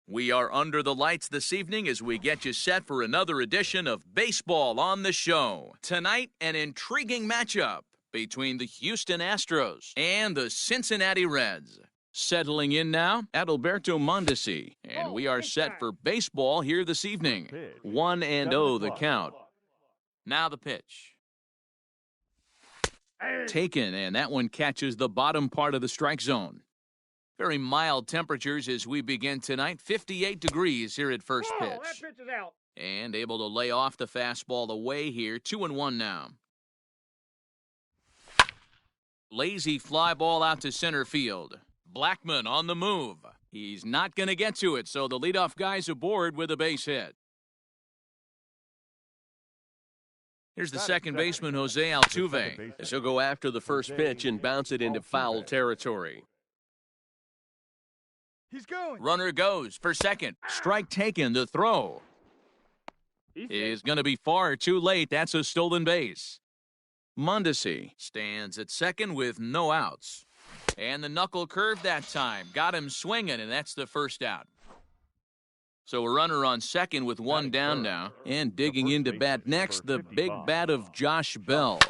We are under the lights this evening as we get you set for another edition of Baseball on the Show. Tonight, an intriguing matchup between the Houston Astros and the Cincinnati Reds. Settling in now, Adalberto Mondesi, and we are set for baseball here this evening. 1-0 the count. Now the pitch. Taken, and that one catches the bottom part of the strike zone. Very mild temperatures as we begin tonight. 58 degrees here at first pitch. That pitch is out. And able to lay off the fastball away here. 2-1 now. Lazy fly ball out to center field. Blackmon on the move. He's not going to get to it, so the leadoff guy's aboard with a base hit. Here's the second baseman, Jose Altuve, as he'll go after the first pitch and bounce it into foul territory. He's going. Runner goes for second. Strike taken. The throw is going to be far too late. That's a stolen base. Mondesi stands at second with no outs. And the knuckle curve that time. Got him swinging, and that's the first out. So a runner on second with one down now. And digging into bat next, the big bat of Josh Bell.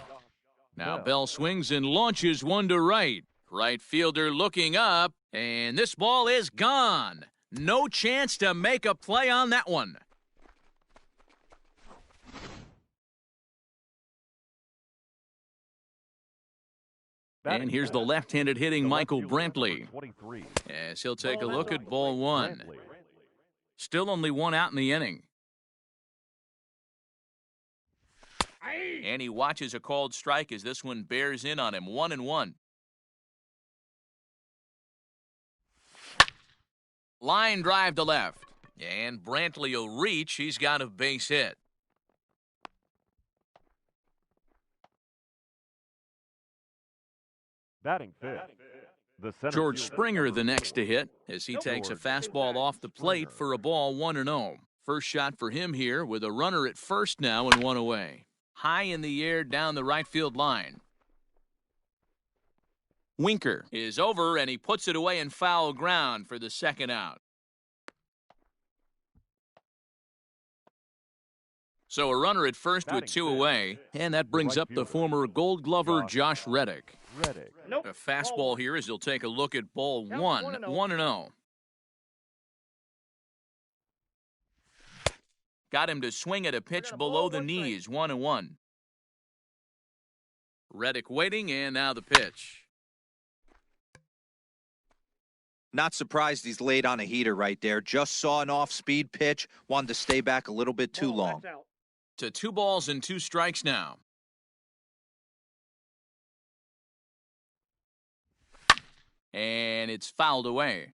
Now Bell swings and launches one to right. Right fielder looking up, and this ball is gone. No chance to make a play on that one. And here's the left-handed hitting Michael Brantley, as he'll take a look at ball one. Still only one out in the inning. And he watches a called strike as this one bears in on him. 1-1. Line drive to left. And Brantley will reach. He's got a base hit. Batting fifth. George Springer the next to hit as he takes a fastball off the plate for a ball 1-0. First shot for him here with a runner at first now and one away. High in the air down the right field line. Winker is over, and he puts it away in foul ground for the second out. So a runner at first with two away, and that brings up the former Gold Glover Josh Reddick. A fastball here as he'll take a look at ball one, 1-0. Got him to swing at a pitch below the knees, 1-1. Reddick waiting, and now the pitch. Not surprised he's laid on a heater right there. Just saw an off-speed pitch. Wanted to stay back a little bit too long. To 2 balls and 2 strikes now. And it's fouled away.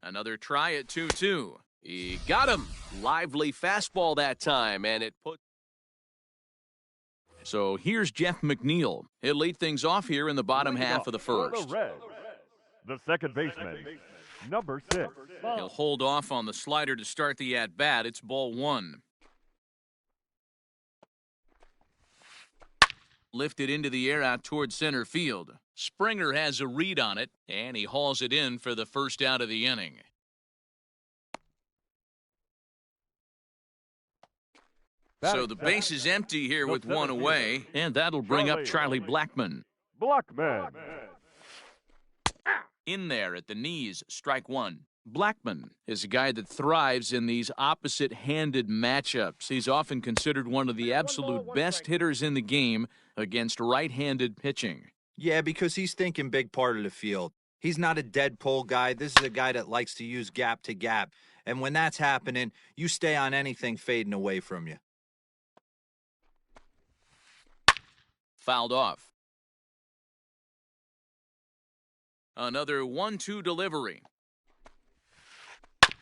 Another try at 2-2. He got him. Lively fastball that time, and it put. So here's Jeff McNeil. He'll lead things off here in the bottom half of the first. The second baseman, number 6. He'll hold off on the slider to start the at-bat. It's ball 1. Lifted into the air out toward center field. Springer has a read on it, and he hauls it in for the first out of the inning. So the base is empty here with one away, and that'll bring up Charlie Blackmon. In there at the knees, strike one. Blackmon is a guy that thrives in these opposite-handed matchups. He's often considered one of the absolute best hitters in the game against right-handed pitching. Yeah, because he's thinking big part of the field. He's not a dead pull guy. This is a guy that likes to use gap to gap. And when that's happening, you stay on anything fading away from you. Fouled off. Another 1-2 delivery.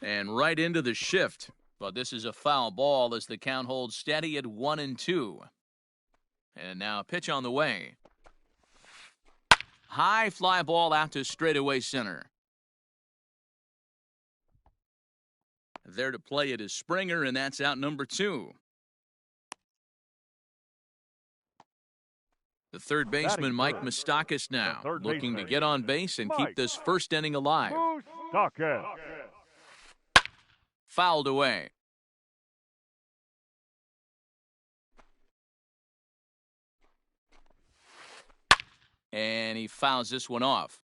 And right into the shift. But this is a foul ball as the count holds steady at 1-2. And now a pitch on the way. High fly ball out to straightaway center. There to play it is Springer, and that's out number 2. The third baseman, Mike Moustakas, now looking to get on base and keep this first inning alive. Moustakas. Fouled away. And he fouls this one off.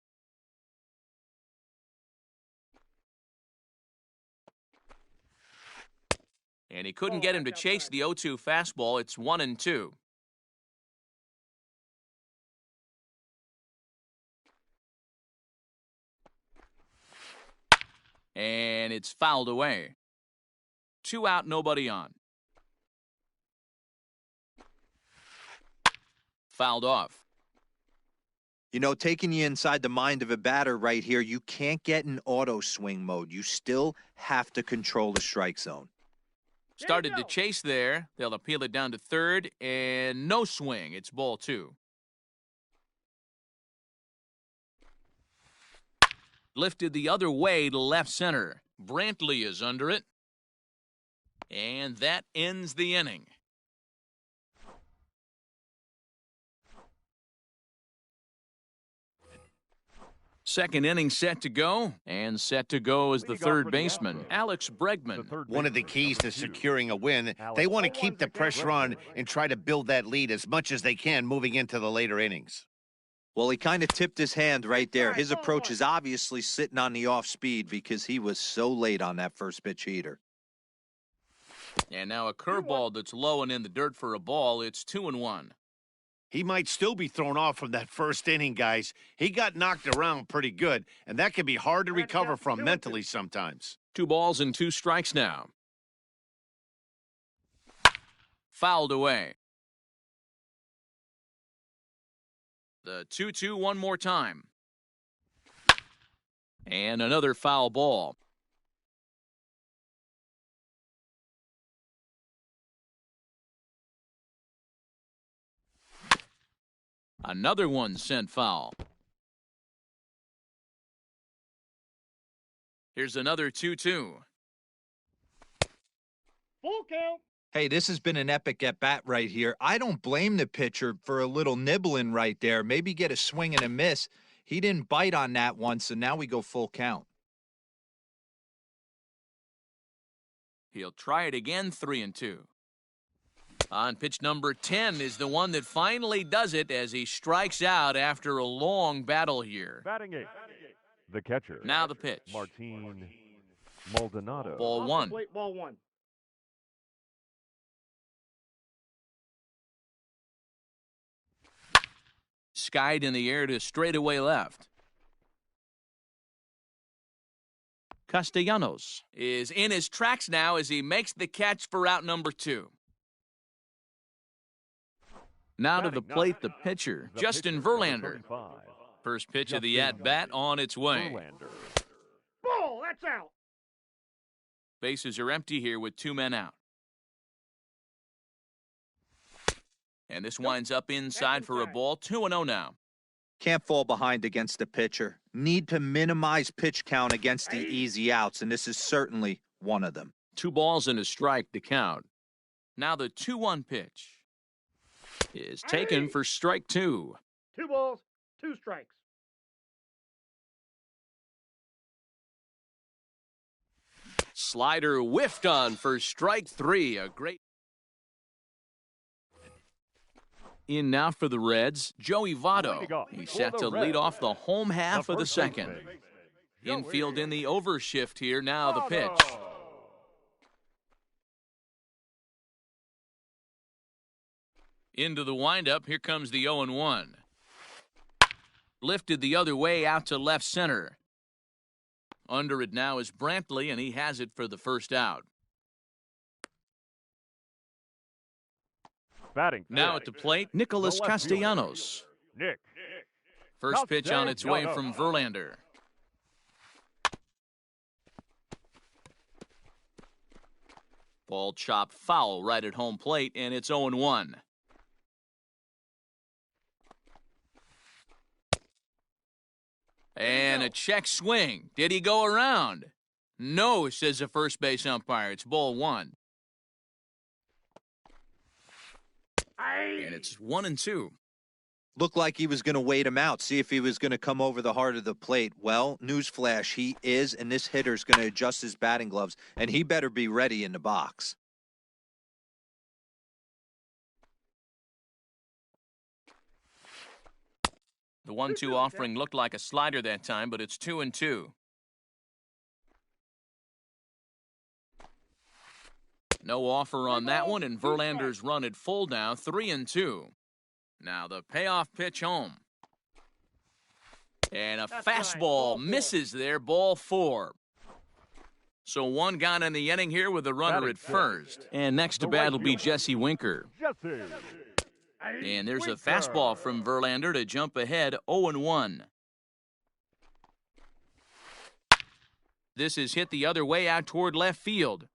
And he couldn't get him to chase the 0-2 fastball. It's 1-2. And it's fouled away. 2 out, nobody on. Fouled off. You know, taking you inside the mind of a batter right here, you can't get in auto swing mode. You still have to control the strike zone. Started to chase there. They'll appeal it down to third, and no swing. It's ball 2. Lifted the other way to left center. Brantley is under it. And that ends the inning. Second inning set to go, and set to go is the third baseman, Alex Bregman. One of the keys to securing a win, they want to keep the pressure on and try to build that lead as much as they can moving into the later innings. Well, he kind of tipped his hand right there. His approach is obviously sitting on the off speed because he was so late on that first pitch heater. And now a curveball that's low and in the dirt for a ball. It's 2-1. He might still be thrown off from that first inning, guys. He got knocked around pretty good, and that can be hard to recover from mentally sometimes. 2 balls and 2 strikes now. Fouled away. The 2-2 one more time. And another foul ball. Another one sent foul. Here's another 2-2. Full count. Hey, this has been an epic at-bat right here. I don't blame the pitcher for a little nibbling right there. Maybe get a swing and a miss. He didn't bite on that one, so now we go full count. He'll try it again, 3-2. On pitch number 10 is the one that finally does it as he strikes out after a long battle here. Batting 8. The catcher. Now the pitch. Martin Maldonado. Ball 1. Ball 1. Skied in the air to straightaway left. Castellanos is in his tracks now as he makes the catch for out number 2. Now to the plate, the pitcher, Justin Verlander. First pitch of the at-bat on its way. Ball, that's out. Bases are empty here with 2 men out. And this winds up inside for a ball. 2-0 now. Can't fall behind against the pitcher. Need to minimize pitch count against the easy outs, and this is certainly one of them. 2 balls and a strike to count. Now the 2-1 pitch is taken for strike 2. 2 balls, 2 strikes. Slider whiffed on for strike 3. A great. In now for the Reds, Joey Votto. He's set to lead off the home half of the second. Infield in the overshift here. Now the pitch. Into the windup. Here comes the 0-1. Lifted the other way out to left center. Under it now is Brantley, and he has it for the first out. Batting. Now at the plate, Nicholas Castellanos. Nick. First pitch on its way from Verlander. Ball chopped foul right at home plate, and it's 0-1. And a check swing. Did he go around? No, says the first base umpire. It's ball 1. And it's 1-2. Looked like he was going to wait him out, see if he was going to come over the heart of the plate. Well, newsflash, he is, and this hitter's going to adjust his batting gloves, and he better be ready in the box. The 1-2 offering looked like a slider that time, but it's 2-2. No offer on that one, and Verlander's run at full now, 3-2. Now the payoff pitch home. And a fastball misses there, ball 4. So one gone in the inning here with a runner at first. And next to bat will be Jesse Winker. Jesse. And there's a fastball from Verlander to jump ahead 0-1. This is hit the other way out toward left field.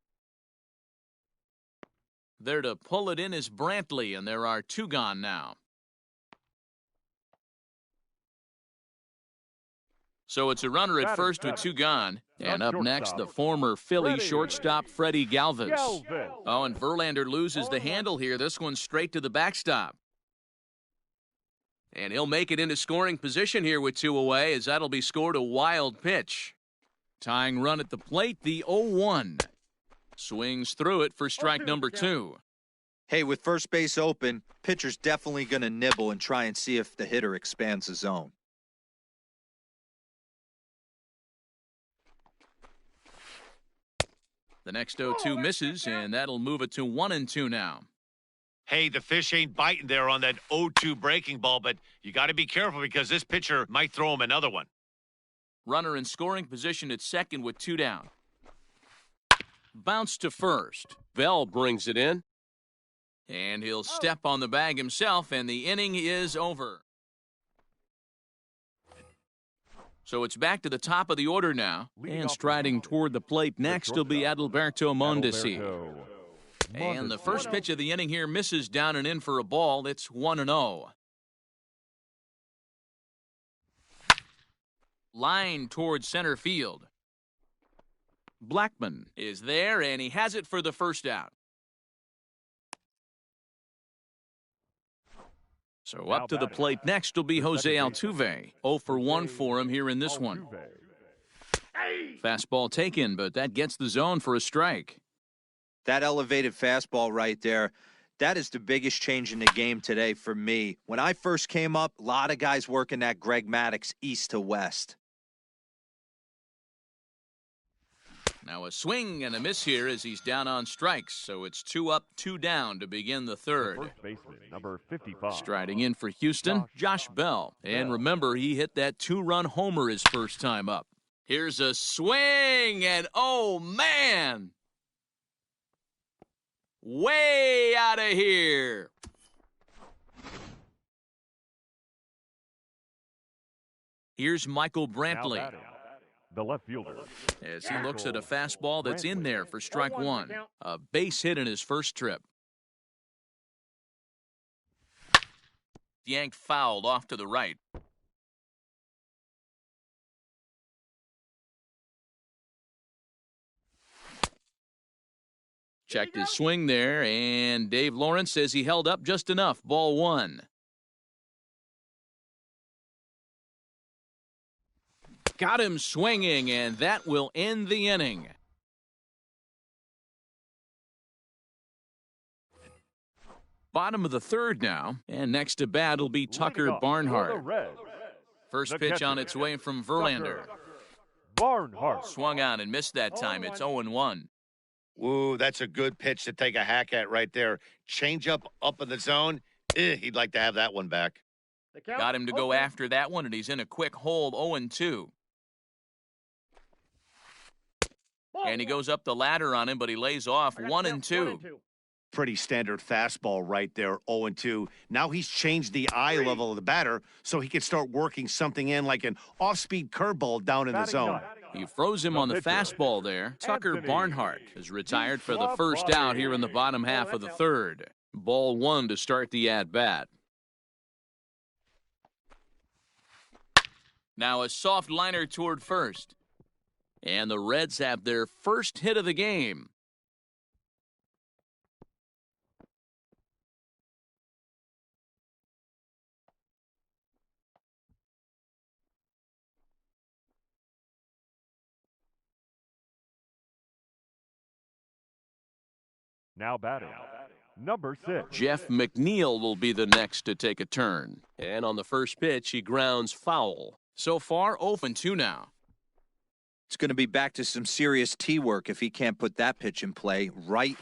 There to pull it in is Brantley, and there are 2 gone now. So it's a runner at first with 2 gone. And up next, the former Philly shortstop, Freddie Galvis. Oh, and Verlander loses the handle here. This one's straight to the backstop. And he'll make it into scoring position here with 2 away, as that'll be scored a wild pitch. Tying run at the plate, the 0-1. Swings through it for strike number 2. Hey, with first base open, pitcher's definitely going to nibble and try and see if the hitter expands the zone. The next 0-2 misses, and that'll move it to 1-2 now. Hey, the fish ain't biting there on that 0-2 breaking ball, but you got to be careful because this pitcher might throw him another one. Runner in scoring position at second with 2 down. Bounce to first. Bell brings it in. And he'll step on the bag himself, and the inning is over. So it's back to the top of the order now. And striding toward the plate next will be Adalberto Mondesi. And the first pitch of the inning here misses down and in for a ball. It's 1-0. Line towards center field. Blackman is there, and he has it for the first out. So up to the plate next will be Jose Altuve. 0 for 1 for him here in this one. Fastball taken, but that gets the zone for a strike. That elevated fastball right there, that is the biggest change in the game today for me. When I first came up, a lot of guys working that Greg Maddux east to west. Now a swing and a miss here as he's down on strikes. So it's 2 up, 2 down to begin the third. First baseman, number 55. Striding in for Houston, Josh Bell. And remember, he hit that 2-run homer his first time up. Here's a swing, and oh, man! Way out of here. Here's Michael Brantley. The left fielder. As he looks at a fastball that's in there for strike 1. A base hit in his first trip. Yanked fouled off to the right. Checked his swing there, and Dave Lawrence says he held up just enough. Ball 1. Got him swinging, and that will end the inning. Bottom of the third now, and next to bat will be Tucker Barnhart. First pitch on its way from Verlander. Barnhart. Swung on and missed that time. It's 0-1. Ooh, that's a good pitch to take a hack at right there. Change up in the zone. He'd like to have that one back. Got him to go after that one, and he's in a quick hold, 0-2. And he goes up the ladder on him, but he lays off 1-2. Pretty standard fastball right there, 0-2. Now he's changed the eye level of the batter so he can start working something in like an off-speed curveball down in the zone. He froze him on the fastball there. Tucker Barnhart is retired for the first out here in the bottom half of the third. Ball 1 to start the at-bat. Now a soft liner toward first. And the Reds have their first hit of the game. Now batting, number 6. Jeff McNeil will be the next to take a turn. And on the first pitch, he grounds foul. So far, 0-2 now. It's going to be back to some serious tee work if he can't put that pitch in play right.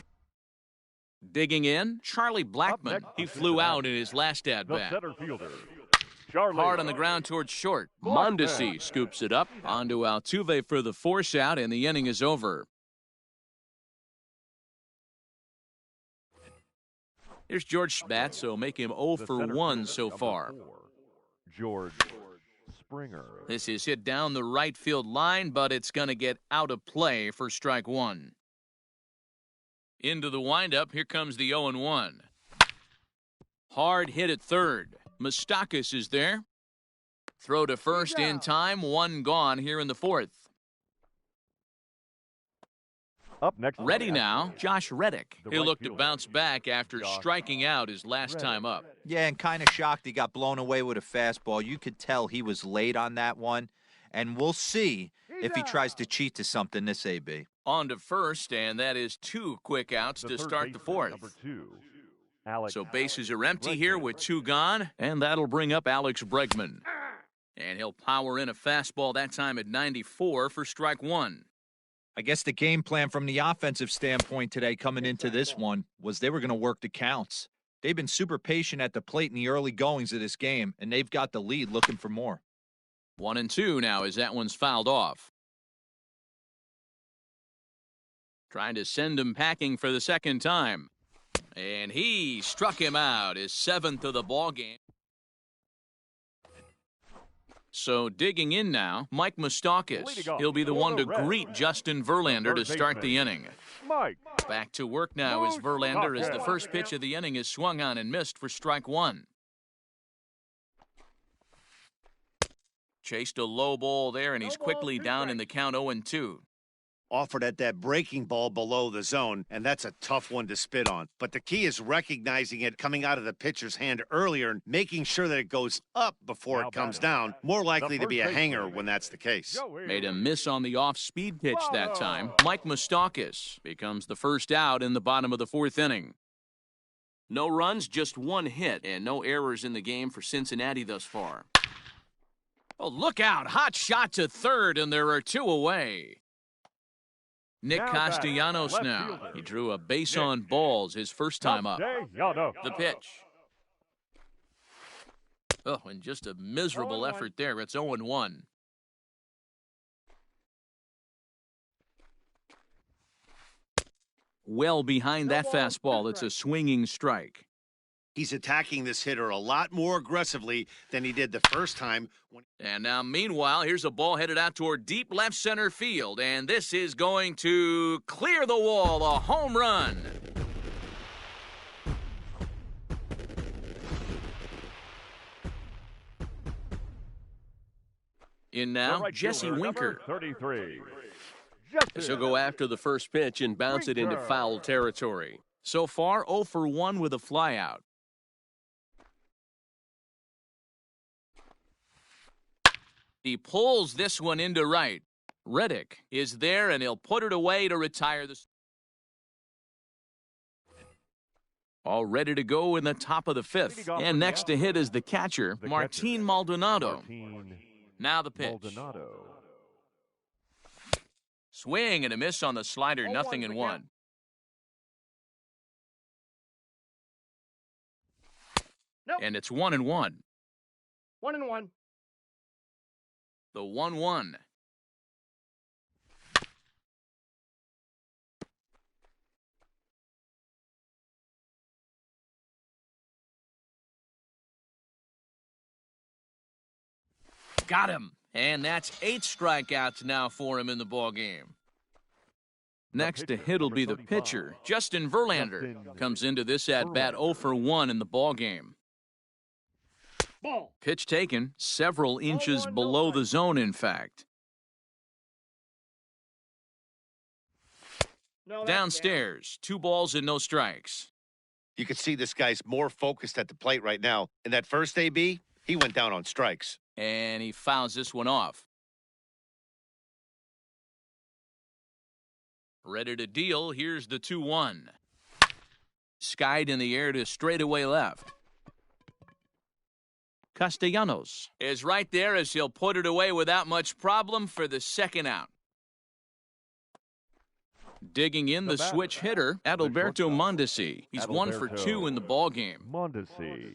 Digging in, Charlie Blackman. next, He flew out in his last The at-bat. center fielder, Charlie. Hard on the ground towards short. Blackman. Mondesi scoops it up. Onto Altuve for the force out, and the inning is over. Here's George Spat, so make him 0 The for center 1 fielder, so number far. 4, George Springer. This is hit down the right field line, but it's going to get out of play for strike 1. Into the windup, here comes the 0-1. Hard hit at third. Moustakas is there. Throw to first in time, 1 gone here in the 4th. Up next. Ready now, Josh Reddick. The He'll right look to fielder, bounce back after Josh striking out his last Reddick. time up. Yeah, and kind of shocked he got blown away with a fastball. You could tell he was late on that one. And we'll see if he tries to cheat to something this AB. On to first, and that is 2 quick outs The to third start the baseman, 4th. Number 2, Alex. So bases are empty here with 2 gone, and that'll bring up Alex Bregman. And he'll power in a fastball that time at 94 for strike 1. I guess the game plan from the offensive standpoint today coming into this one was they were going to work the counts. They've been super patient at the plate in the early goings of this game, and they've got the lead looking for more. 1-2 now as that one's fouled off. Trying to send him packing for the second time. And he struck him out, his 7th of the ball game. So digging in now, Mike Moustakas. He'll be the one to greet Justin Verlander to start the inning. Mike. Back to work now is Verlander as the first pitch of the inning is swung on and missed for strike 1. Chased a low ball there, and he's quickly down in the count 0-2. Offered at that breaking ball below the zone, and that's a tough one to spit on. But the key is recognizing it coming out of the pitcher's hand earlier and making sure that it goes up before it comes down. More likely to be a hanger when that's the case. Made a miss on the off-speed pitch that time. Mike Moustakas becomes the first out in the bottom of the 4th inning. No runs, just 1 hit, and no errors in the game for Cincinnati thus far. Oh, look out. Hot shot to third, and there are 2 away. Nick Now Castellanos batting, now. left fielder, He drew a base Nick on balls his first time up. Castellanos. The pitch. Oh, and just a miserable 0-1. effort there. It's 0-1. Well behind that fastball, it's a swinging strike. He's attacking this hitter a lot more aggressively than he did the first time. And now, meanwhile, here's a ball headed out toward deep left center field, and this is going to clear the wall, a home run. In The now, right Jesse fielder, Winker. number 33. She'll go after the first pitch and bounce it into foul territory. So far, 0 for 1 with a flyout. He pulls this one into right. Reddick is there, and he'll put it away to retire the... All ready to go in the top of the 5th. And next to hit is the catcher, Martin Maldonado. Now the pitch. Maldonado. Swing and a miss on the slider, 0-1 nothing in the 1. count. Nope. And it's 1-1. 1-1. The 1-1. Got him. And that's 8 strikeouts now for him in the ballgame. Next to hit will be the pitcher, Justin Verlander. Comes into this at-bat 0 for 1 in the ballgame. Ball. Pitch taken, several inches 0-1, no below the strikes. zone, in fact. No, that's Downstairs, 2 balls and no strikes. You can see this guy's more focused at the plate right now. In that first AB, he went down on strikes. And he fouls this one off. Ready to deal. Here's the 2-1. Skied in the air to straightaway left. Castellanos is right there as he'll put it away without much problem for the second out. Digging in the switch hitter, Adalberto Mondesi. He's 1 for 2 in the ballgame. Mondesi.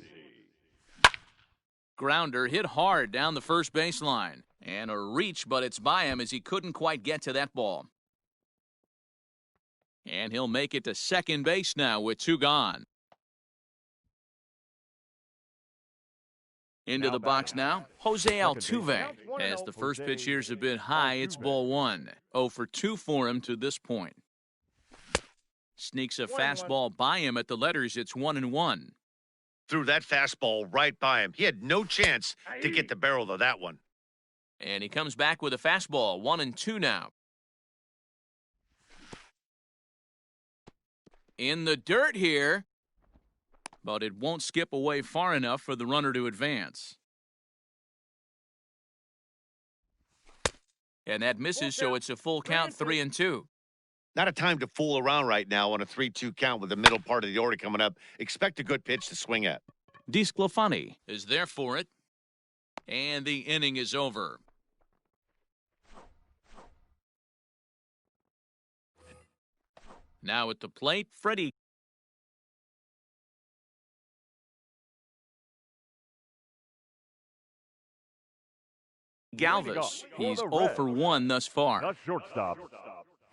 Grounder hit hard down the first baseline. And a reach, but it's by him as he couldn't quite get to that ball. And he'll make it to second base now with 2 gone. Into the box now, Jose Altuve. As the first pitch here's a bit high, it's ball 1. 0 for 2 for him to this point. Sneaks a fastball by him at the letters. It's 1-1. Threw that fastball right by him. He had no chance to get the barrel of that one. And he comes back with a fastball. 1-2 now. In the dirt here, but it won't skip away far enough for the runner to advance. And that misses, so it's a full count, 3-2. Not a time to fool around right now on a 3-2 count with the middle part of the order coming up. Expect a good pitch to swing at. DeSclafani is there for it. And the inning is over. Now at the plate, Freddie Galvis. He's 0 for 1 thus far. The shortstop,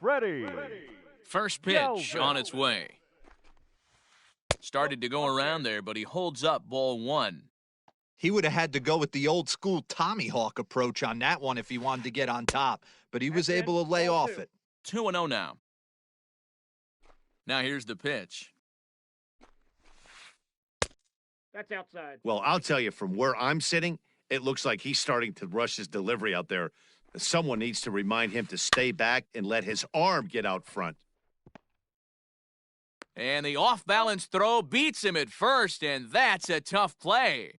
Freddie. First pitch on its way. Started to go around there, but he holds up ball 1. He would have had to go with the old school Tommy Hawk approach on that one if he wanted to get on top, but he was able to lay off it. 2-0 now. Now here's the pitch. That's outside. Well, I'll tell you, from where I'm sitting, it looks like he's starting to rush his delivery out there. Someone needs to remind him to stay back and let his arm get out front. And the off-balance throw beats him at first, and that's a tough play.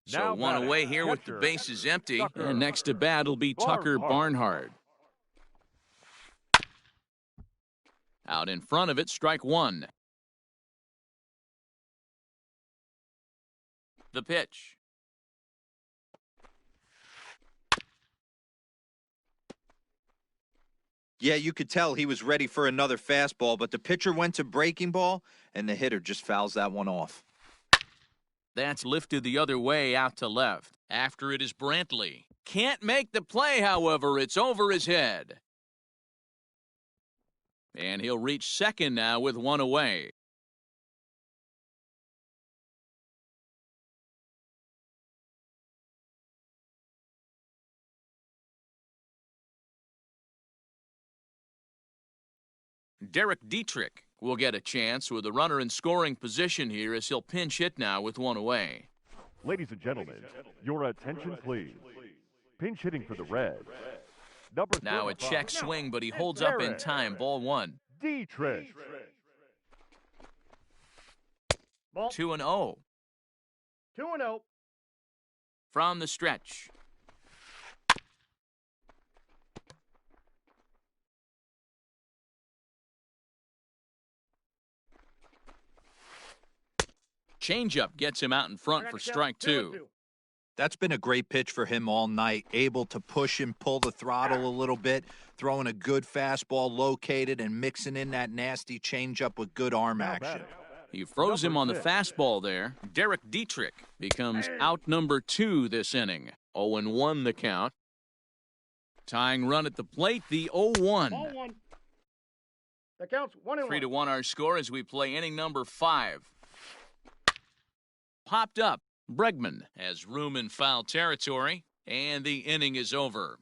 So Now one batting, away here with the catcher, bases empty. Tucker And next to bat will be Tucker Barnhart. Out in front of it, strike 1. The pitch. Yeah, you could tell he was ready for another fastball, but the pitcher went to breaking ball, and the hitter just fouls that one off. That's lifted the other way out to left. After it is Brantley. Can't make the play, however. It's over his head. And he'll reach second now with 1 away. Derek Dietrich will get a chance with a runner in scoring position here as he'll pinch hit now with 1 away. Ladies and gentlemen, your attention please. Pinch hitting for the Reds. Number Now a 35. check swing, but he holds up in time. Ball 1. Dietrich. Ball 2-0 2-0. from the stretch. Changeup gets him out in front for strike 2. That's been a great pitch for him all night, able to push and pull the throttle a little bit, throwing a good fastball located and mixing in that nasty changeup with good arm action. He froze him on the fastball there. Derek Dietrich becomes out number 2 this inning. 0-1 the count. Tying run at the plate, the 0-1. Ball 1. The count's 1-1. 3-1 our score as we play inning number 5. Popped up. Bregman has room in foul territory, and the inning is over.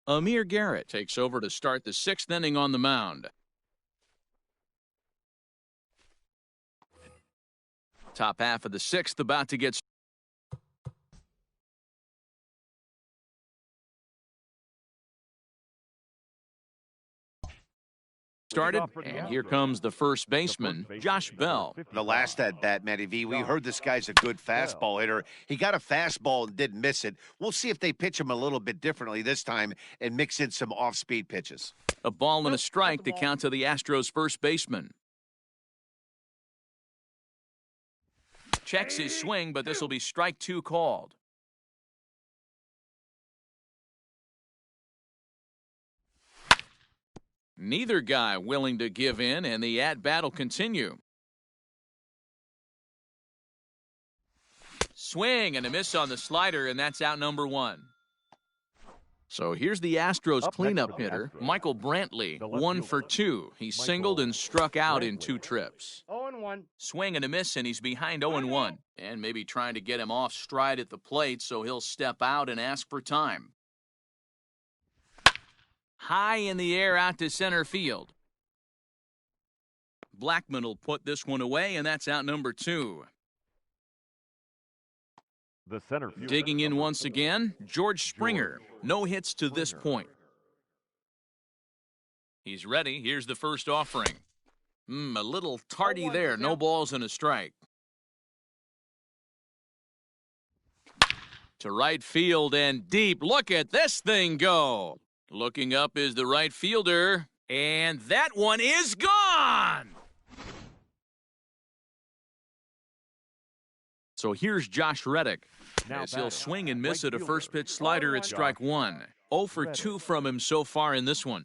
Amir Garrett takes over to start the 6th inning on the mound. Top half of the 6th about to get started, and here comes the first baseman, Josh Bell. The last at bat, Matty V, we heard this guy's a good fastball hitter. He got a fastball and didn't miss it. We'll see if they pitch him a little bit differently this time and mix in some off-speed pitches. A ball and a strike to count to the Astros' first baseman. Checks his swing, but this will be strike 2 called. Neither guy willing to give in, and the at-bat will continue. Swing and a miss on the slider, and that's out number 1. So here's the Astros cleanup hitter, Michael Brantley, 1 for 2. He singled and struck out in 2 trips. 0-1. Swing and a miss, and he's behind 0-1. And maybe trying to get him off stride at the plate, so he'll step out and ask for time. High in the air out to center field. Blackman will put this one away, and that's out number 2. The center fielder. Digging in once again, George Springer. No hits to this point. He's ready. Here's the first offering. A little tardy there. No balls and a strike. To right field and deep. Look at this thing go. Looking up is the right fielder. And that one is gone. So here's Josh Reddick. As he'll swing and miss at a first pitch slider at strike 1. 0 for 2 from him so far in this one.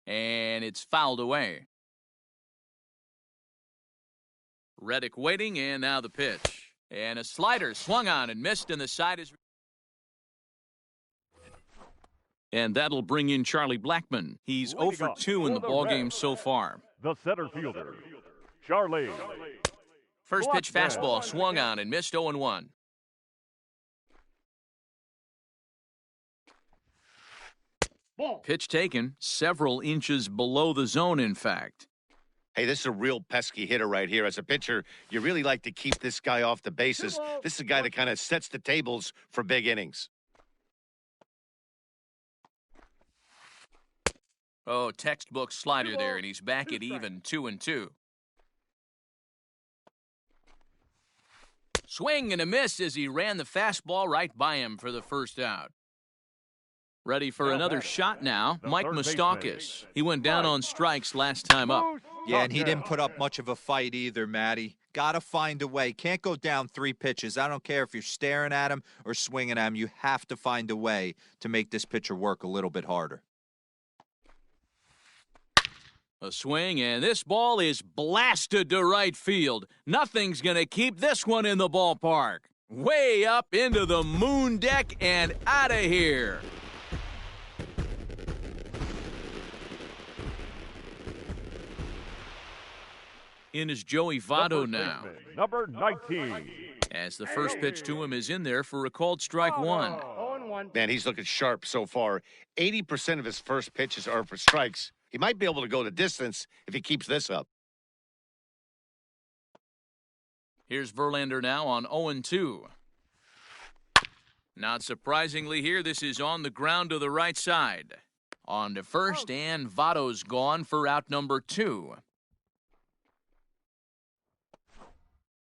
And it's fouled away. Reddick waiting, and now the pitch. And a slider swung on and missed, and the side is... And that'll bring in Charlie Blackman. He's 0 for 2 in the ballgame so far. The center fielder, Charlie. First pitch fastball swung on and missed 0-1. Pitch taken several inches below the zone, in fact. Hey, this is a real pesky hitter right here. As a pitcher, you really like to keep this guy off the bases. This is a guy that kind of sets the tables for big innings. Oh, textbook slider there, and he's back at even 2-2. Swing and a miss as he ran the fastball right by him for the first out. Ready for another shot now, Mike Moustakas. He went down on strikes last time up. Yeah, and he didn't put up much of a fight either, Matty. Got to find a way. Can't go down 3 pitches. I don't care if you're staring at him or swinging at him. You have to find a way to make this pitcher work a little bit harder. A swing, and this ball is blasted to right field. Nothing's going to keep this one in the ballpark. Way up into the moon deck and out of here. In is Joey Votto now. Number 19. As the first pitch to him is in there for a called strike 1. 0-1. Man, he's looking sharp so far. 80% of his first pitches are for strikes. He might be able to go the distance if he keeps this up. Here's Verlander now on 0-2. Not surprisingly here, this is on the ground to the right side. On to first, and Votto's gone for out number 2.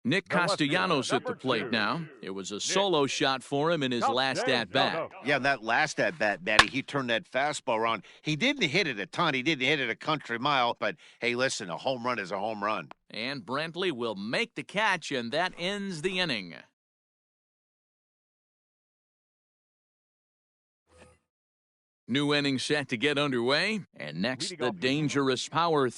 Nick Castellanos at the plate now. It was a solo shot for him in his last at-bat. Yeah, in that last at-bat, Matty, he turned that fastball around. He didn't hit it a ton. He didn't hit it a country mile. But, hey, listen, a home run is a home run. And Brantley will make the catch, and that ends the inning. New inning set to get underway. And next, the dangerous power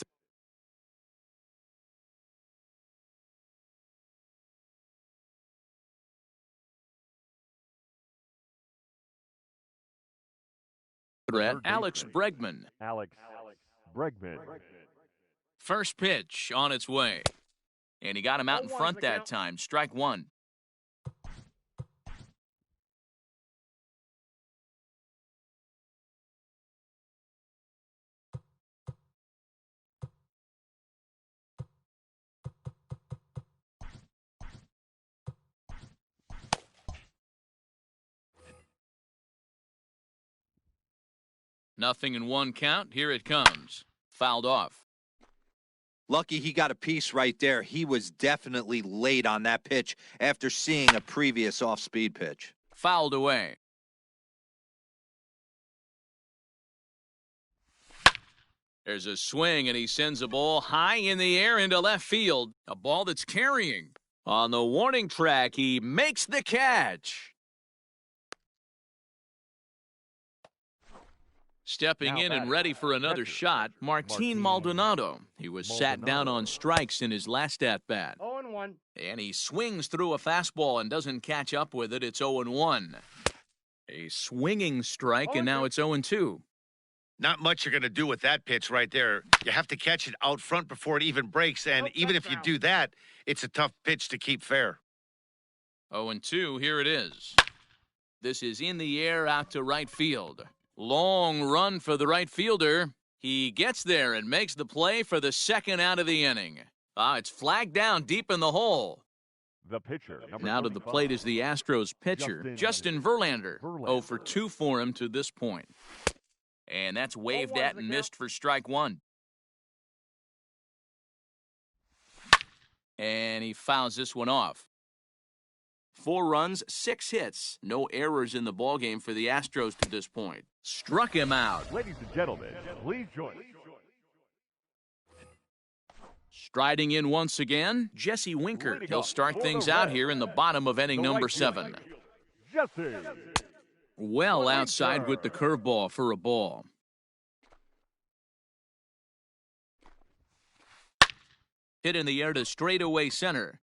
threat, Alex Bregman. Alex Bregman. First pitch on its way. And he got him out in front that time. Strike 1. Nothing in 1 count. Here it comes. Fouled off. Lucky he got a piece right there. He was definitely late on that pitch after seeing a previous off-speed pitch. Fouled away. There's a swing, and he sends a ball high in the air into left field. A ball that's carrying. On the warning track, he makes the catch. Stepping in and ready for another shot, Martin Maldonado. He was sat down on strikes in his last at-bat. 0-1. And he swings through a fastball and doesn't catch up with it. It's 0-1. A swinging strike, and now it's 0-2. Not much you're going to do with that pitch right there. You have to catch it out front before it even breaks, and even if you do that, it's a tough pitch to keep fair. 0-2, here it is. This is in the air out to right field. Long run for the right fielder. He gets there and makes the play for the second out of the inning. It's flagged down deep in the hole. The pitcher. Now to the plate is the Astros pitcher, Justin Verlander. 0 for 2 for him to this point. And that's waved at and missed for strike one. And he fouls this one off. 4 runs, 6 hits. No errors in the ballgame for the Astros to this point. Struck him out. Ladies and gentlemen, please join us. Striding in once again, Jesse Winker. He'll start things out here in the bottom of inning number 7. Jesse. Well outside with the curveball for a ball. Hit in the air to straightaway center.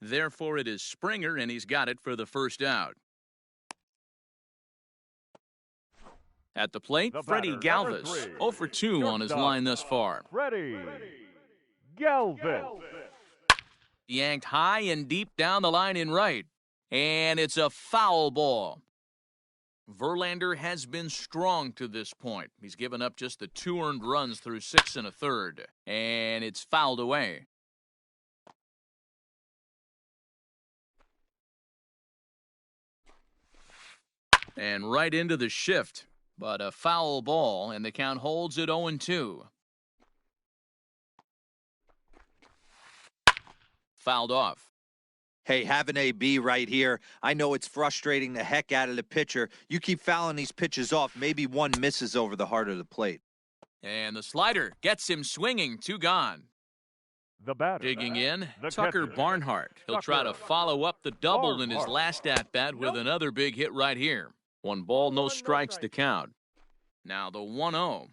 Therefore, it is Springer, and he's got it for the first out. At the plate, Freddie Galvis. 0 for 2 on his line thus far. Freddie Galvis. Yanked high and deep down the line in right. And it's a foul ball. Verlander has been strong to this point. He's given up just the 2 earned runs through 6 1/3. And it's fouled away. And right into the shift. But a foul ball, and the count holds at 0-2. Fouled off. Hey, have an AB right here. I know it's frustrating the heck out of the pitcher. You keep fouling these pitches off, maybe one misses over the heart of the plate. And the slider gets him swinging, 2 gone. The batter. Digging in, The Tucker catcher. Barnhart. He'll try to follow up the double in his Barnhart. last at-bat with another big hit right here. 1 ball, no strikes to count. Now the 1-0.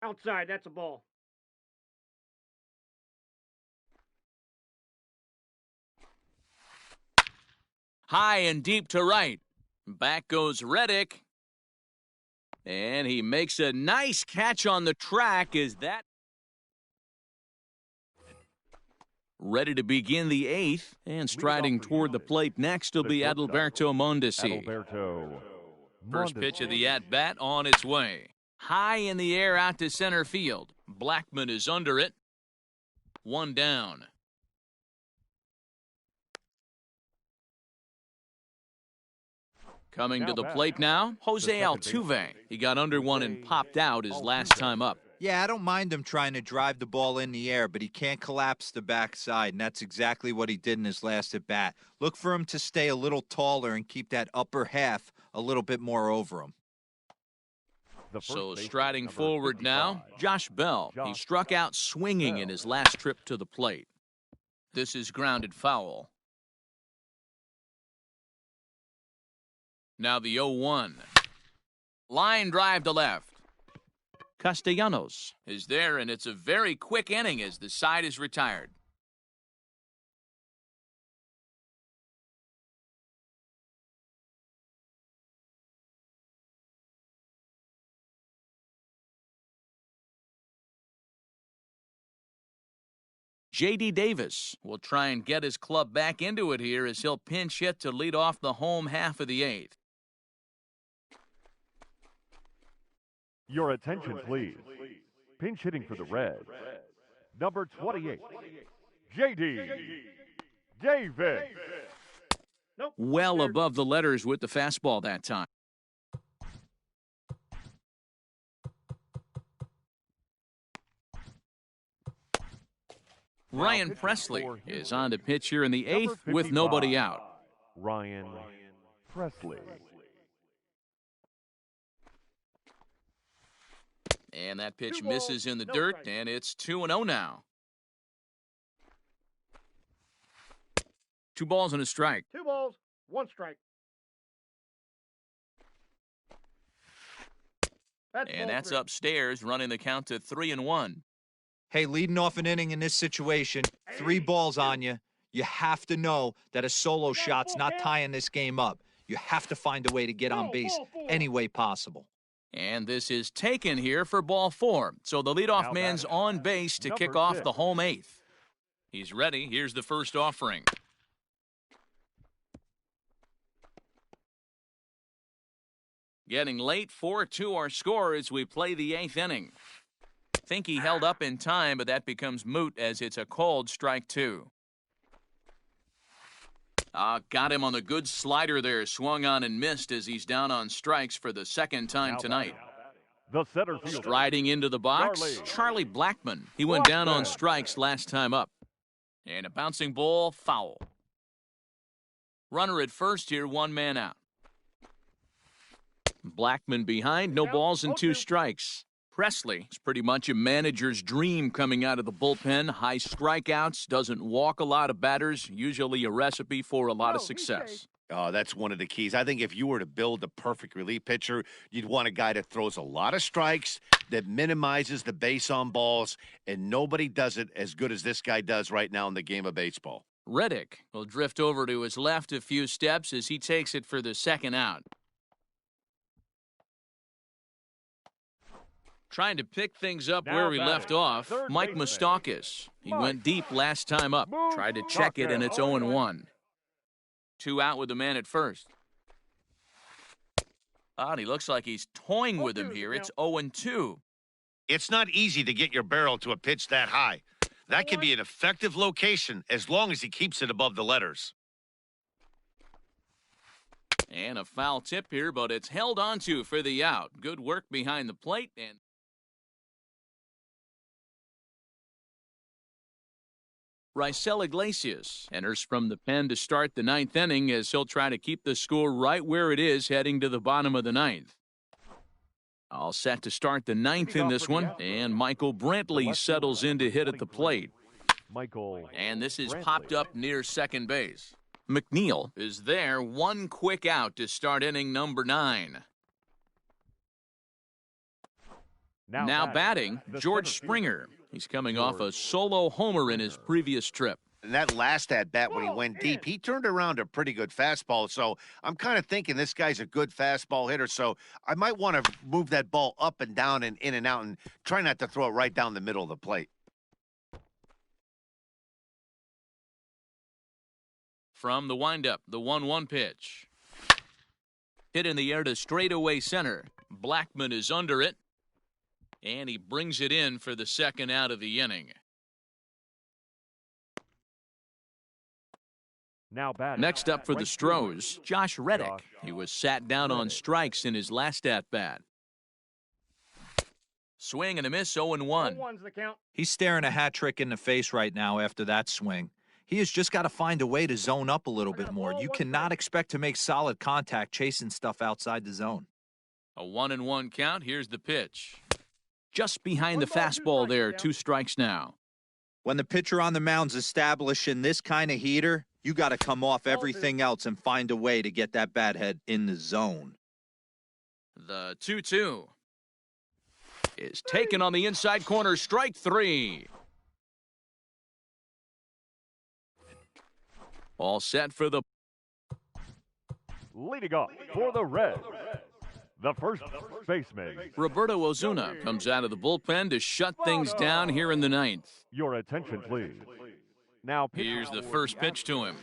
Outside, that's a ball. High and deep to right. Back goes Reddick. And he makes a nice catch on the track. Is that ready to begin the 8th? And striding toward the plate next will be Adalberto Mondesi. Adalberto. First pitch of the at-bat on its way. High in the air out to center field. Blackman is under it. 1 down. Coming to the plate now, Jose Altuve. He got under one and popped out his last time up. Yeah, I don't mind him trying to drive the ball in the air, but he can't collapse the backside, and that's exactly what he did in his last at-bat. Look for him to stay a little taller and keep that upper half a little bit more over him. So striding forward now, Josh Bell. He struck out swinging in his last trip to the plate. This is grounded foul. Now the 0-1. Line drive to left. Castellanos is there, and it's a very quick inning as the side is retired. J.D. Davis will try and get his club back into it here as he'll pinch hit to lead off the home half of the eighth. Your attention, please. Pinch hitting for the Reds. Number 28, J.D. Davis. Nope. Well above the letters with the fastball that time. Ryan Presley is on to pitch here in the eighth with nobody out. Ryan Presley. And that pitch misses in the dirt, and it's 2-0 now. 2 balls and a strike. 2 balls, 1 strike. And that's upstairs, running the count to 3-1. Hey, leading off an inning in this situation, 3 balls on you. You have to know that a solo shot's not tying this game up. You have to find a way to get on base any way possible. And this is taken here for ball 4. So the leadoff man's on base to kick off the home eighth. He's ready. Here's the first offering. Getting late, 4-2 our score as we play the eighth inning. Think he held up in time, but that becomes moot as it's a called strike 2. Got him on the good slider there. Swung on and missed as he's down on strikes for the second time tonight. The center fielder. Striding into the box, Charlie Blackmon. He went down on strikes last time up. And a bouncing ball, foul. Runner at first here, 1 man out. Blackmon behind, no balls and 2 strikes. Presley is pretty much a manager's dream coming out of the bullpen. High strikeouts, doesn't walk a lot of batters, usually a recipe for a lot of success. Oh, that's one of the keys. I think if you were to build a perfect relief pitcher, you'd want a guy that throws a lot of strikes, that minimizes the base on balls, and nobody does it as good as this guy does right now in the game of baseball. Reddick will drift over to his left a few steps as he takes it for the second out. Trying to pick things up where we left off, Mike Moustakas. He went deep last time up. Tried to check it, and it's 0-1. 2 out with the man at first. And he looks like he's toying with him here. It's 0-2. It's not easy to get your barrel to a pitch that high. That can be an effective location as long as he keeps it above the letters. And a foul tip here, but it's held onto for the out. Good work behind the plate, and Raisel Iglesias enters from the pen to start the 9th inning as he'll try to keep the score right where it is heading to the bottom of the 9th. All set to start the 9th in this one, and Michael Brantley settles in to hit at the plate. And this is popped up near second base. McNeil is there, 1 quick out to start inning number 9. Now batting, George Springer. He's coming off a solo homer in his previous trip. And that last at-bat when he went deep, he turned around a pretty good fastball. So I'm kind of thinking this guy's a good fastball hitter. So I might want to move that ball up and down and in and out and try not to throw it right down the middle of the plate. From the windup, the 1-1 pitch. Hit in the air to straightaway center. Blackmon is under it. And he brings it in for the second out of the inning. Next up for the Stros, Josh Reddick. He was sat down on strikes in his last at-bat. Swing and a miss, 0-1. He's staring a hat trick in the face right now after that swing. He has just got to find a way to zone up a little bit more. You cannot expect to make solid contact chasing stuff outside the zone. A 1-1 count. Here's the pitch. Just behind the fastball there, 2 strikes now. When the pitcher on the mound's establishing this kind of heater, you got to come off everything else and find a way to get that bat head in the zone. The 2-2 is taken on the inside corner, strike 3. All set for the leading off for the Reds, the first baseman, Roberto Ozuna comes out of the bullpen to shut things down here in the 9th. Your attention, please. Now Here's the first pitch to him.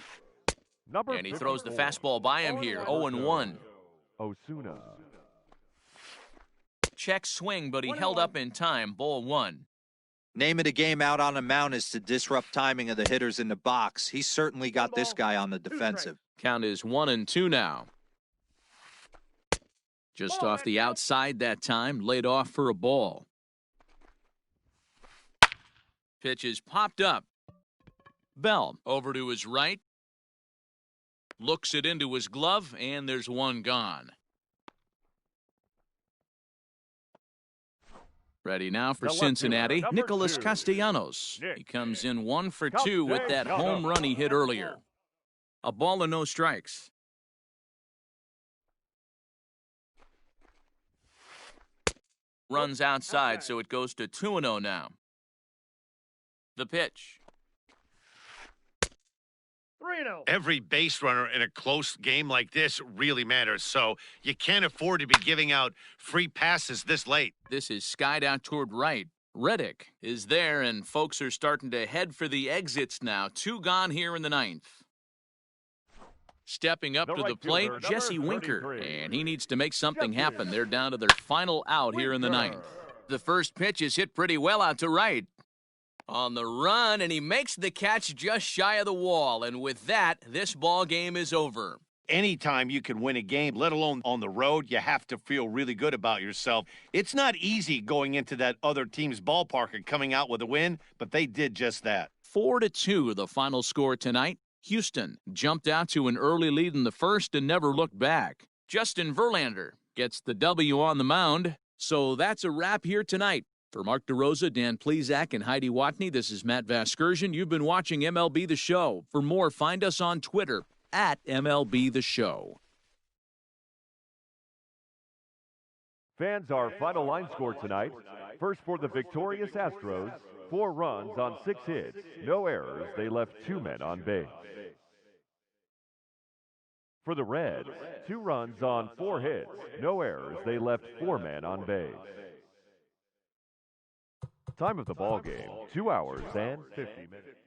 Number And he throws the 54, fastball by him here, 0-1. Osuna. Check swing, but he held up in time, ball 1. Name of the game out on the mound is to disrupt timing of the hitters in the box. He's certainly got this guy on the defensive. Count is 1-2 now. Just off the outside that time, laid off for a ball. Pitch is popped up. Bell over to his right. Looks it into his glove, and there's one gone. Ready now for Cincinnati, number Nicholas 2. Castellanos. Nick. He comes in 1 for 2 with that home run he hit earlier. A ball and no strikes. Runs outside, so it goes to 2-0 now. The pitch. 3-0. Every base runner in a close game like this really matters, so you can't afford to be giving out free passes this late. This is skied out toward right. Reddick is there, and folks are starting to head for the exits now. 2 gone here in the 9th. Stepping up The to the right plate, fielder, Jesse number Winker, 33. and he needs to make something Jesse happen. They're down to their final out here in the 9th. The first pitch is hit pretty well out to right. On the run, and he makes the catch just shy of the wall. And with that, this ball game is over. Anytime you can win a game, let alone on the road, you have to feel really good about yourself. It's not easy going into that other team's ballpark and coming out with a win, but they did just that. 4-2, the final score tonight. Houston jumped out to an early lead in the first and never looked back. Justin Verlander gets the W on the mound. So that's a wrap here tonight. For Mark DeRosa, Dan Plezak, and Heidi Watney, this is Matt Vasgersian. You've been watching MLB The Show. For more, find us on Twitter at MLB The Show. Fans, our final line score tonight. First for the victorious Astros, 4 runs on 6 hits, no errors. They left 2 men on base. For the Reds, 2 runs on 4 hits, no errors. They left 4 men on base. Time of the ball game, 2 hours and 50 minutes.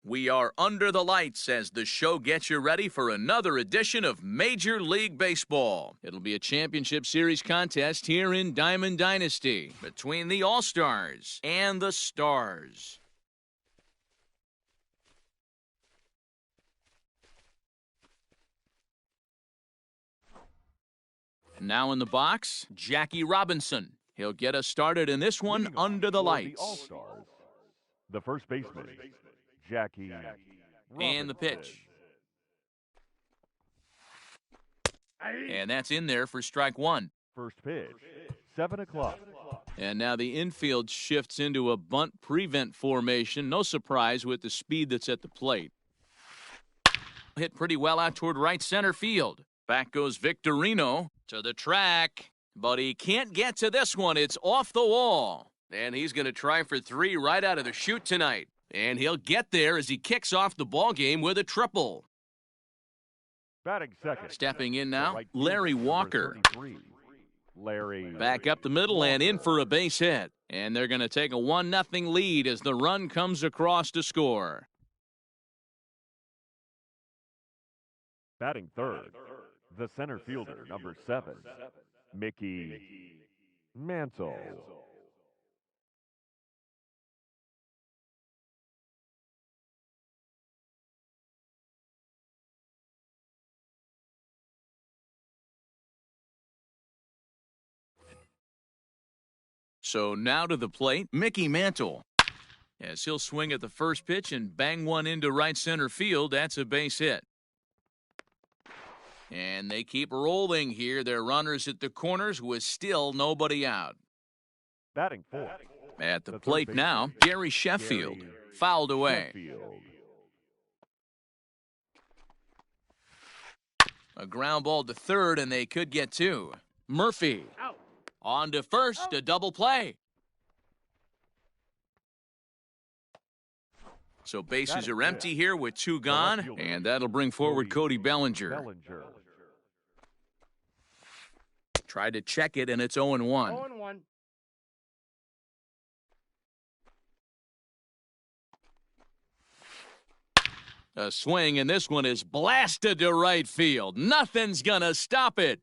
We are under the lights as the show gets you ready for another edition of Major League Baseball. It'll be a championship series contest here in Diamond Dynasty between the All-Stars and the Stars. And now in the box, Jackie Robinson. He'll get us started in this one under the lights. All-Stars, the first baseman, Jackie And the pitch. And that's in there for strike one. First pitch, 7 o'clock. And now the infield shifts into a bunt prevent formation. No surprise with the speed that's at the plate. Hit pretty well out toward right center field. Back goes Victorino to the track. But he can't get to this one. It's off the wall. And he's going to try for 3 right out of the chute tonight. And he'll get there as he kicks off the ball game with a triple. Batting second. Stepping in now, Right Larry fielder, Walker. 33. Larry Back up the middle and in for a base hit. And they're going to take a 1-0 lead as the run comes across to score. Batting third, the center fielder, number 7, Mickey Mantle. So now to the plate, Mickey Mantle. As he'll swing at the first pitch and bang one into right center field, that's a base hit. And they keep rolling here. Their runners at the corners with still nobody out. Batting fourth. At the third plate baseman, now, Gary Sheffield. Gary Fouled away. Sheffield. A ground ball to third, and they could get 2. Murphy. Out. On to first, a double play. So bases are empty here with 2 gone, and that'll bring forward Cody Bellinger. Bellinger. Tried to check it, and it's 0-1. 0-1. A swing, and this one is blasted to right field. Nothing's gonna stop it.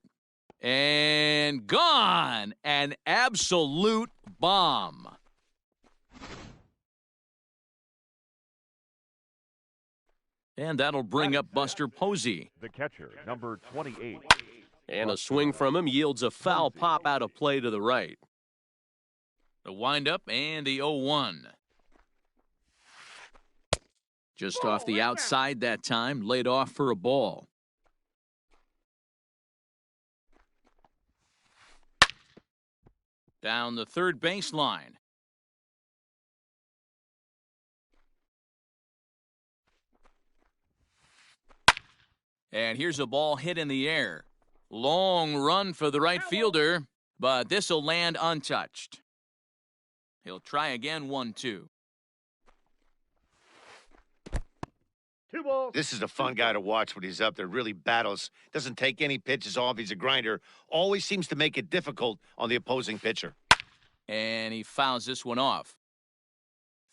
And gone. An absolute bomb. And that'll bring up Buster Posey. The catcher, number 28. And a swing from him yields a foul pop out of play to the right. The windup and the 0-1. Just off the outside that time, laid off for a ball. Down the third baseline. And here's a ball hit in the air. Long run for the right fielder, but this will land untouched. He'll try again, 1-2. 2 balls. This is a fun guy to watch when he's up there. Really battles. Doesn't take any pitches off. He's a grinder. Always seems to make it difficult on the opposing pitcher. And he fouls this one off.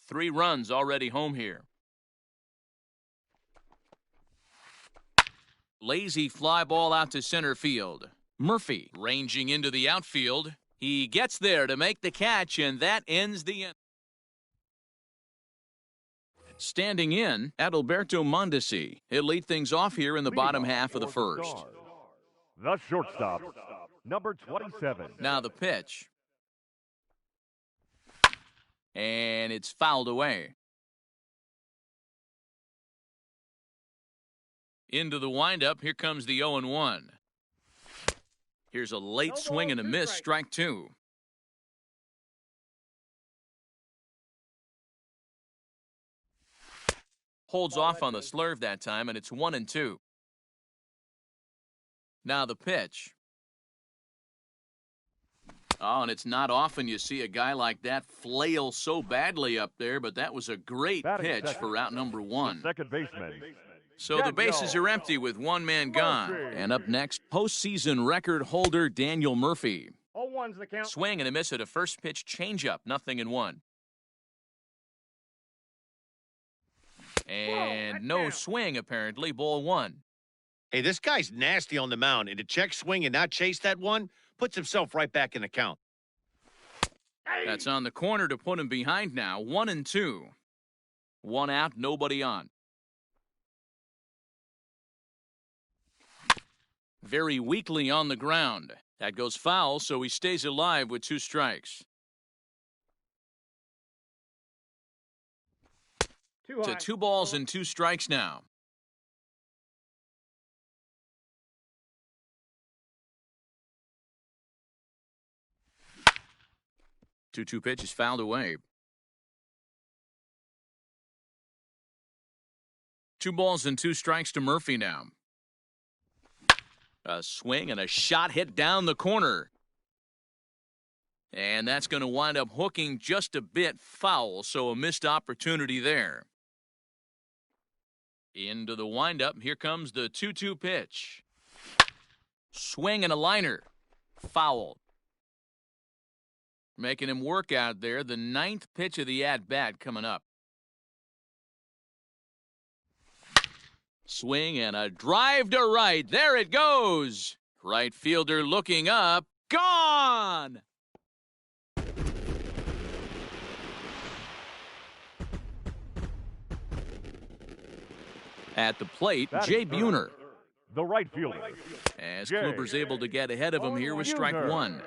3 runs already home here. Lazy fly ball out to center field. Murphy ranging into the outfield. He gets there to make the catch, and that ends the inning. Standing in, Adalberto Mondesi. He'll lead things off here in the bottom half of the first. The shortstop, number 27. Now the pitch. And it's fouled away. Into the windup, here comes the 0-1. Here's a late swing and a miss, strike 2. Holds off on the slurve that time, and it's 1-2. Now the pitch. Oh, and it's not often you see a guy like that flail so badly up there, but that was a great pitch for out number 1. Second baseman. So the bases are empty with 1 man gone. And up next, postseason record holder Daniel Murphy. 0-1's the count. Swing and a miss at a first pitch changeup, 0-1. And no swing, apparently. Ball one. Hey, this guy's nasty on the mound, and to check swing and not chase that one puts himself right back in the count. That's on the corner to put him behind now. 1-2. One out, nobody on. Very weakly on the ground. That goes foul, so he stays alive with 2 strikes. To 2 balls and 2 strikes now. Two pitch is fouled away. 2 balls and 2 strikes to Murphy now. A swing and a shot hit down the corner. And that's going to wind up hooking just a bit foul, so a missed opportunity there. Into the windup, here comes the 2-2 pitch. Swing and a liner. Foul. Making him work out there, the 9th pitch of the at-bat coming up. Swing and a drive to right. There it goes. Right fielder looking up. Gone! At the plate, Jay Buhner. The right fielder. As Kluber's able to get ahead of him here with strike one.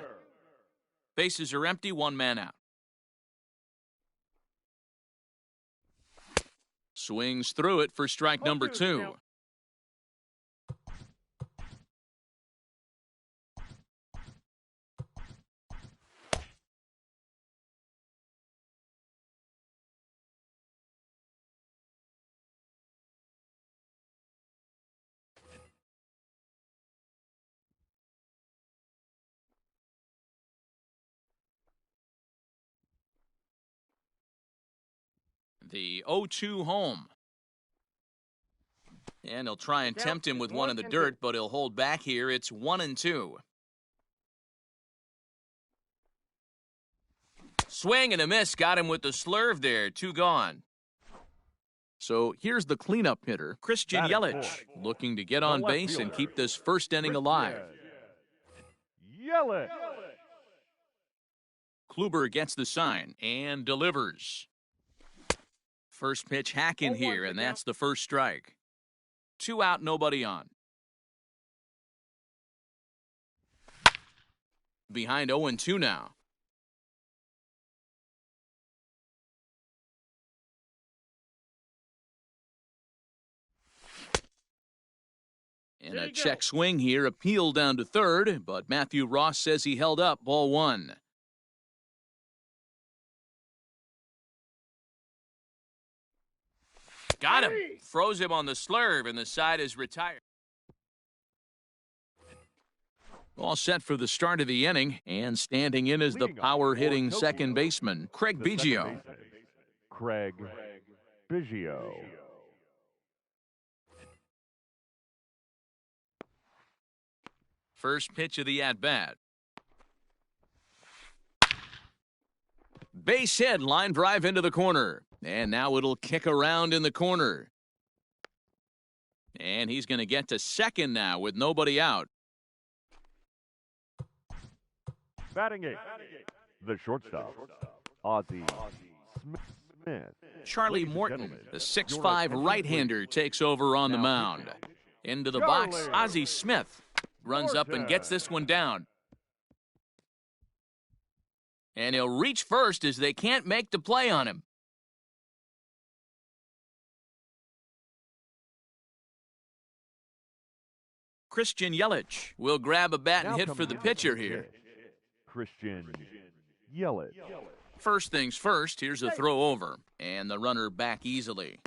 Bases are empty, 1 man out. Swings through it for strike number 2. The 0-2 home. And he'll try and tempt him with one in the dirt, but he'll hold back here. It's 1-2. Swing and a miss. Got him with the slurve there. 2 gone. So here's the cleanup hitter, Christian Yelich, looking to get on base and keep this first inning alive. Yelich. Kluber gets the sign and delivers. First pitch hack in here, and that's the first strike. 2 out, nobody on. Behind 0-2 now. And a check swing here, appeal down to third, but Matthew Ross says he held up. Ball one. Got him. Froze him on the slurve, and the side is retired. All set for the start of the inning, and standing in is the power-hitting second baseman, Craig Biggio. Craig Biggio. First pitch of the at-bat. Base hit, line drive into the corner. And now it'll kick around in the corner. And he's going to get to second now with nobody out. Batting eighth, the shortstop, Ozzie Smith. Charlie Morton, the 6'5" right-hander, takes over on the mound. Into the box, Ozzie Smith runs up and gets this one down. And he'll reach first as they can't make the play on him. Christian Yelich will grab a bat and hit for the pitcher here. Christian Yelich. First things first, here's a throw over, and the runner back easily.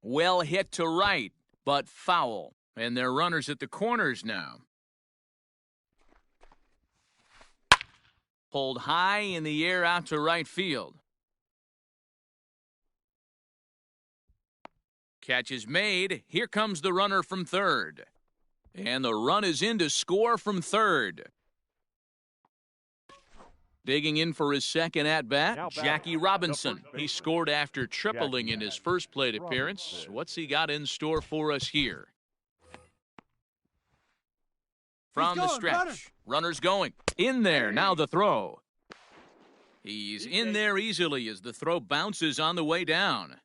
Well hit to right, but foul, and they're runners at the corners now. Pulled high in the air out to right field. Catch is made. Here comes the runner from third. And the run is in to score from third. Digging in for his second at-bat, Now Jackie batting, Robinson. the first He baseman, scored after tripling in his first plate appearance. Robinson. What's he got in store for us here? From the stretch. Runner's going. In there, now the throw. He's in there easily as the throw bounces on the way down.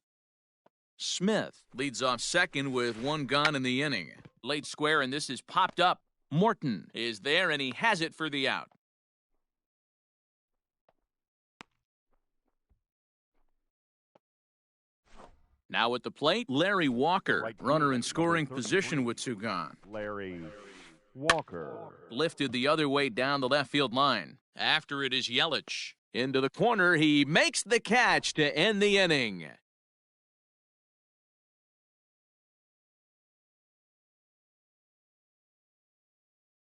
Smith leads off second with one gone in the inning. Late square, and this is popped up. Morton is there, and he has it for the out. Now at the plate, Larry Walker, runner in scoring position with two gone. Larry Walker. Lifted the other way down the left field line. After it is Yelich. Into the corner, he makes the catch to end the inning.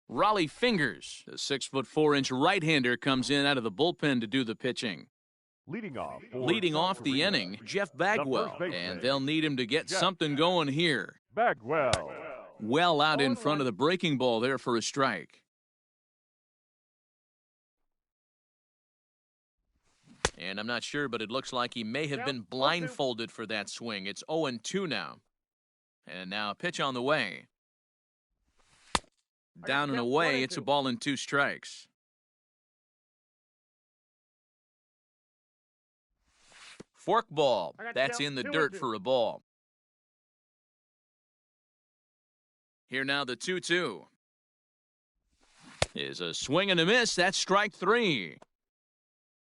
Raleigh Fingers, the 6'4" right-hander, comes in out of the bullpen to do the pitching. Leading off the inning, Jeff Bagwell, and they'll need him to get something going here. Bagwell. Well out in front of the breaking ball there for a strike. And I'm not sure, but it looks like he may have been blindfolded for that swing. It's 0-2 now. And now a pitch on the way. Down and away, it's a ball and 2 strikes. Fork ball. That's in the dirt for a ball. Here now the 2-2. Is a swing and a miss. That's strike 3.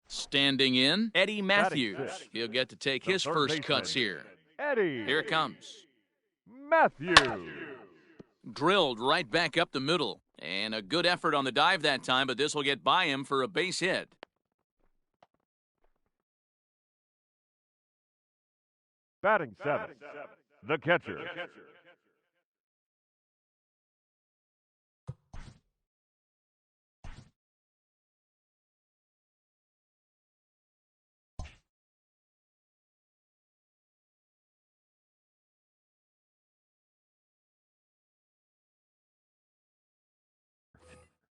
Standing in, Eddie Matthews. He'll get to take his first cuts here. Eddie. Here it comes. Matthews. Drilled right back up the middle. And a good effort on the dive that time, but this will get by him for a base hit. Batting 7. The catcher.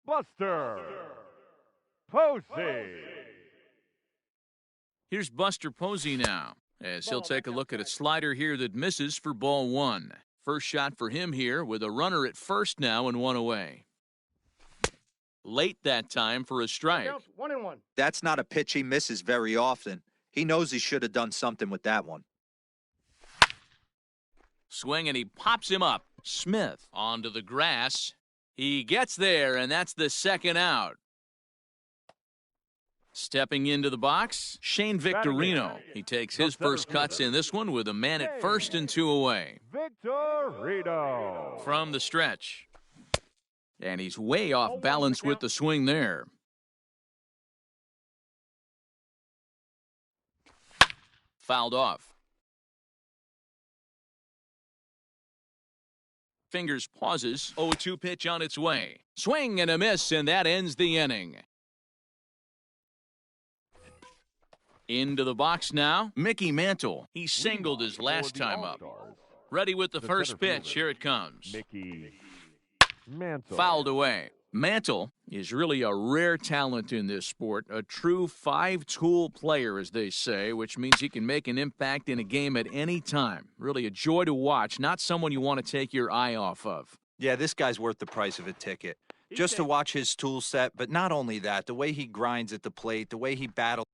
Buster Posey. Here's Buster Posey now, as he'll take a look at a slider here that misses for ball 1. First shot for him here with a runner at first now and 1 away. Late that time for a strike. 1-1. That's not a pitch he misses very often. He knows he should have done something with that one. Swing, and he pops him up. Smith onto the grass. He gets there, and that's the second out. Stepping into the box, Shane Victorino. He takes his first cuts in this one with a man at first and 2 away. Victorino. From the stretch. And he's way off balance with the swing there. Fouled off. Fingers pauses. 0-2 pitch on its way. Swing and a miss, and that ends the inning. Into the box now, Mickey Mantle. He singled his last time up. Ready with the first pitch. Here it comes. Mickey Mantle. Fouled away. Mantle is really a rare talent in this sport, a true 5-tool player, as they say, which means he can make an impact in a game at any time. Really a joy to watch, not someone you want to take your eye off of. Yeah, this guy's worth the price of a ticket. Just to watch his tool set, but not only that, the way he grinds at the plate, the way he battles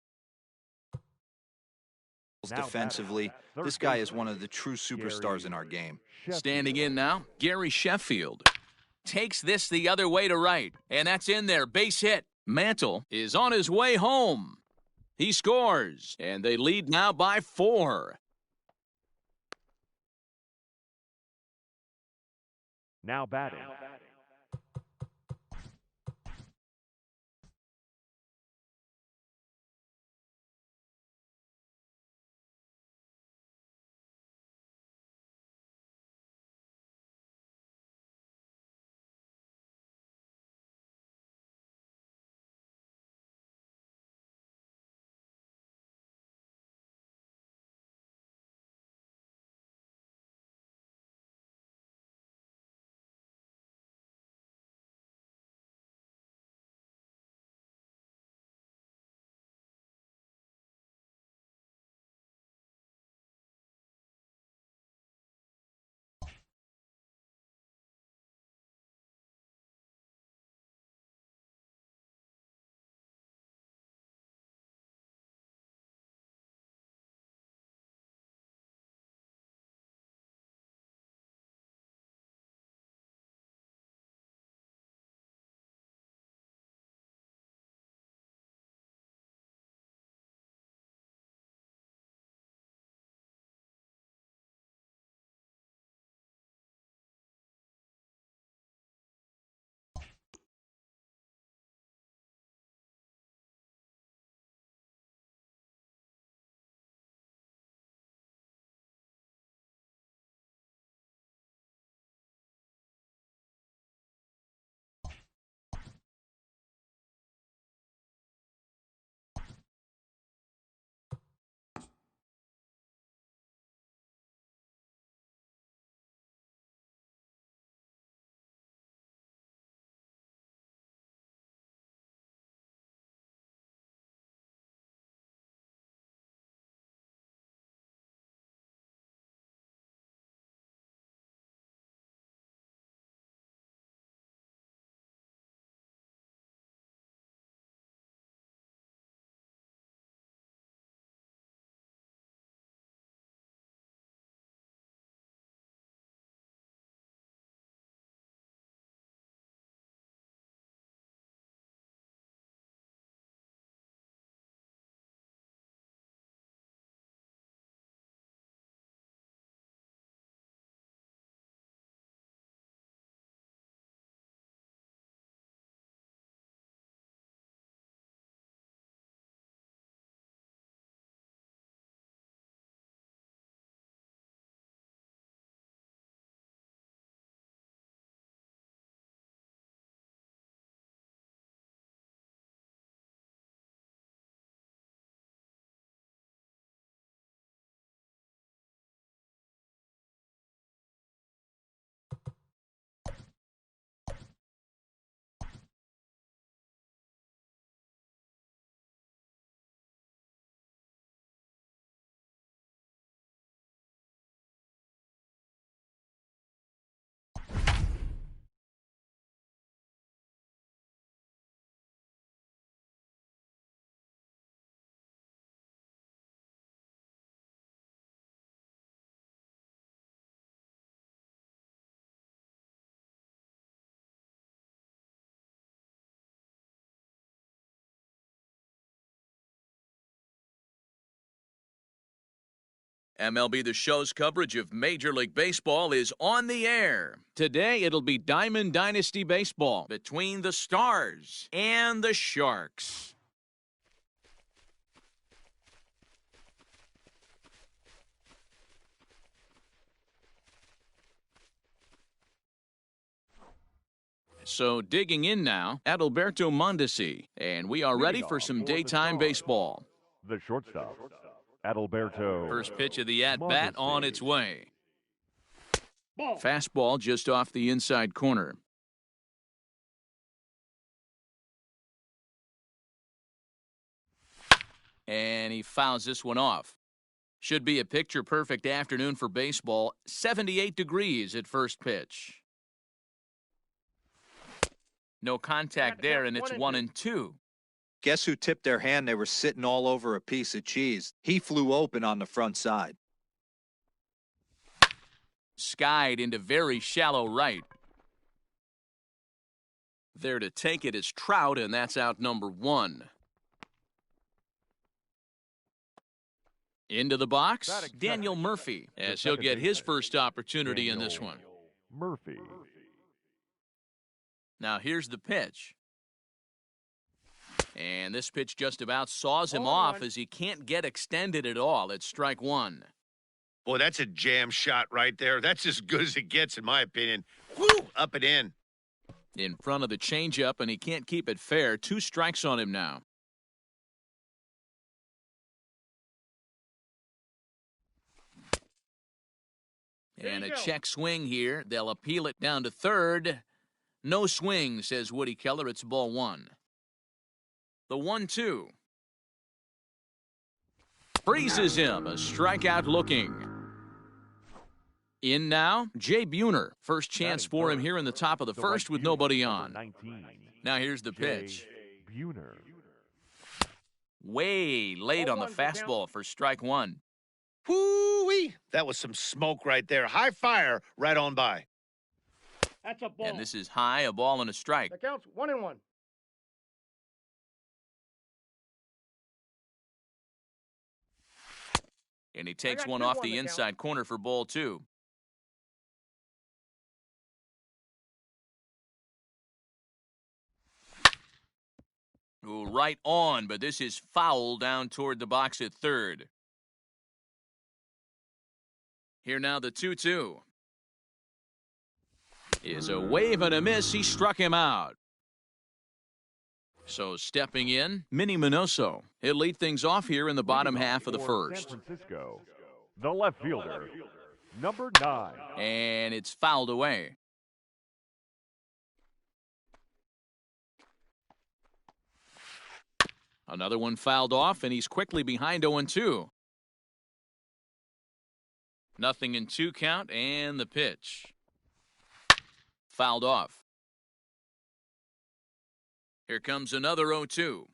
defensively, this guy is one of the true superstars in our game. Standing in now, Gary Sheffield. Takes this the other way to right, and that's in there. Base hit. Mantle is on his way home. He scores, and they lead now by 4. Now batting. MLB The Show's coverage of Major League Baseball is on the air. Today, it'll be Diamond Dynasty Baseball between the Stars and the Sharks. So digging in now, Adalberto Mondesi, and we are ready for some daytime baseball. The shortstop, Adalberto. First pitch of the at-bat on its way. Ball. Fastball just off the inside corner. And he fouls this one off. Should be a picture-perfect afternoon for baseball. 78 degrees at first pitch. No contact there, and it's 1-2. Guess who tipped their hand? They were sitting all over a piece of cheese. He flew open on the front side. Skied into very shallow right. There to take it is Trout, and that's out number 1. Into the box, Daniel Murphy, as he'll get his first opportunity in this one. Murphy. Now here's the pitch. And this pitch just about saws him off as he can't get extended at all. It's strike 1. Boy, that's a jam shot right there. That's as good as it gets, in my opinion. Woo! Up and in. In front of the changeup, and he can't keep it fair. 2 strikes on him now. And a check swing here. They'll appeal it down to third. No swing, says Woody Keller. It's ball 1. The 1-2. Freezes him. A strikeout looking. In now, Jay Buhner. First chance for him here in the top of the first with nobody on. Now here's the pitch. Buhner. Way late on the fastball for strike 1. Whoo-wee! That was some smoke right there. High fire right on by. That's a ball. And this is high, a ball and a strike. That counts 1-1. And he takes one off the inside corner for ball 2. Ooh, right on, but this is foul down toward the box at third. Here now the 2-2. Is a wave and a miss. He struck him out. So stepping in, Minnie Minoso. He'll lead things off here in the bottom half of the first. San Francisco, the left fielder, number 9. And it's fouled away. Another one fouled off, and he's quickly behind 0-2. Nothing in 2 count, and the pitch. Fouled off. Here comes another 0-2.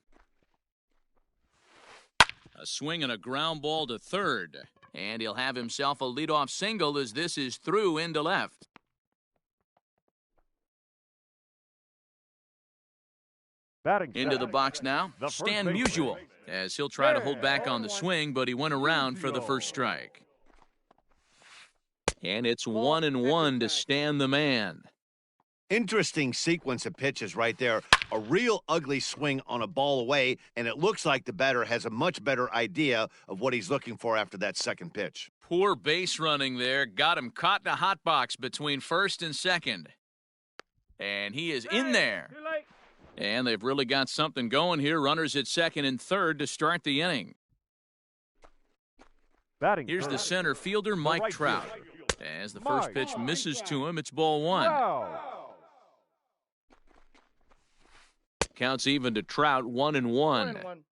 A swing and a ground ball to third. And he'll have himself a leadoff single as this is through into left. Into the box now, Stan Musial, as he'll try to hold back on the swing, but he went around for the first strike. And it's 1-1 to Stan the man. Interesting sequence of pitches right there. A real ugly swing on a ball away, and it looks like the batter has a much better idea of what he's looking for after that second pitch. Poor base running there. Got him caught in a hot box between first and second. And he is in there. And they've really got something going here. Runners at second and third to start the inning. Here's the center fielder, Mike Trout. As the first pitch misses to him, it's ball 1. Counts even to Trout, 1-1.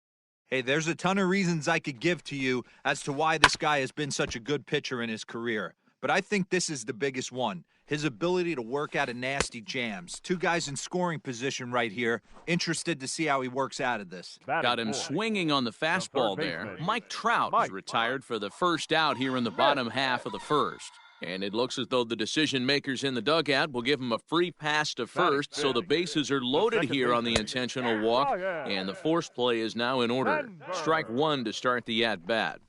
Hey, there's a ton of reasons I could give to you as to why this guy has been such a good pitcher in his career. But I think this is the biggest one. His ability to work out of nasty jams. 2 guys in scoring position right here. Interested to see how he works out of this. Got him swinging on the fastball there. Mike Trout is retired for the first out here in the bottom half of the first. And it looks as though the decision makers in the dugout will give him a free pass to first, so the bases are loaded here on the intentional walk, and the force play is now in order. Strike 1 to start the at-bat.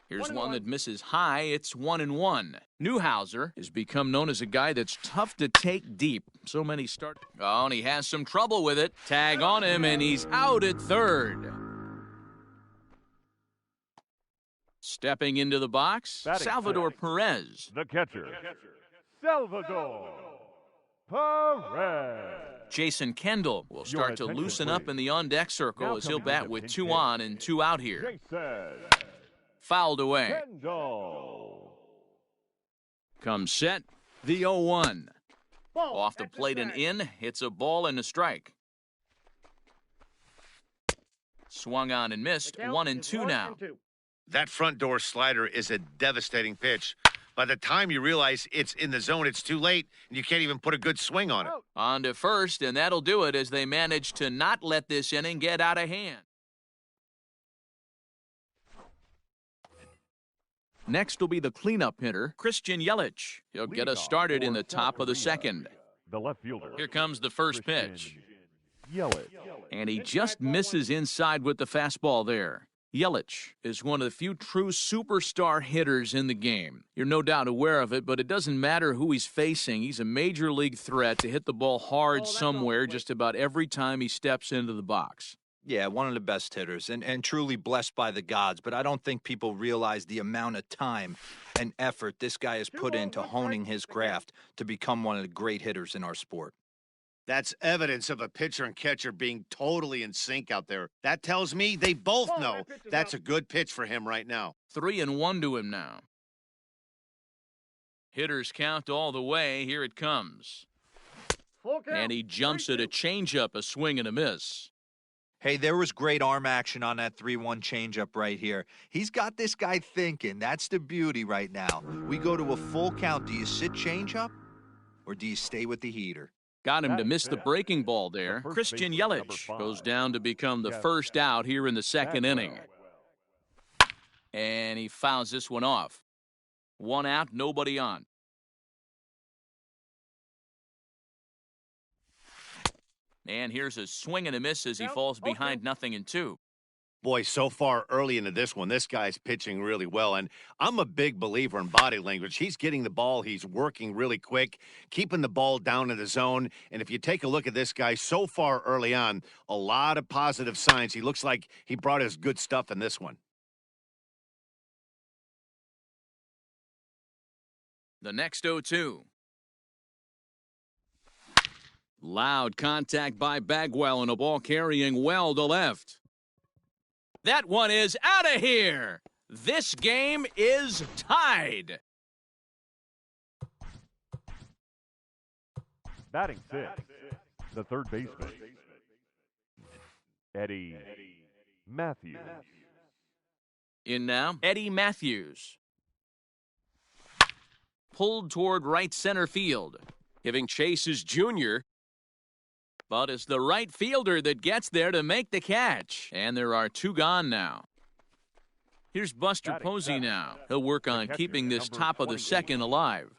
Here's one that misses high. It's 1-1. Newhouser has become known as a guy that's tough to take deep. So many start. Oh, and he has some trouble with it. Tag on him, and he's out at third. Stepping into the box, Batting Salvador sixth. Perez. The catcher, Salvador Perez. Jason Kendall will start to attention, loosen up please. in the on-deck circle Now as he'll coming bat into with pinch 2 hit. on and 2 out here. Jason Fouled away. Kendall. Comes set, the 0-1. Ball. Off the That's a plate and strike. in, it's a ball and a strike. Swung on and missed, The count 1-2 is 1 now. and 2. That front door slider is a devastating pitch. By the time you realize it's in the zone, it's too late, and you can't even put a good swing on it. On to first, and that'll do it as they manage to not let this inning get out of hand. Next will be the cleanup hitter, Christian Yelich. He'll get us Leadoff started in for the top of the South Korea. second. The left fielder. Here comes the first Christian pitch. Yelich. And he just misses inside with the fastball there. Yelich is one of the few true superstar hitters in the game. You're no doubt aware of it, but it doesn't matter who he's facing. He's a major league threat to hit the ball hard somewhere just about every time he steps into the box. Yeah, one of the best hitters and truly blessed by the gods, but I don't think people realize the amount of time and effort this guy has put into honing his craft to become one of the great hitters in our sport. That's evidence of a pitcher and catcher being totally in sync out there. That tells me they both Ball, know that pitch is that's out. a good pitch for him right now. 3-1 to him now. Hitters count all the way. Here it comes. Full count. And he jumps at a changeup, a swing and a miss. Hey, there was great arm action on that 3-1 changeup right here. He's got this guy thinking. That's the beauty right now. We go to a full count. Do you sit changeup or do you stay with the heater? Got him to miss the breaking ball there. The first Christian baseman, number Yelich 5. goes down to become the first out here in the second inning. And he fouls this one off. 1 out, nobody on. And here's a swing and a miss as he Count. falls Okay. behind 0-2. Boy, so far early into this one, this guy's pitching really well, and I'm a big believer in body language. He's getting the ball, he's working really quick, keeping the ball down in the zone, and if you take a look at this guy so far early on, a lot of positive signs. He looks like he brought his good stuff in this one. The next 0-2. Loud contact by Bagwell and a ball carrying well to left. That one is out of here. This game is tied. Batting sixth, the third baseman, Eddie Matthews. In now, Eddie Matthews. Pulled toward right center field. Giving chase is Junior. But it's the right fielder that gets there to make the catch. And there are 2 gone now. Here's Buster Batting Posey seventh, now. He'll work on catcher, keeping this number top of the 28. second alive.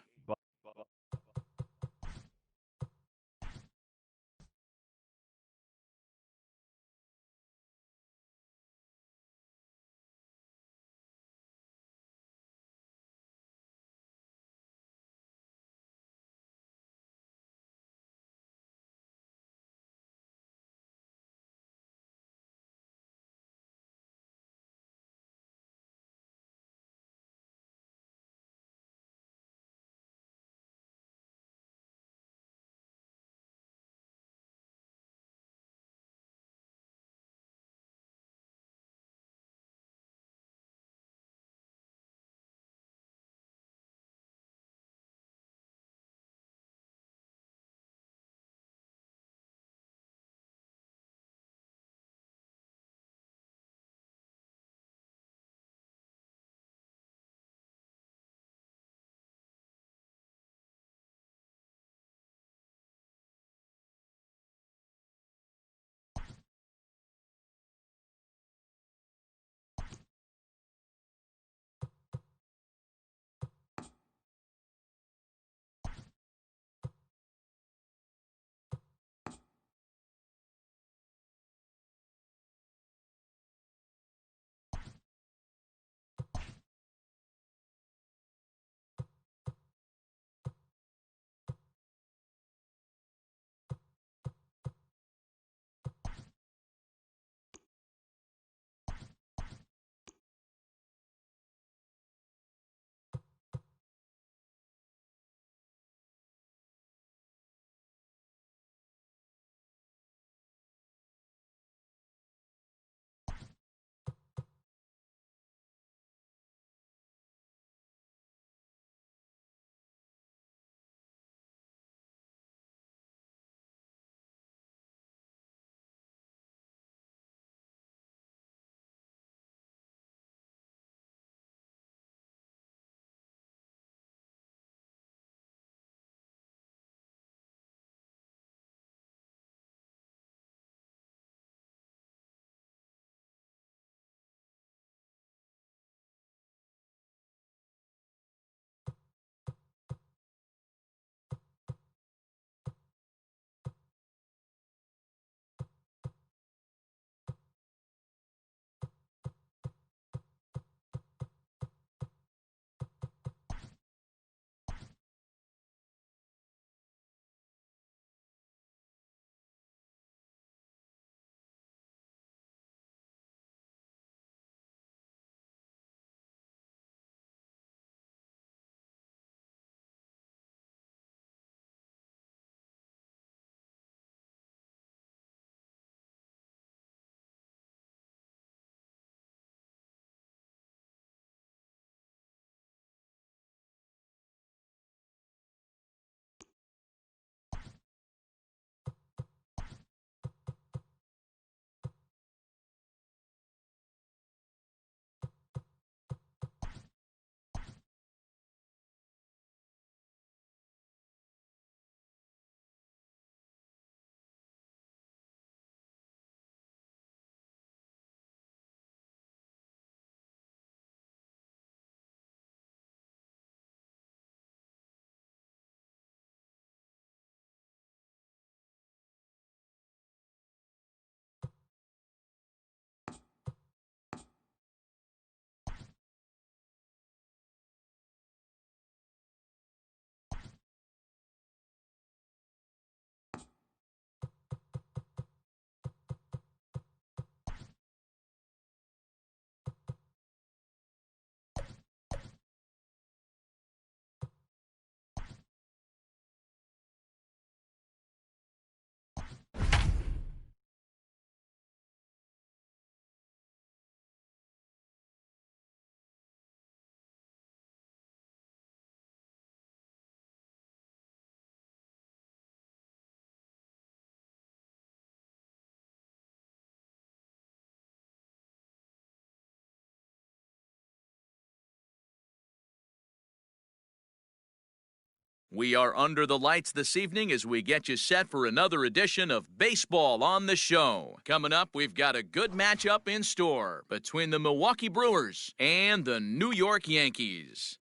We are under the lights this evening as we get you set for another edition of Baseball on the Show. Coming up, we've got a good matchup in store between the Milwaukee Brewers and the New York Yankees.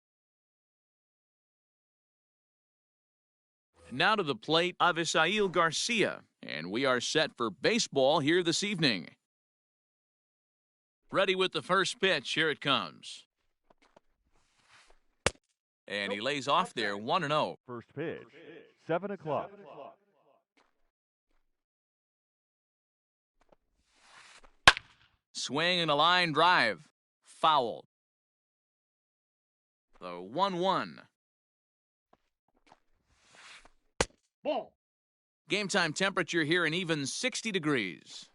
Now to the plate, Avisail Garcia, and we are set for baseball here this evening. Ready with the first pitch, here it comes. And he lays off there 1-0. First pitch, 7 o'clock. Swing and a line drive. Foul. The 1-1. Ball. Game time temperature here an even 60 degrees.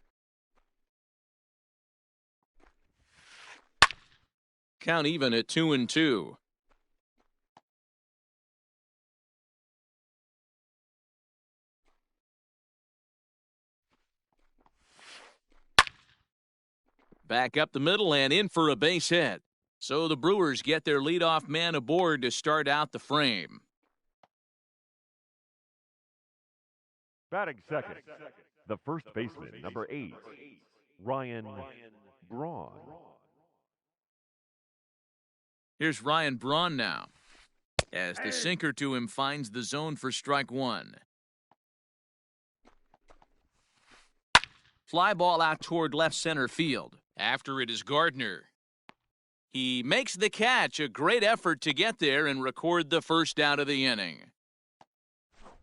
Count even at 2-2. Back up the middle and in for a base hit. So the Brewers get their leadoff man aboard to start out the frame. Batting second, the first baseman, number 8, Ryan Braun. Here's Ryan Braun now, as the sinker to him finds the zone for strike one. Fly ball out toward left center field. After it is Gardner. He makes the catch, a great effort to get there and record the first out of the inning.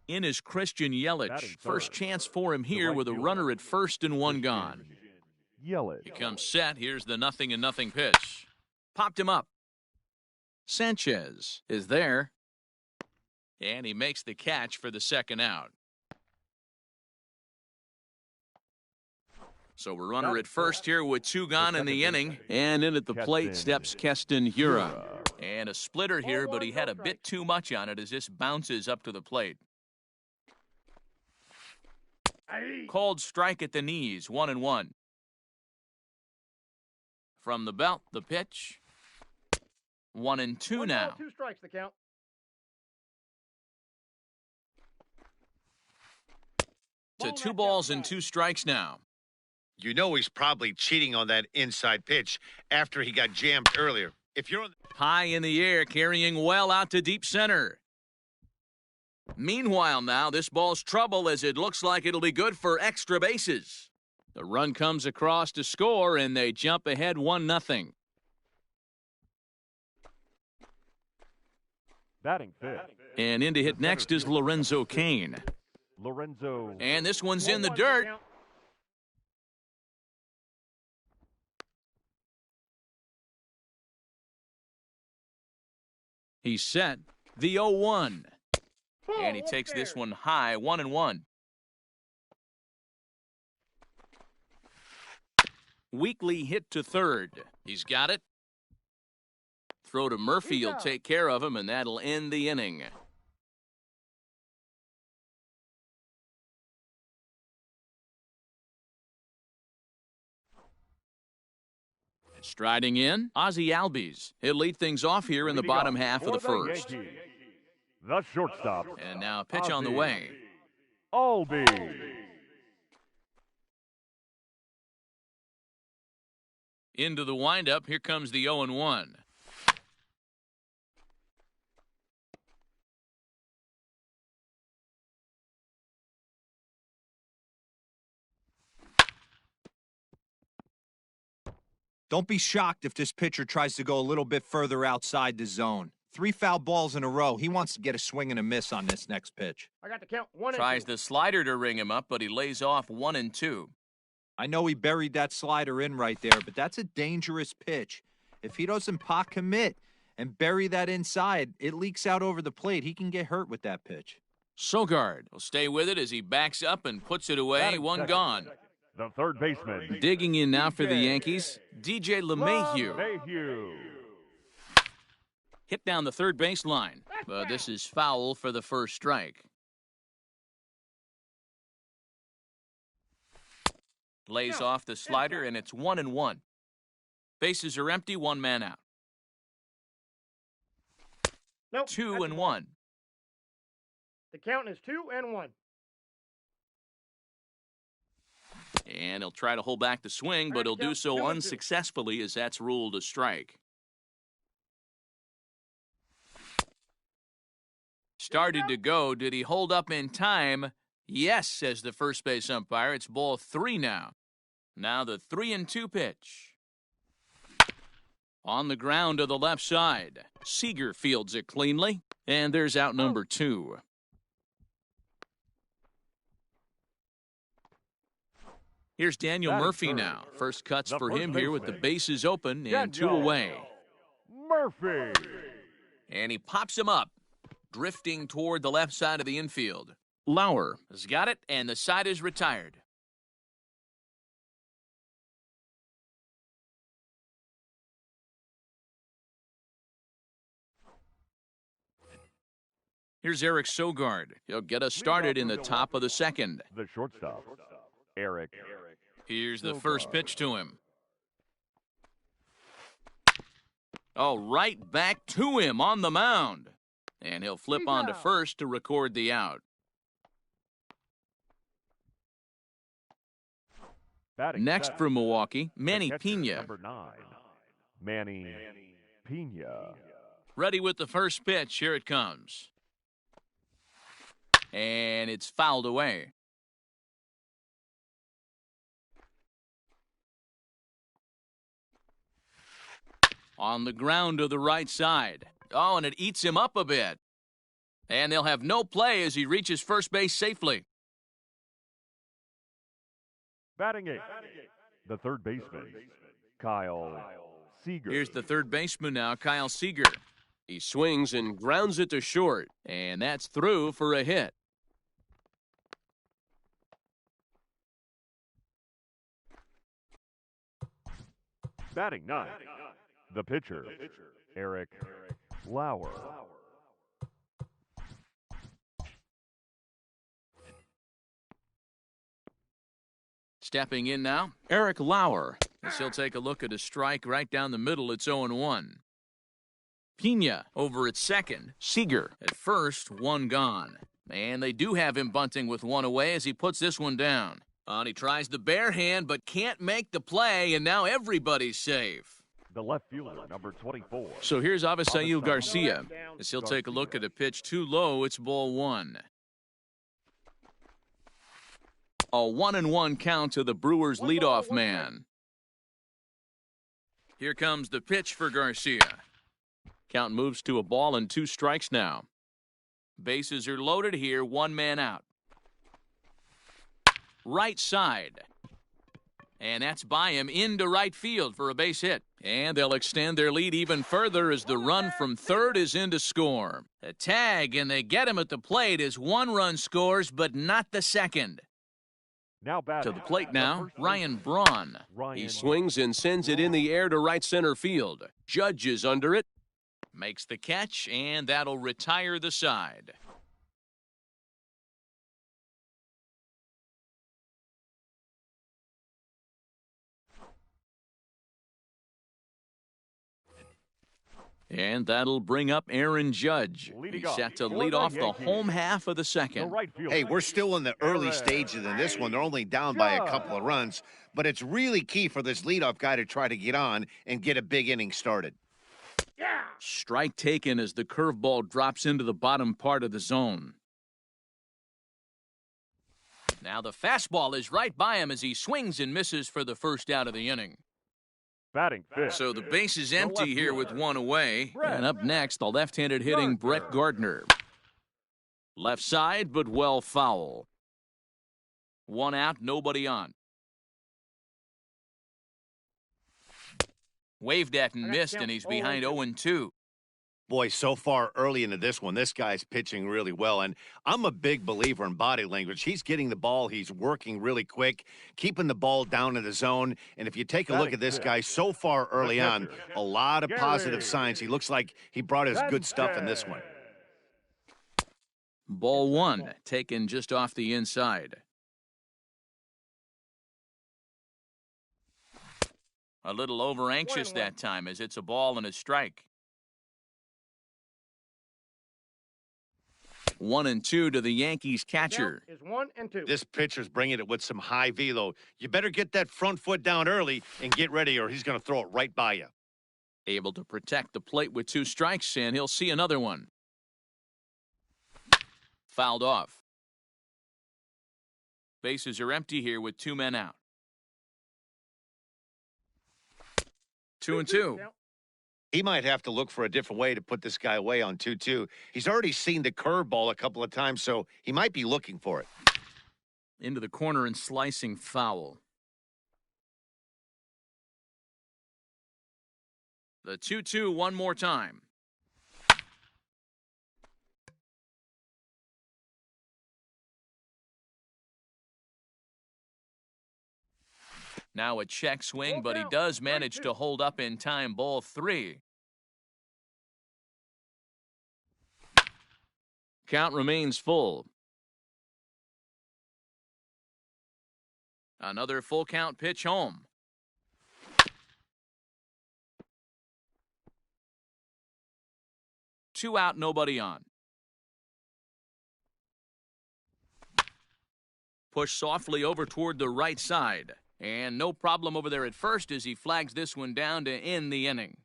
In is Christian Yelich. First chance for him here with a runner at first and one gone. Yelich. He comes set. Here's the 0-0 pitch. Popped him up. Sanchez is there. And he makes the catch for the second out. So we're runner at first here with 2 gone in the inning. And in at the plate steps Keston Hiura. And a splitter here, but he had a bit too much on it as this bounces up to the plate. Called strike at the knees, 1-1. From the belt, the pitch. 1-2 now. 2 strikes to count. To 2 balls and 2 strikes now. You know he's probably cheating on that inside pitch after he got jammed earlier. If you're on High in the air, carrying well out to deep center. Meanwhile now, this ball's trouble as it looks like it'll be good for extra bases. The run comes across to score, and they jump ahead 1-0. Batting fifth. And in to hit next is Lorenzo Cain. Lorenzo. And this one's in the dirt. He's set. The 0-1. And he takes this one high, 1-1. Weekly hit to third. He's got it. Throw to Murphy. He'll take care of him, and that'll end the inning. Striding in, Ozzie Albies. He'll lead things off here in the bottom half of the first. The shortstop. And now a pitch on the way. Albies. Into the windup. Here comes the 0-1. Don't be shocked if this pitcher tries to go a little bit further outside the zone. 3 foul balls in a row. He wants to get a swing and a miss on this next pitch. I got to count 1 and 2. Tries the slider to ring him up, but he lays off 1-2. I know he buried that slider in right there, but that's a dangerous pitch. If he doesn't pot commit and bury that inside, it leaks out over the plate. He can get hurt with that pitch. Sogard will stay with it as he backs up and puts it away. 1 gone. The third baseman. Digging in now for the Yankees, DJ LeMahieu. Hit down the third base line, but this is foul for the first strike. Lays off the slider, and it's 1-1. Bases are empty, 1 man out. Nope, 2-1. The count is 2-1. And he'll try to hold back the swing, but he'll do so unsuccessfully as that's ruled a strike. Started to go. Did he hold up in time? Yes, says the first base umpire. It's ball 3 now. Now the 3-2 pitch. On the ground to the left side. Seager fields it cleanly. And there's out number 2. Here's Daniel Murphy now. First cuts for him here with the bases open and 2 away. Murphy. And he pops him up, drifting toward the left side of the infield. Lauer has got it, and the side is retired. Here's Eric Sogard. He'll get us started in the top of the second. The shortstop, Eric. Here's the first pitch to him. Oh, right back to him on the mound. And he'll flip on to first to record the out. Next for Milwaukee, Manny Pena. Number 9, Manny Pena. Ready with the first pitch. Here it comes. And it's fouled away. On the ground to the right side. Oh, and it eats him up a bit. And they'll have no play as he reaches first base safely. Batting 8, the third baseman, Kyle Seager. Here's the third baseman now, Kyle Seager. He swings and grounds it to short. And that's through for a hit. Batting 9, the pitcher, Eric Lauer. Stepping in now, Eric Lauer. As he'll take a look at a strike right down the middle. It's 0-1. Pena over at second. Seager at first, 1 gone. And they do have him bunting with 1 away as he puts this one down. And he tries the bare hand but can't make the play, and now everybody's safe. The left fielder, number 24. So here's Avisail Garcia as he'll take a look at a pitch too low. It's ball 1. A 1-1 count to the Brewers' leadoff man. Here comes the pitch for Garcia. Count moves to a ball and 2 strikes now. Bases are loaded here, 1 man out. Right side. And that's by him into right field for a base hit. And they'll extend their lead even further as the run from third is in to score. A tag, and they get him at the plate as 1 run scores, but not the second. Now to the plate now, Ryan Braun. He swings and sends it in the air to right center field. Judge is under it. Makes the catch, and that'll retire the side. And that'll bring up Aaron Judge. He's set to lead off the home half of the second. Hey, we're still in the early stages in this one. They're only down by a couple of runs, but it's really key for this leadoff guy to try to get on and get a big inning started. Strike taken as the curveball drops into the bottom part of the zone. Now the fastball is right by him as he swings and misses for the first out of the inning. Batting 5th. So the base is empty here with 1 away. And up next, the left-handed hitting Brett Gardner. Left side, but well foul. 1 out, nobody on. Waved at and missed, and he's behind 0-2. Boy, so far early into this one, this guy's pitching really well, and I'm a big believer in body language. He's getting the ball, he's working really quick, keeping the ball down in the zone, and if you take a look at this guy so far early on, a lot of positive signs. He looks like he brought his good stuff in this one. Ball 1, taken just off the inside. A little over-anxious that time as it's a ball and a strike. 1-2 to the Yankees catcher. Count is 1 and 2. This pitcher's bringing it with some high velo. You better get that front foot down early and get ready, or he's going to throw it right by you. Able to protect the plate with 2 strikes, and he'll see another one. Fouled off. Bases are empty here with 2 men out. 2-2. Count. He might have to look for a different way to put this guy away on 2-2. He's already seen the curveball a couple of times, so he might be looking for it. Into the corner and slicing foul. The 2-2 one more time. Now a check swing, but he does manage to hold up in time. Ball 3. Count remains full. Another full count pitch home. Two out, nobody on. Push softly over toward the right side. And no problem over there at first as he flags this one down to end the inning.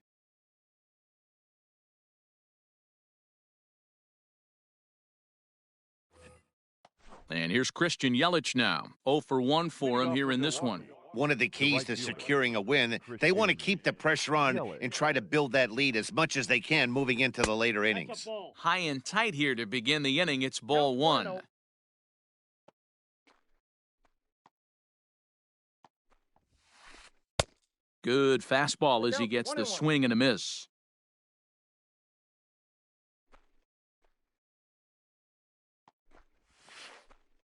And here's Christian Yelich now. 0 for 1 for him here in this one. One of the keys to securing a win, they want to keep the pressure on and try to build that lead as much as they can moving into the later innings. High and tight here to begin the inning. It's ball 1. Good fastball as he gets the swing and a miss.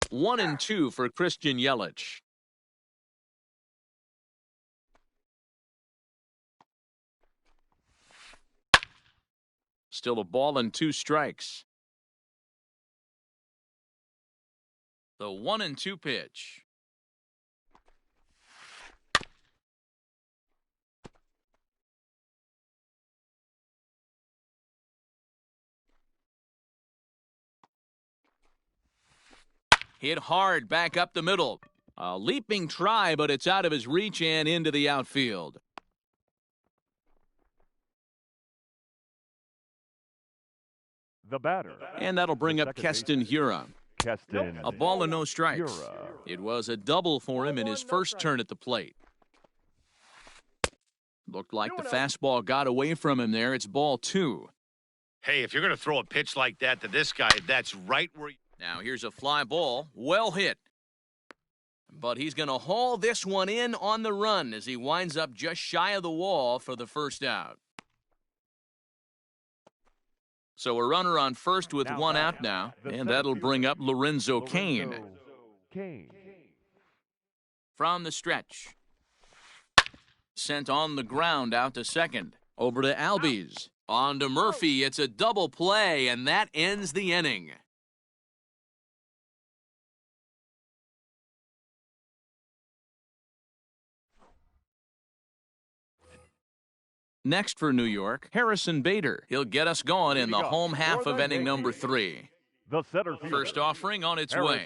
One and 2 for Christian Yelich. Still a ball and 2 strikes. The 1-2 pitch. Hit hard back up the middle. A leaping try, but it's out of his reach and into the outfield. The batter. And that'll bring up Keston Hiura. Keston. A ball and no strikes. Hiura. It was a double for him in his first turn at the plate. Looked like the fastball got away from him there. It's ball 2. Hey, if you're going to throw a pitch like that to this guy, that's right where... Now here's a fly ball, well hit. But he's going to haul this one in on the run as he winds up just shy of the wall for the first out. So a runner on first with 1 out now, and that'll bring up Lorenzo Cain. From the stretch. Sent on the ground out to second. Over to Albies. On to Murphy. It's a double play, and that ends the inning. Next for New York, Harrison Bader. He'll get us going in the home half of inning number 3. The center fielder. First offering on its way.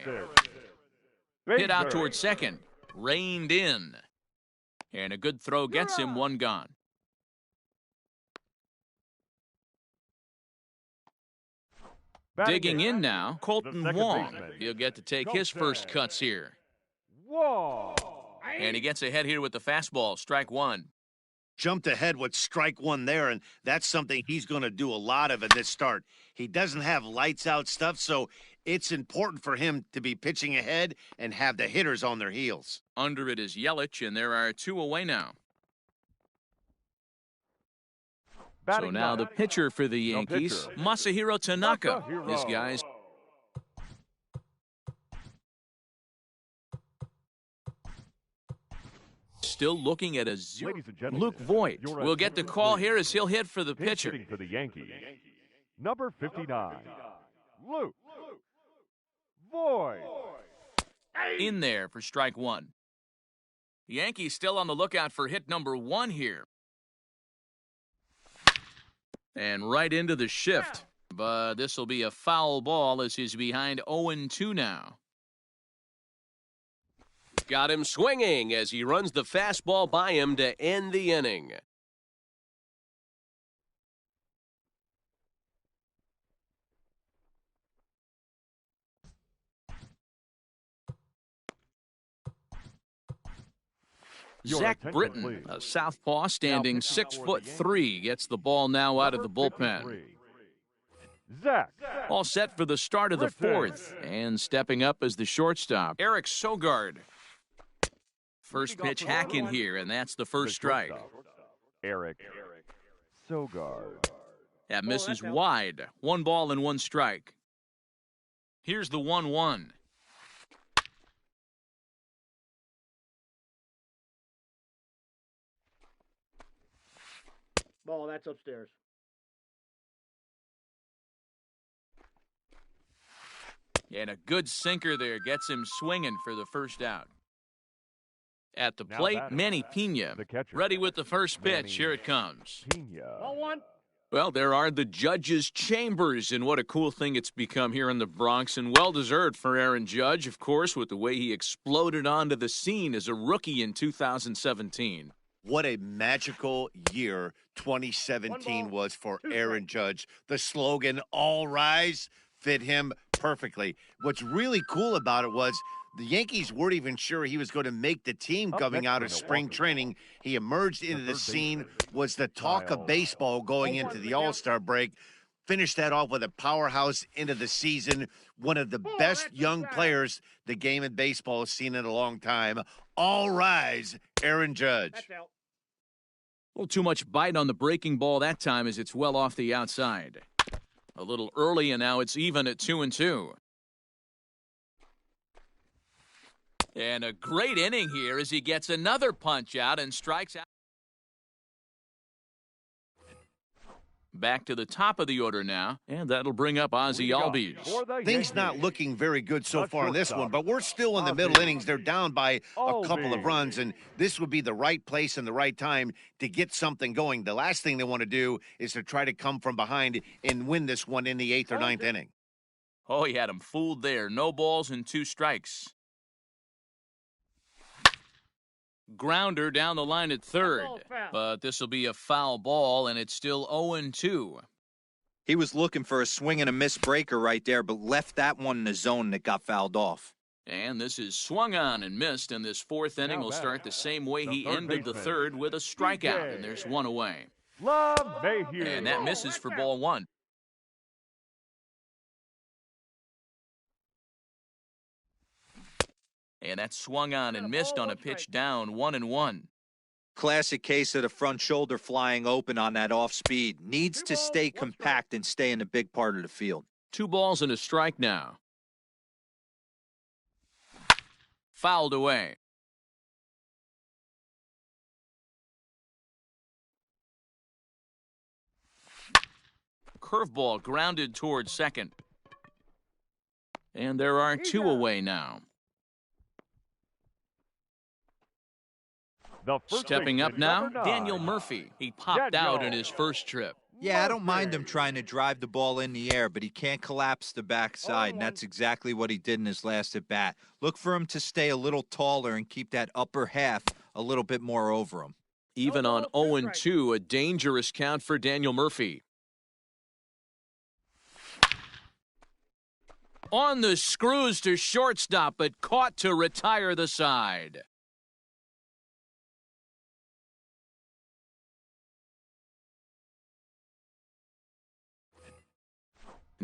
Hit out towards second. Reined in. And a good throw gets him 1 gone. Digging in now, Colton Wong. He'll get to take his first cuts here. Whoa. And he gets ahead here with the fastball. Strike 1. Jumped ahead with strike 1 there, and that's something he's going to do a lot of in this start. He doesn't have lights-out stuff, so it's important for him to be pitching ahead and have the hitters on their heels. Under it is Yelich, and there are 2 away now. So now the pitcher for the Yankees, Masahiro Tanaka. This guy's still looking at a 0. Luke Voigt will get the call here as he'll hit for the pitcher. Hitting for the Yankees. Number 59, Luke Voigt. In there for strike 1. The Yankees still on the lookout for hit number 1 here. And right into the shift. But this will be a foul ball as he's behind 0-2 now. Got him swinging as he runs the fastball by him to end the inning. Zach Britton, a southpaw standing 6'3", gets the ball now out of the bullpen. Zach. All set for the start of the fourth, and stepping up as the shortstop, Eric Sogard. First pitch hack in here, and that's the first strike. Eric Sogard. That misses wide. 1 ball and 1 strike. Here's the 1-1. Ball, that's upstairs. And a good sinker there gets him swinging for the first out. At the plate, Manny Pena, ready with the first pitch. Here it comes. Ball 1. Well, there are the judges' chambers, and what a cool thing it's become here in the Bronx, and well-deserved for Aaron Judge, of course, with the way he exploded onto the scene as a rookie in 2017. What a magical year 2017 was for Aaron Judge. The slogan, "All Rise," fit him perfectly. What's really cool about it was the Yankees weren't even sure he was going to make the team coming out of spring training. He emerged into the scene, was the talk of baseball going into the All-Star break, finished that off with a powerhouse into the season, one of the best young players the game of baseball has seen in a long time. All rise, Aaron Judge. That's out. A little too much bite on the breaking ball that time as it's well off the outside. A little early, and now it's even at 2-2. And a great inning here as he gets another punch out and strikes out. Back to the top of the order now, and that'll bring up Ozzie Albies. Things not looking very good so far in this one, but we're still in the middle innings. They're down by a couple of runs, and this would be the right place and the right time to get something going. The last thing they want to do is to try to come from behind and win this one in the 8th or 9th inning. Oh, he had him fooled there. No balls and 2 strikes. Grounder down the line at third, but this will be a foul ball, and it's still 0-2. He was looking for a swing and a miss breaker right there, but left that one in the zone that got fouled off. And this is swung on and missed, and this 4th inning will start the same way he ended the 3rd with a strikeout, and there's 1 away. And that misses for ball 1. And that swung on and missed on a pitch down, 1-1. Classic case of the front shoulder flying open on that off speed. Needs to stay compact and stay in the big part of the field. 2 balls and a strike now. Fouled away. Curveball grounded towards second. And there are 2 away now. Stepping up now, Daniel Murphy. He popped out in his first trip. Yeah, I don't mind him trying to drive the ball in the air, but he can't collapse the backside, and that's exactly what he did in his last at-bat. Look for him to stay a little taller and keep that upper half a little bit more over him. Even on 0-2, a dangerous count for Daniel Murphy. On the screws to shortstop, but caught to retire the side.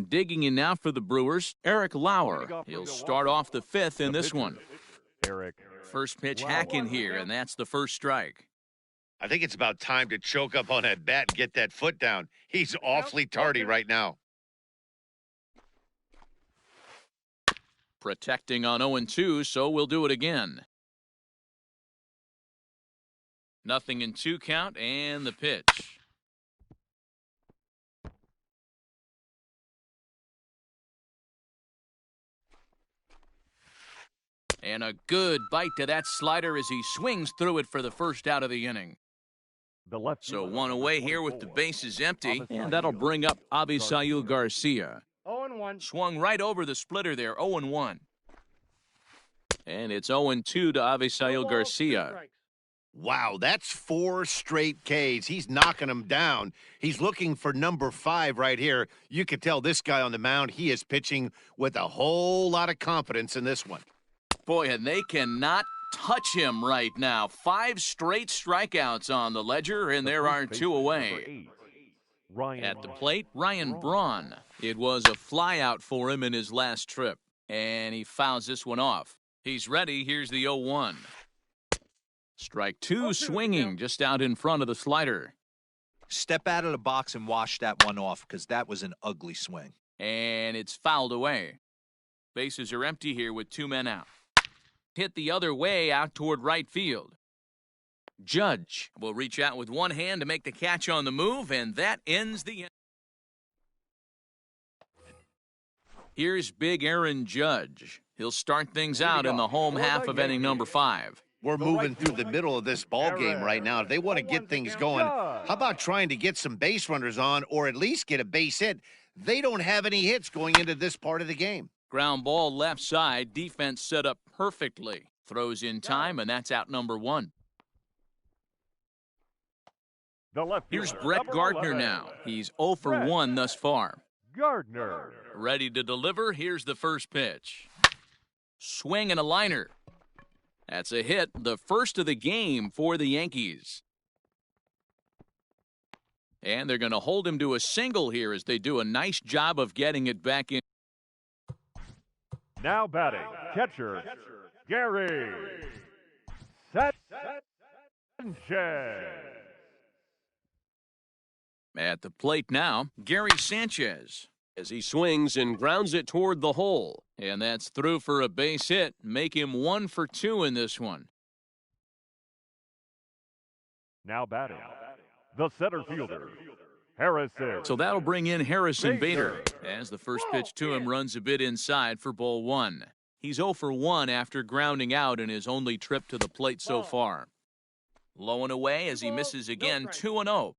Digging in now for the Brewers, Eric Lauer. He'll start off the 5th in this one. First pitch hack in here, and that's the first strike. I think it's about time to choke up on that bat and get that foot down. He's awfully tardy right now. Protecting on 0-2, so we'll do it again. 0-2 count, and the pitch. And a good bite to that slider as he swings through it for the first out of the inning. The left So fielder, one number away here with the 24, bases empty, Avisail and that'll bring up Avisail Garcia. 0-1. Swung right over the splitter there, 0-1. And it's 0-2 to Avisail Garcia. Wow, that's 4 straight Ks. He's knocking them down. He's looking for number 5 right here. You can tell this guy on the mound, he is pitching with a whole lot of confidence in this one. Boy, and they cannot touch him right now. 5 straight strikeouts on the ledger, and there are 2 away. At the plate, Ryan Braun. It was a flyout for him in his last trip, and he fouls this one off. He's ready. Here's the 0-1. Strike 2 swinging just out in front of the slider. Step out of the box and wash that one off because that was an ugly swing. And it's fouled away. Bases are empty here with 2 men out. Hit the other way out toward right field. Judge will reach out with one hand to make the catch on the move, and that ends the inning. Here's big Aaron Judge. He'll start things out in the home half of inning number 5. We're moving through the middle of this ball game right now. If they want to get things going, how about trying to get some base runners on or at least get a base hit? They don't have any hits going into this part of the game. Ground ball left side. Defense set up perfectly. Throws in time, and that's out number 1. The left Here's fielder, Brett number Gardner 11. now. He's 0 for 1 thus far. Gardner. Ready to deliver. Here's the first pitch. Swing and a liner. That's a hit, the first of the game for the Yankees. And they're going to hold him to a single here as they do a nice job of getting it back in. Now batting, catcher, Gary Sanchez. At the plate now, Gary Sanchez. As he swings and grounds it toward the hole. And that's through for a base hit. Make him 1 for 2 in this one. Now batting, the center fielder, Harrison. So that'll bring in Harrison Bader as the first pitch to him runs a bit inside for ball 1. He's 0 for 1 after grounding out in his only trip to the plate so far. Low and away as he misses again, 2-0.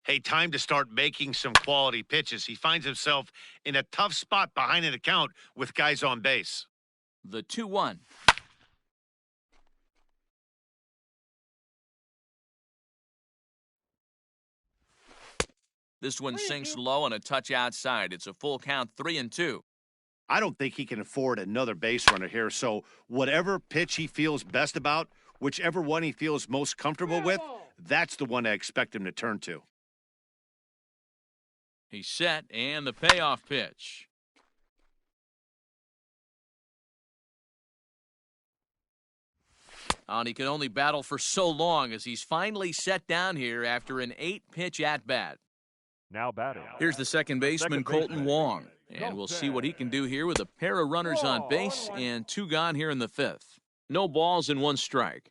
Hey, time to start making some quality pitches. He finds himself in a tough spot behind an account with guys on base. The 2-1. This one sinks low and a touch outside. It's a full count, 3-2. I don't think he can afford another base runner here, so whatever pitch he feels best about, whichever one he feels most comfortable with, that's the one I expect him to turn to. He's set, and the payoff pitch. And he can only battle for so long as he's finally set down here after an 8-pitch at-bat. Now batting. Here's the second baseman, Colton Wong. And we'll see what he can do here with a pair of runners on base and 2 gone here in the 5th. No balls and 1 strike.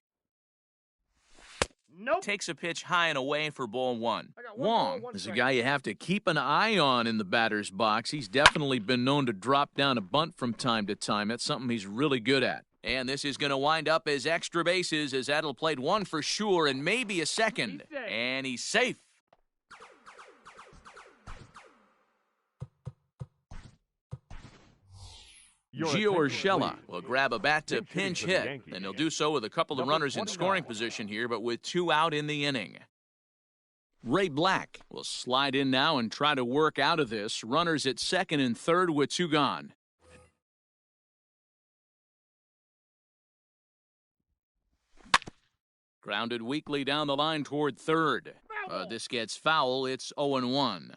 Nope. Takes a pitch high and away for ball 1. I got 1 Wong ball, 1 is a strike. guy you have to keep an eye on in the batter's box. He's definitely been known to drop down a bunt from time to time. That's something he's really good at. And this is going to wind up as extra bases as that'll play 1 for sure and maybe a second. And he's safe. Gio Urshela will grab a bat to pinch hit, and he'll do so with a couple of runners in scoring position here, but with 2 out in the inning. Ray Black will slide in now and try to work out of this. Runners at second and third with 2 gone. Grounded weakly down the line toward third. This gets foul. It's 0-1.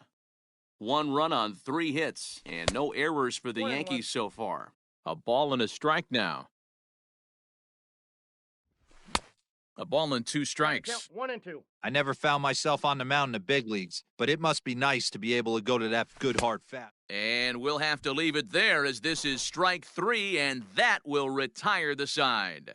1 run on 3 hits, and no errors for the Yankees so far. A ball and a strike now. A ball and 2 strikes. 1 and 2. I never found myself on the mound in the big leagues, but it must be nice to be able to go to that good hard fat. And we'll have to leave it there as this is strike 3, and that will retire the side.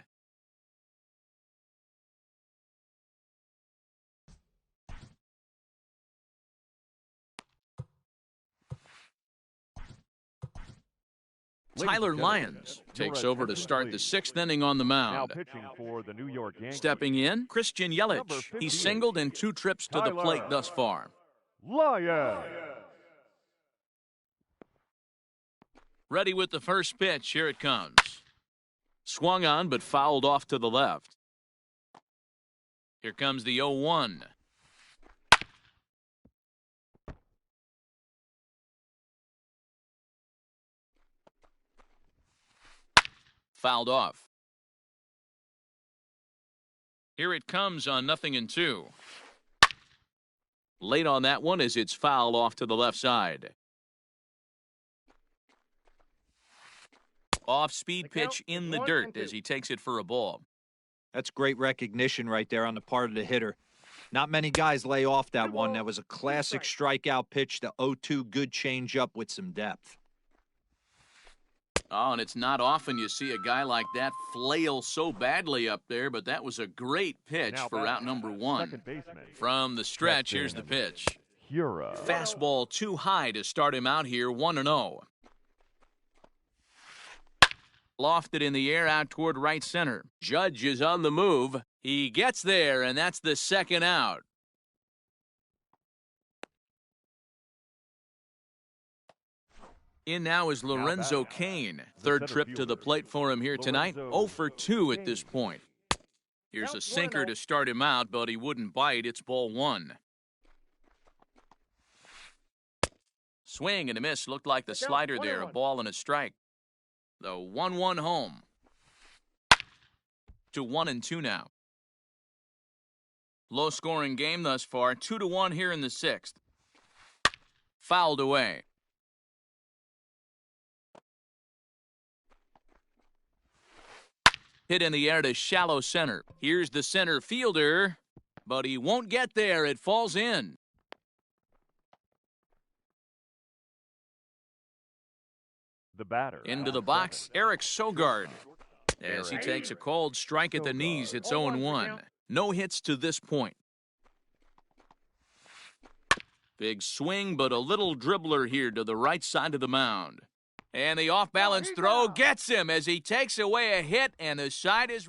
Tyler Lyons takes over to start the sixth inning on the Now mound. pitching for the New York Yankees. Stepping in, Christian Number Yelich. 58, He's singled in 2 trips to the plate thus far. Lyons. Ready with the first pitch. Here it comes. Swung on, but fouled off to the left. Here comes the 0-1. Fouled off. Here it comes on 0-2. Late on that one as it's fouled off to the left side. Off-speed pitch in the dirt as he takes it for a ball. That's great recognition right there on the part of the hitter. Not many guys lay off that one. That was a classic strikeout pitch. The 0-2 good changeup with some depth. Oh, and it's not often you see a guy like that flail so badly up there, but that was a great pitch for out number 1. From the stretch, here's the pitch. Fastball too high to start him out here, 1-0. Lofted in the air out toward right center. Judge is on the move. He gets there, and that's the second out. In now is Lorenzo Cain. Third trip to the plate for him here tonight. 0 for 2 at this point. Here's a sinker to start him out, but he wouldn't bite. It's ball 1. Swing and a miss. Looked like the slider there. A ball and a strike. The 1-1 home. To 1-2 now. Low-scoring game thus far. 2-1 here in the 6th. Fouled away. Hit in the air to shallow center. Here's the center fielder, but he won't get there. It falls in. The batter. Into the box, Eric Sogard. As he takes a cold strike at the knees, it's 0-1. No hits to this point. Big swing, but a little dribbler here to the right side of the mound. And the off-balance throw gets him as he takes away a hit, and the side is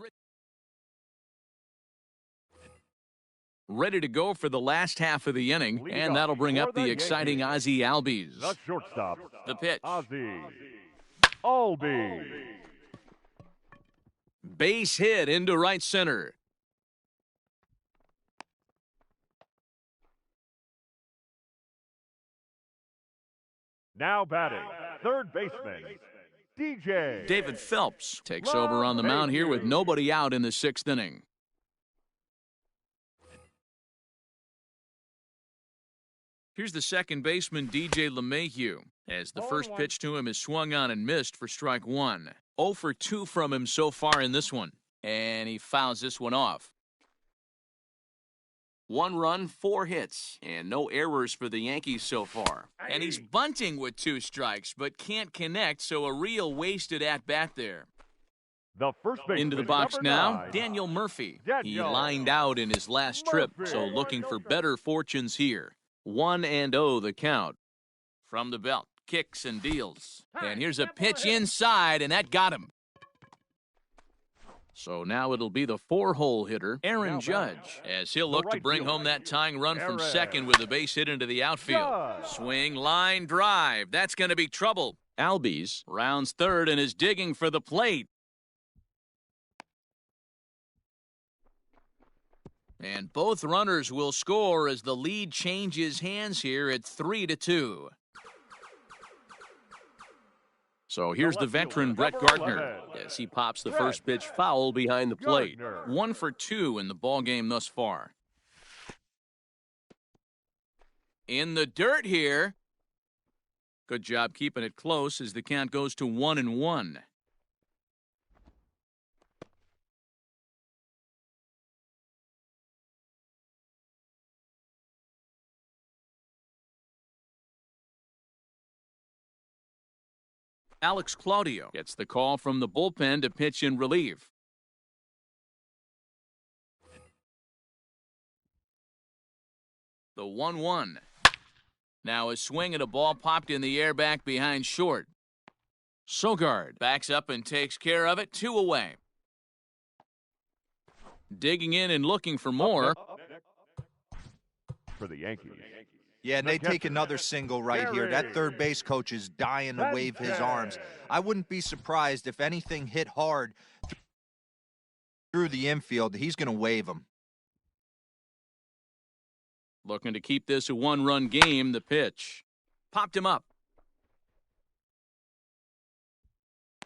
ready to go for the last half of the inning, and that'll bring up the exciting Ozzie Albies. The shortstop. The pitch. Ozzie Albies. Base hit into right center. Now batting, third baseman, DJ. David Phelps takes over on the mound here with nobody out in the 6th inning. Here's the second baseman, DJ LeMahieu, as the first pitch to him is swung on and missed for strike 1. 0 for 2 from him so far in this one, and he fouls this one off. 1 run, 4 hits, and no errors for the Yankees so far. And he's bunting with 2 strikes, but can't connect, so a real wasted at-bat there. The first baseman, into the box now, 9, Daniel Murphy. He Daniel lined out in his last trip, Murphy. so looking for better fortunes here. 1-0 the count. From the belt, kicks and deals. And here's a pitch inside, and that got him. So now it'll be the 4-hole hitter, Aaron Judge, as he'll look to bring home that tying run from second with a base hit into the outfield. Swing, line, drive. That's going to be trouble. Albies rounds third and is digging for the plate. And both runners will score as the lead changes hands here at 3-2. So here's the veteran Brett Gardner as he pops the first pitch foul behind the plate. 1 for 2 in the ballgame thus far. In the dirt here. Good job keeping it close as the count goes to 1-1. Alex Claudio gets the call from the bullpen to pitch in relief. The 1-1. Now a swing and a ball popped in the air back behind short. Sogard backs up and takes care of it. 2 away. Digging in and looking for more. For the Yankees. Yeah, and they take another single right here. That third base coach is dying to wave his arms. I wouldn't be surprised if anything hit hard through the infield. He's going to wave them. Looking to keep this a 1-run game. The pitch. Popped him up.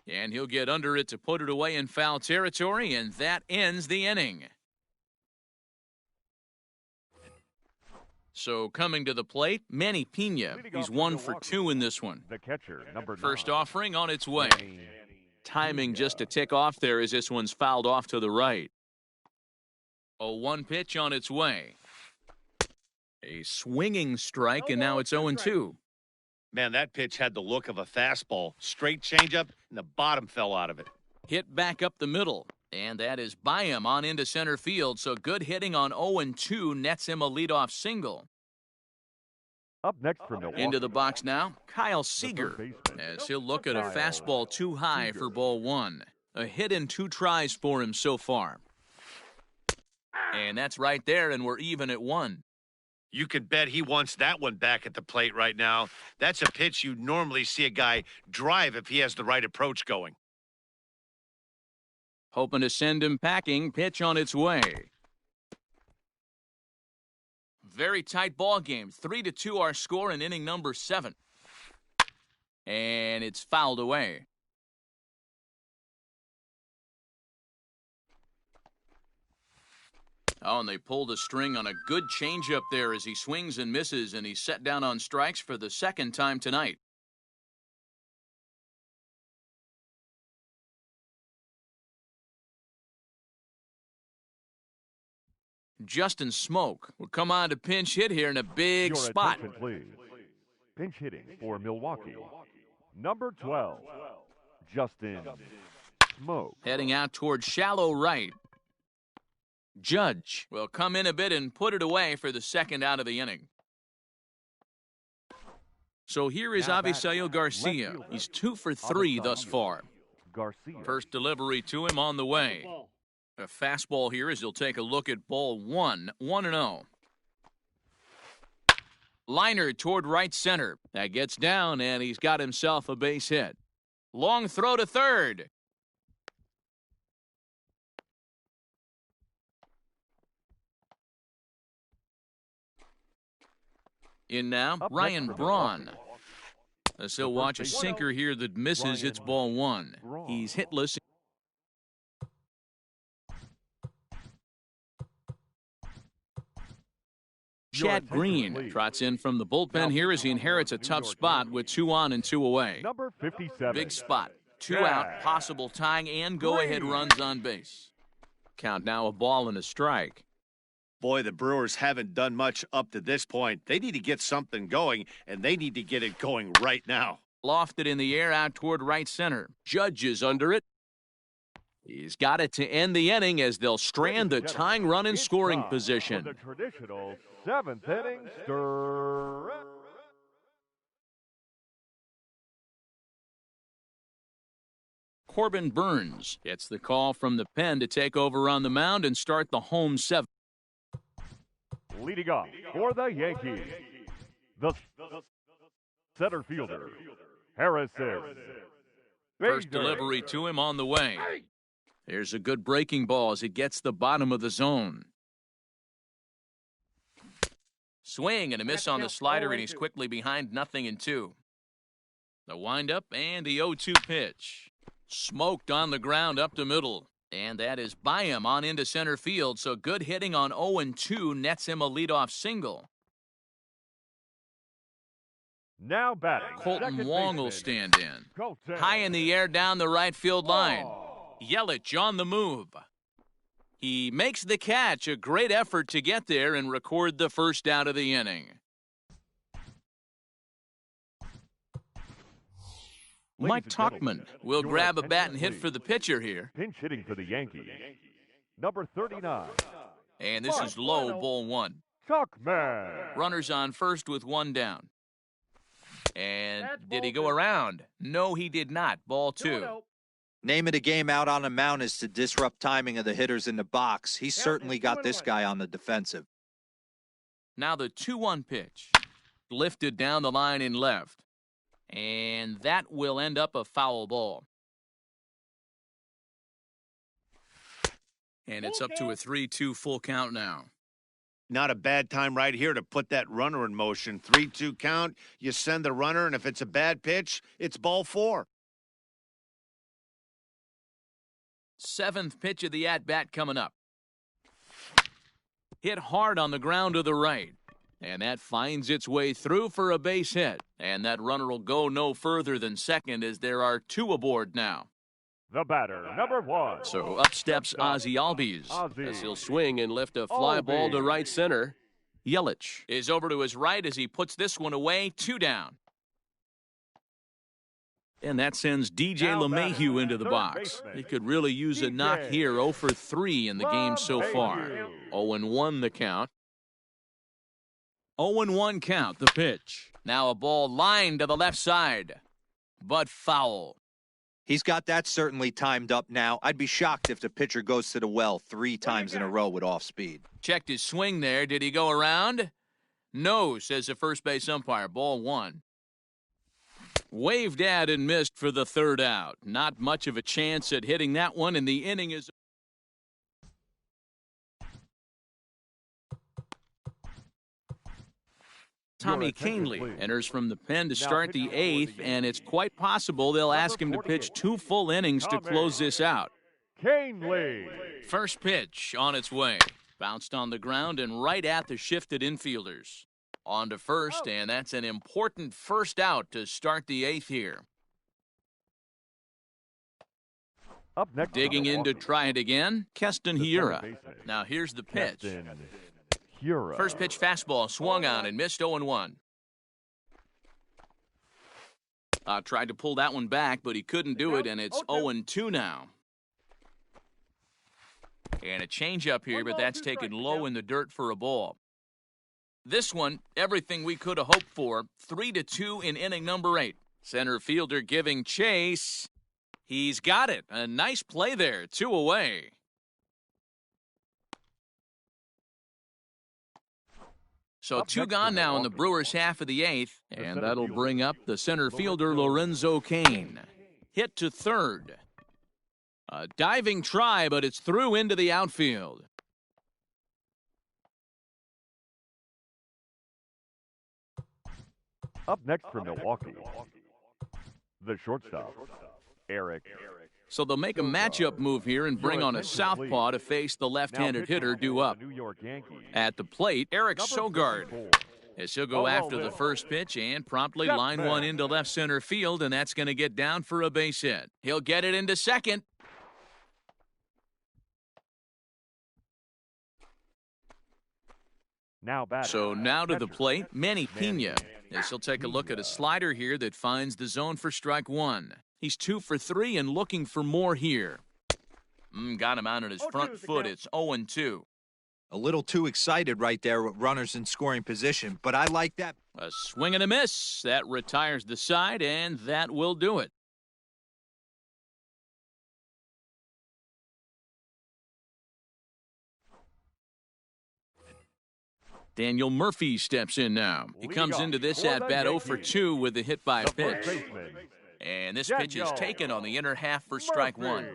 And he'll get under it to put it away in foul territory, and that ends the inning. So coming to the plate, Manny Pena. He's 1 for 2 in this one. The catcher, number 9. First offering on its way. Timing just to tick off there as this one's fouled off to the right. A 1 pitch on its way. A swinging strike, and now it's 0-2. Man, that pitch had the look of a fastball. Straight changeup, and the bottom fell out of it. Hit back up the middle. And that is by him on into center field. So good hitting on 0-2 nets him a leadoff single. Up next for Milwaukee. Into the box now, Kyle Seager, as he'll look at a fastball too high for ball 1. A hit in 2 tries for him so far. And that's right there, and we're even at 1. You could bet he wants that one back at the plate right now. That's a pitch you normally see a guy drive if he has the right approach going. Hoping to send him packing. Pitch on its way. Very tight ball game. 3-2 our score in inning number 7. And it's fouled away. Oh, and they pulled a string on a good changeup there as he swings and misses, and he's set down on strikes for the 2nd time tonight. Justin Smoke will come on to pinch hit here in a big Your spot. attention, please. Pinch hitting for Milwaukee. Number 12, Justin Smoke. Heading out toward shallow right. Judge will come in a bit and put it away for the 2nd out of the inning. So here is Avisail Garcia. He's 2 for 3 thus far. Garcia. First delivery to him on the way. A fastball here as he'll take a look at ball 1, 1-0. Liner toward right center. That gets down, and he's got himself a base hit. Long throw to third. In now, Ryan Braun. As he'll watch a sinker here that misses. It's ball 1. He's hitless. Chad Green trots in from the bullpen here as he inherits a tough spot with 2 on and 2 away. Number 57. Big spot. 2 out, possible tying and go-ahead runs on base. Count now a ball and a strike. Boy, the Brewers haven't done much up to this point. They need to get something going, and they need to get it going right now. Lofted in the air out toward right center. Judge is under it. He's got it to end the inning as they'll strand the tying run in scoring For position. the traditional 7th inning stretch. Corbin Burns gets the call from the pen to take over on the mound and start the home 7th. Leading off for the Yankees, the center fielder, Harrison. First Bader. delivery to him on the way. There's a good breaking ball as it gets the bottom of the zone. Swing and a miss on the slider, and he's quickly behind 0-2. The windup and the 0-2 pitch. Smoked on the ground up the middle. And that is by him on into center field, so good hitting on 0-2 nets him a leadoff single. Now batting. Colton second Wong will baseman, stand in. Colton. High in the air down the right field line. Yelich on the move. He makes the catch, a great effort to get there and record the first out of the inning. Ladies Mike and gentlemen, Tuchman will your grab a bat attention, and hit please. for the pitcher here. Pinch hitting for the Yankees, number 39, And this is low, ball 1. Tuchman. Runners on first with 1 down. And That's did he ball go two. around? No, he did not. Ball 2. 2-0. Name of the game out on the mound is to disrupt timing of the hitters in the box. He's Count certainly is got 2-1. this guy on the defensive. Now the 2-1 pitch. Lifted down the line in left. And that will end up a foul ball. And it's up to a 3-2 full count now. Not a bad time right here to put that runner in motion. 3-2 count, you send the runner, and if it's a bad pitch, it's ball 4. 7th pitch of the at-bat coming up. Hit hard on the ground to the right. And that finds its way through for a base hit. And that runner will go no further than second as there are 2 aboard now. The batter, number 1. So up steps Ozzy Albies. As he'll swing and lift a fly ball to right center. Yelich is over to his right as he puts this one away. 2 down. And that sends DJ Now LeMahieu batting, into the third box. baseman, He could really use a knock here. 0 for 3 in the game so far. 0-1 the count. 0-1 count, the pitch. Now a ball lined to the left side, but foul. He's got that certainly timed up now. I'd be shocked if the pitcher goes to the well 3 times in a row with off speed. Checked his swing there. Did he go around? No, says the first base umpire. Ball 1. Waved at and missed for the 3rd out. Not much of a chance at hitting that one, and the inning is... Tommy Canely enters from the pen to start the 8th, and it's quite possible they'll ask him to pitch 2 full innings to close this out. Canely. First pitch on its way. Bounced on the ground and right at the shifted infielders. On to first, and that's an important first out to start the 8th here. Up next, Digging in to try it again, Keston Hiura. baseman. Now here's the pitch. Keston Hiura. First pitch fastball swung on and missed 0-1. Tried to pull that one back, but he couldn't do it, and it's 0-2 now. And a changeup here, but that's taken low in the dirt for a ball. This one, everything we could have hoped for. 3-2 in inning number 8. Center fielder giving chase. He's got it. A nice play there. 2 away. So 2 gone now in the Brewers' half of the 8th, and that'll bring up the center fielder Lorenzo Cain. Hit to third. A diving try, but it's through into the outfield. Up next from Milwaukee, the shortstop, Eric. So they'll make a matchup move here and bring on a southpaw to face the left-handed hitter due up. New York Yankees. At the plate, Eric Number Sogard. 54. As he'll go after the first pitch and promptly line one into left center field, and that's going to get down for a base hit. He'll get it into second. Now batting. So now to the catcher, plate, Manny Manny Pena. As he'll take a look at a slider here that finds the zone for strike 1. He's 2 for 3 and looking for more here. Got him out on his front foot. It's 0-2. A little too excited right there with runners in scoring position, but I like that. A swing and a miss. That retires the side, and that will do it. Daniel Murphy steps in now. He comes into this at-bat 0 for 2 with a hit by the first pitch. baseman, And this pitch is taken on the inner half for strike 1.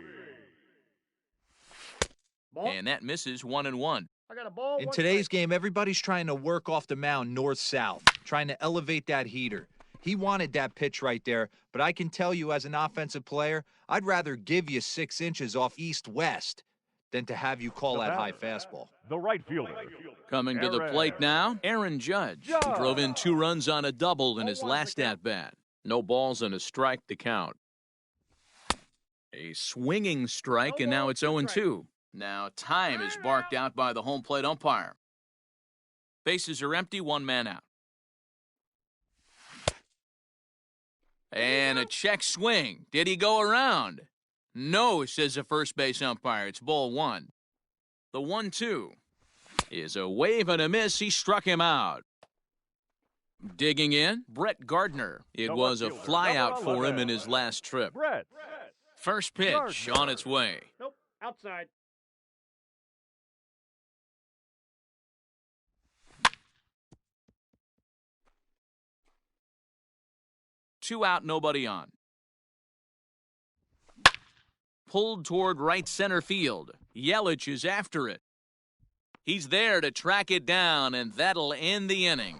Ball. And that misses 1-1. I got a ball. In 1 today's strike. game, everybody's trying to work off the mound north-south, trying to elevate that heater. He wanted that pitch right there, but I can tell you as an offensive player, I'd rather give you 6 inches off east-west than to have you call that high fastball. the right fielder. Coming to the plate now, Aaron Judge. He drove in 2 runs on a double in his last at-bat. No balls and a strike to count. A swinging strike, and now it's 0-2. Now time is barked out by the home plate umpire. Bases are empty, 1 man out. And a check swing. Did he go around? No, says the first base umpire. It's ball 1. The 1-2 is a wave and a miss. He struck him out. Digging in, Brett Gardner. It was a flyout for him in his last trip. Brett. First pitch on its way. Nope. Outside. Two out, nobody on. Pulled toward right center field. Yelich is after it. He's there to track it down, and that'll end the inning.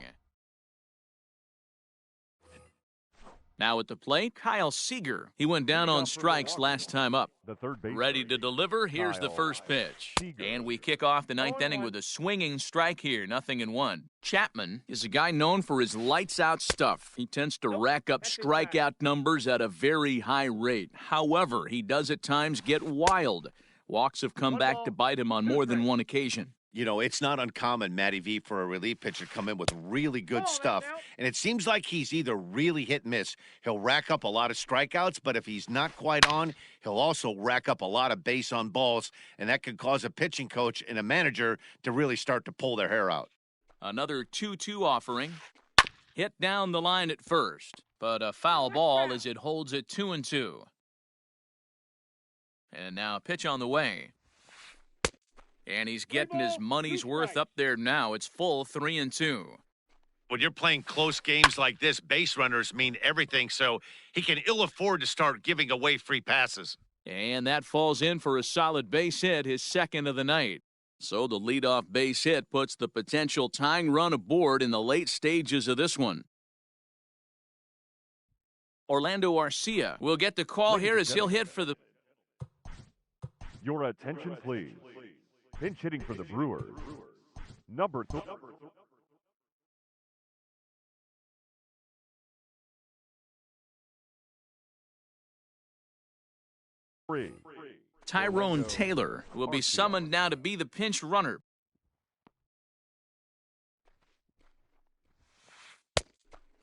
Now at the plate, Kyle Seager. He went down on strikes last time up. The third base. Ready to deliver. Here's the first pitch. And we kick off the ninth inning with a swinging strike here, 0-1. Chapman is a guy known for his lights-out stuff. He tends to rack up strikeout numbers at a very high rate. However, he does at times get wild. Walks have come back to bite him on more than one occasion. You know, it's not uncommon, Matty V, for a relief pitcher to come in with really good stuff. And it seems like he's either really hit and miss. He'll rack up a lot of strikeouts, but if he's not quite on, he'll also rack up a lot of base on balls. And that could cause a pitching coach and a manager to really start to pull their hair out. Another 2-2 offering. Hit down the line at first, but a foul ball as it holds it 2-2. And now a pitch on the way. And he's getting his money's worth up there now. It's full 3-2. When you're playing close games like this, base runners mean everything, so he can ill afford to start giving away free passes. And that falls in for a solid base hit, his second of the night. So the leadoff base hit puts the potential tying run aboard in the late stages of this one. Orlando Arcia will get the call here as he'll hit for the... Your attention, please. Pinch hitting for the Brewers. Number 3. Tyrone Taylor will be summoned now to be the pinch runner.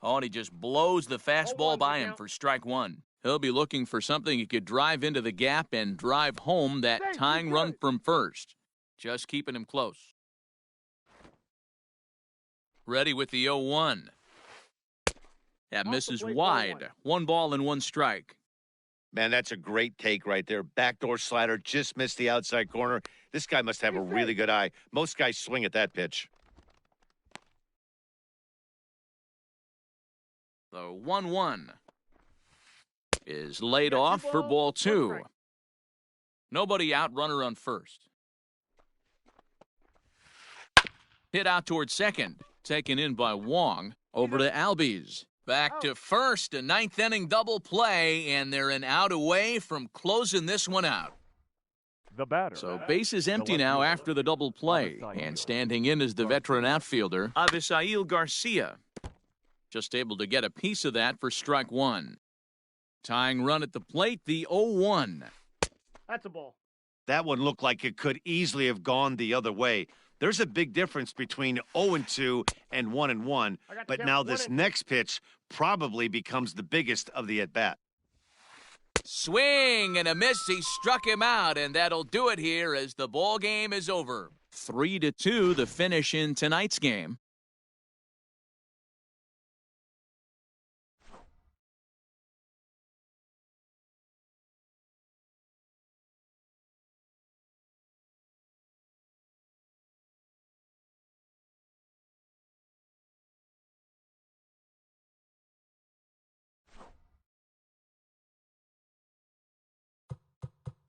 Oh, and he just blows the fastball by him for strike one. He'll be looking for something he could drive into the gap and drive home that tying run from first. Just keeping him close. Ready with the 0-1. That misses wide. 1 ball and 1 strike. Man, that's a great take right there. Backdoor slider just missed the outside corner. This guy must have a really good eye. Most guys swing at that pitch. The 1-1 is laid off for ball 2. Nobody out, runner on first. Hit out towards second. Taken in by Wong. Over to Albies. Back to first. A 9th inning double play, and they're an out away from closing this one out. The batter. So base is empty now after the double play. And standing in is the veteran outfielder, Avisail Garcia. Just able to get a piece of that for strike one. Tying run at the plate, the 0-1. That's a ball. That one looked like it could easily have gone the other way. There's a big difference between 0-2 and 1-1, but now this next pitch probably becomes the biggest of the at-bat. Swing and a miss. He struck him out, and that'll do it here as the ball game is over. 3-2, the finish in tonight's game.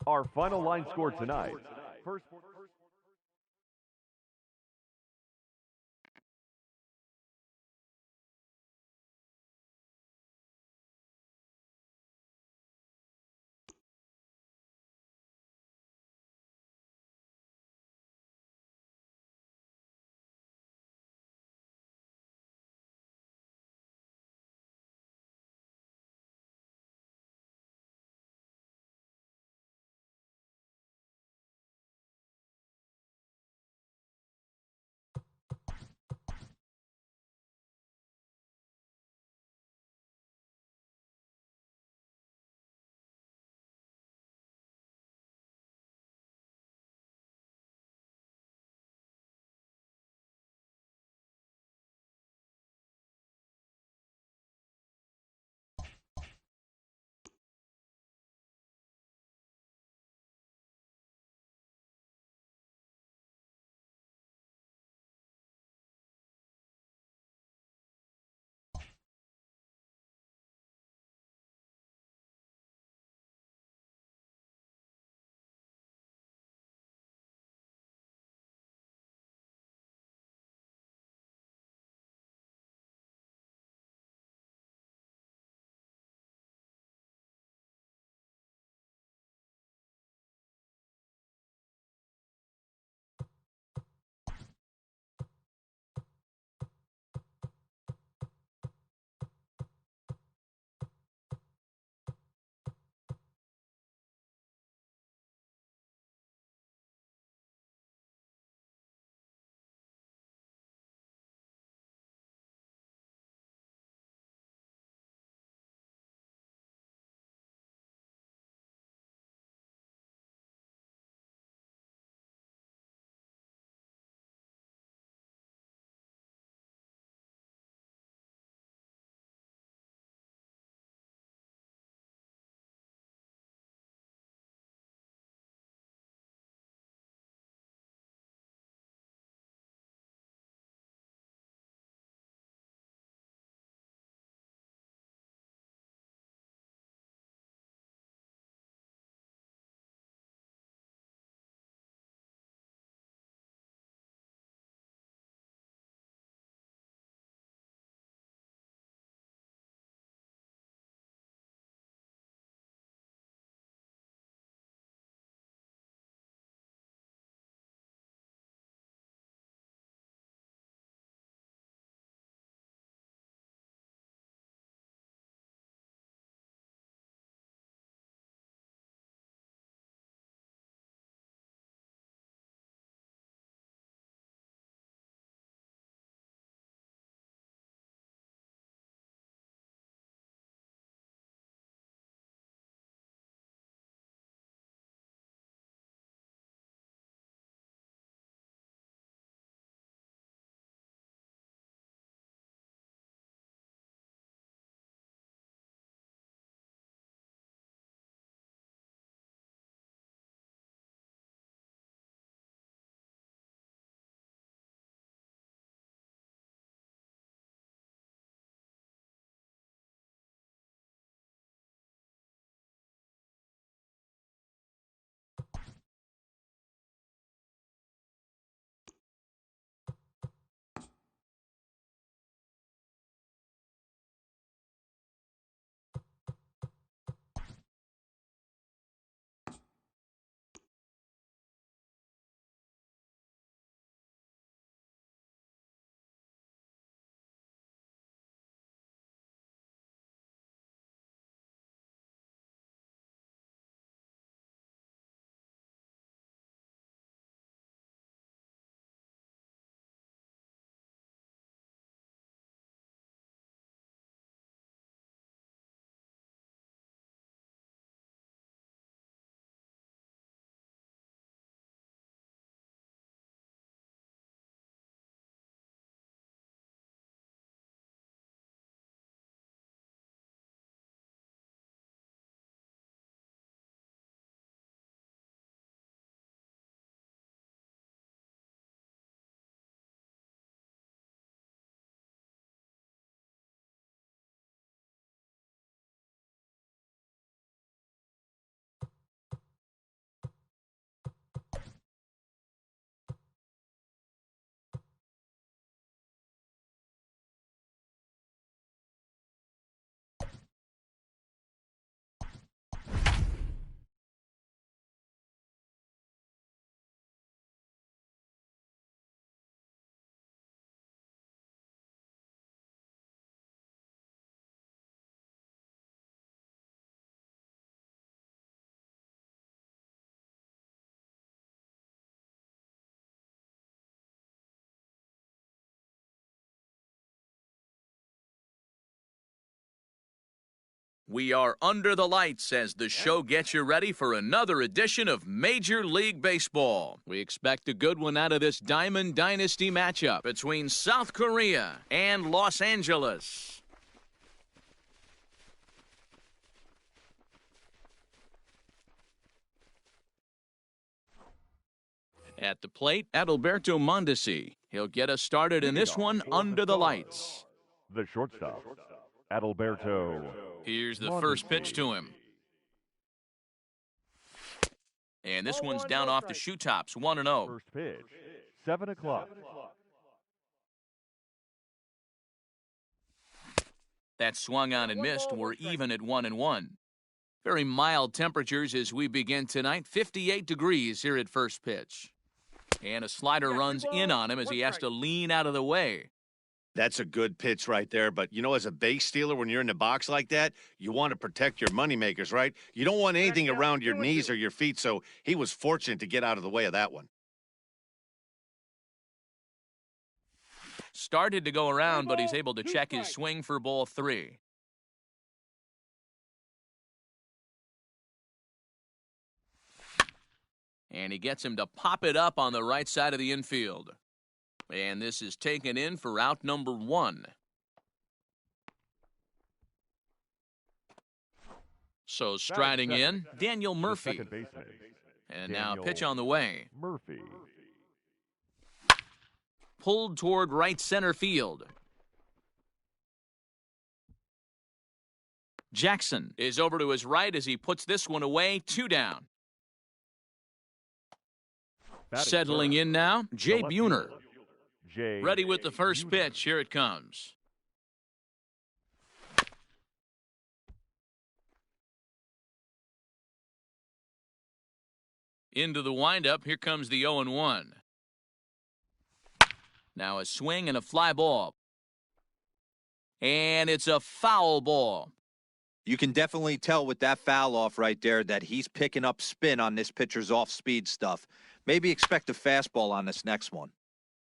Our final line score tonight. First We are under the lights as the show gets you ready for another edition of Major League Baseball. We expect a good one out of this Diamond Dynasty matchup between South Korea and Los Angeles. At the plate, Adalberto Mondesi. He'll get us started in this one under the lights. The shortstop, Adalberto. Here's the first pitch to him. And this one's down off the shoe tops, 1-0. First pitch, 7 o'clock. That swung on and missed. We're even at 1-1. Very mild temperatures as we begin tonight. 58 degrees here at first pitch. And a slider runs in on him as he has to lean out of the way. That's a good pitch right there. But, you know, as a base stealer, when you're in the box like that, you want to protect your moneymakers, right? You don't want anything around your knees or your feet, so he was fortunate to get out of the way of that one. Started to go around, but he's able to check his swing for ball 3. And he gets him to pop it up on the right side of the infield. And this is taken in for out number 1. So striding in, Daniel Murphy. And now pitch on the way. Murphy. Pulled toward right center field. Jackson is over to his right as he puts this one away, 2 down. Settling in now, Jay Buhner. Ready with the first pitch. Here it comes. Into the windup. Here comes the 0-1. Now a swing and a fly ball. And it's a foul ball. You can definitely tell with that foul off right there that he's picking up spin on this pitcher's off-speed stuff. Maybe expect a fastball on this next one.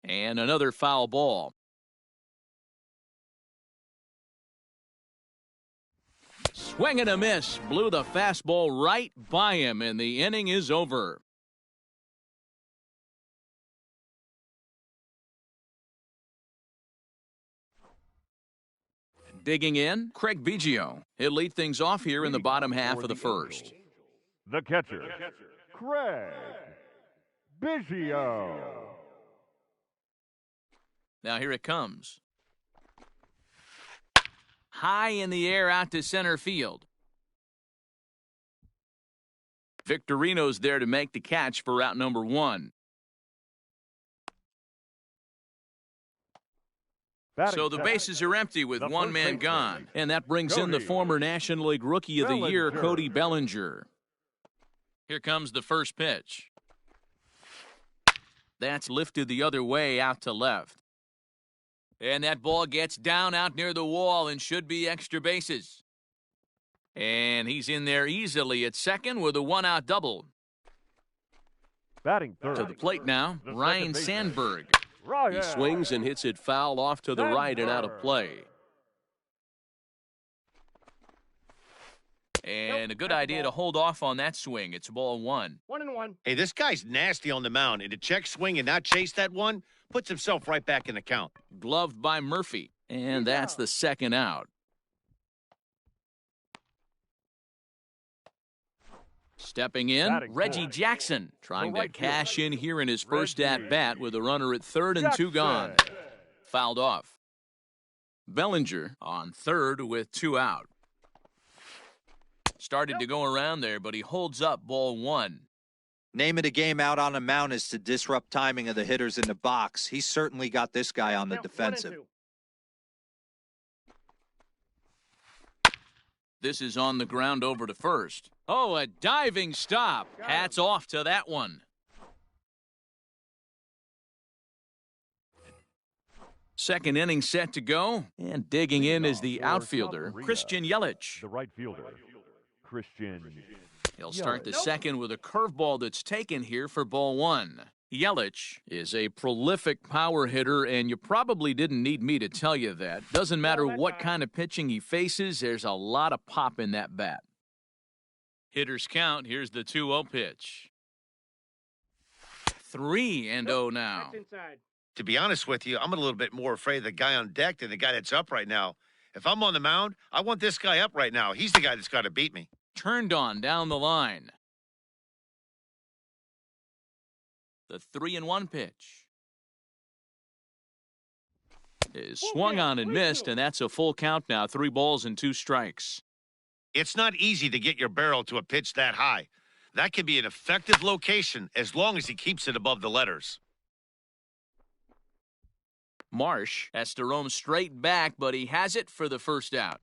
And another foul ball. Swing and a miss. Blew the fastball right by him, and the inning is over. Digging in, Craig Biggio. He'll lead things off here in the bottom half of the first. The catcher, Craig Biggio. Now here it comes. High in the air out to center field. Victorino's there to make the catch for out number 1. So the bases are empty with one man gone. And that brings in the former National League Rookie of the Year, Cody Bellinger. Here comes the first pitch. That's lifted the other way out to left. And that ball gets down out near the wall and should be extra bases. And he's in there easily at second with a 1-out double. Batting third. To the plate now, Ryan Sandberg. He swings and hits it foul off to the right and out of play. And a good idea to hold off on that swing. It's ball 1. 1-1. Hey, this guy's nasty on the mound, and to check swing and not chase that one puts himself right back in the count. Gloved by Murphy. And that's the second out. Stepping in, Reggie Jackson, trying to cash in here in his first at-bat with a runner at third and 2 gone. Fouled off. Bellinger on third with 2 out. Started to go around there, but he holds up ball 1. Name of the game out on the mound is to disrupt timing of the hitters in the box. He's certainly got this guy on the defensive. This is on the ground over to first. Oh, a diving stop. Hats off to that one. Second inning set to go. And digging in is the outfielder, Christian Yelich. The right fielder, Christian. He'll start the second with a curveball that's taken here for ball 1. Yelich is a prolific power hitter, and you probably didn't need me to tell you that. Doesn't matter what kind of pitching he faces, there's a lot of pop in that bat. Hitters count. Here's the 2-0 pitch. 3-0 now. That's inside. To be honest with you, I'm a little bit more afraid of the guy on deck than the guy that's up right now. If I'm on the mound, I want this guy up right now. He's the guy that's got to beat me. Turned on down the line. The 3-1 pitch is swung on and missed, and that's a full count now. 3 balls and 2 strikes. It's not easy to get your barrel to a pitch that high. That can be an effective location as long as he keeps it above the letters. Marsh has to roam straight back, but he has it for the first out.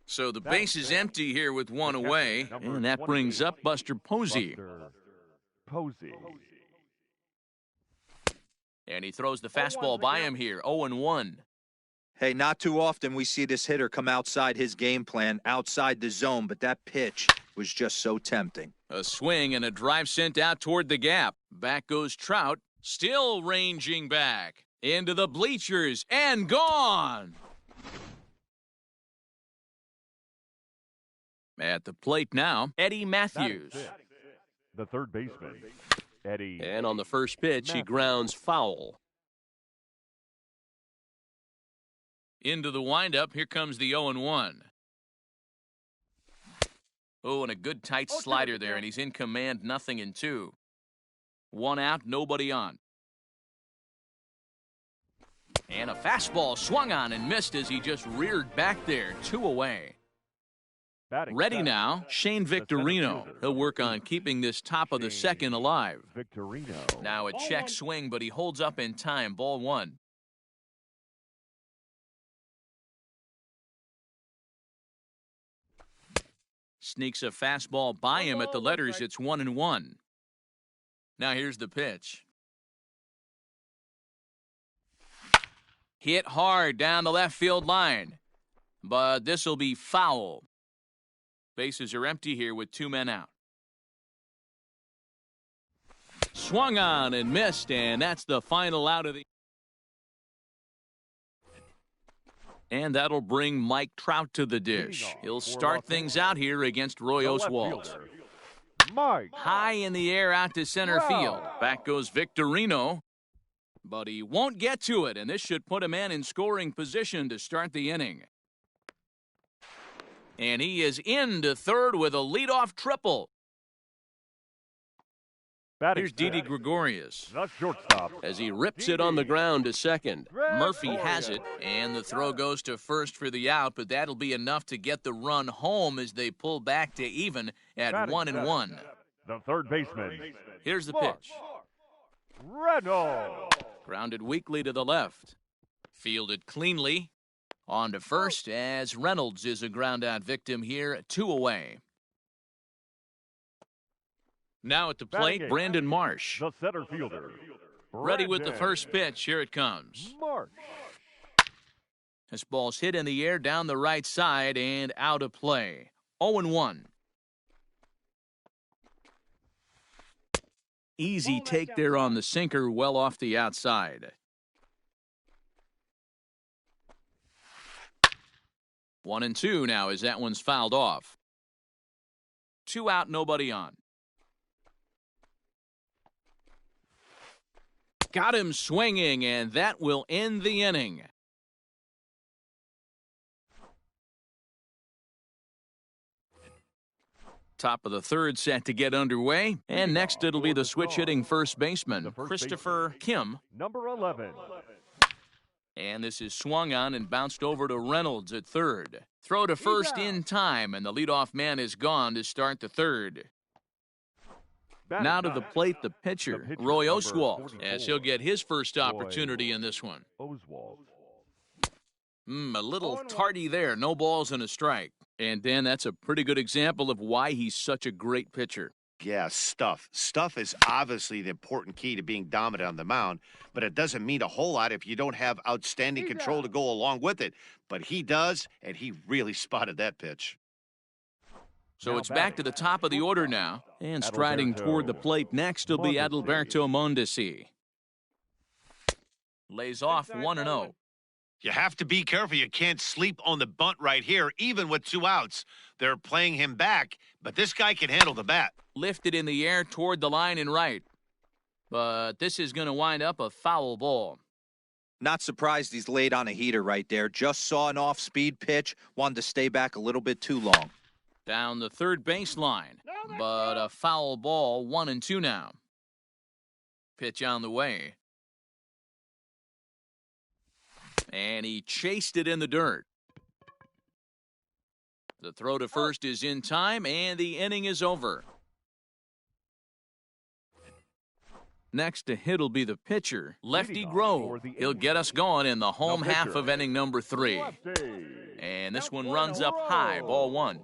So the base is empty here with 1 away, and that brings up Buster Posey. And he throws the fastball by him here, 0-1. Hey, not too often we see this hitter come outside his game plan, outside the zone, but that pitch was just so tempting. A swing and a drive sent out toward the gap. Back goes Trout, still ranging back into the bleachers and gone. At the plate now, Eddie Matthews. The third baseman, Eddie. And on the first pitch, he grounds foul. Into the windup, here comes the 0-1. Oh, and a good tight slider there, and he's in command, 0-2. 1 out, nobody on. And a fastball swung on and missed as he just reared back there, 2 away. Ready now, Shane Victorino. He'll work on keeping this top of the second alive. Victorino. Now a check swing, but he holds up in time, ball 1. Sneaks a fastball by him at the letters. It's 1-1. Now here's the pitch. Hit hard down the left field line, but this will be foul. Bases are empty here with 2 men out. Swung on and missed, and that's the final out of the... And that'll bring Mike Trout to the dish. He'll start things out here against Roy Oswalt. High in the air out to center field. Back goes Victorino, but he won't get to it, and this should put a man in scoring position to start the inning. And he is into third with a leadoff triple. Here's Didi Gregorius as he rips it on the ground to second. Murphy has it, and the throw goes to first for the out, but that'll be enough to get the run home as they pull back to even at 1-1. The third baseman. Here's the pitch. Reynolds. Grounded weakly to the left. Fielded cleanly. On to first as Reynolds is a ground-out victim here, 2 away. Now at the plate, Brandon Marsh. The center fielder. Ready with the first pitch. Here it comes. Marsh. This ball's hit in the air down the right side and out of play. 0-1. Easy take there on the sinker, well off the outside. 1-2 now as that one's fouled off. 2 out, nobody on. Got him swinging, and that will end the inning. Top of the third set to get underway, and next it'll be the switch-hitting first baseman, Christopher Kim. Number 11. And this is swung on and bounced over to Reynolds at third. Throw to first in time, and the leadoff man is gone to start the third. Now to the plate, the pitcher, Roy Oswalt, as he'll get his first opportunity in this one. A little tardy there, no balls and a strike. And, Dan, that's a pretty good example of why he's such a great pitcher. Yeah, stuff. Stuff is obviously the important key to being dominant on the mound, but it doesn't mean a whole lot if you don't have outstanding control to go along with it. But he does, and he really spotted that pitch. So it's back to the top of the order now. And striding toward the plate next will be Adalberto Mondesi. Lays off 1-0. You have to be careful. You can't sleep on the bunt right here, even with 2 outs. They're playing him back, but this guy can handle the bat. Lifted in the air toward the line and right. But this is going to wind up a foul ball. Not surprised he's laid on a heater right there. Just saw an off-speed pitch. Wanted to stay back a little bit too long. Down the third baseline. But a foul ball, 1-2 now. Pitch on the way. And he chased it in the dirt. The throw to first is in time, and the inning is over. Next to hit will be the pitcher, Lefty Grove. He'll get us going in the home half of inning number 3. And this one runs up high, ball 1.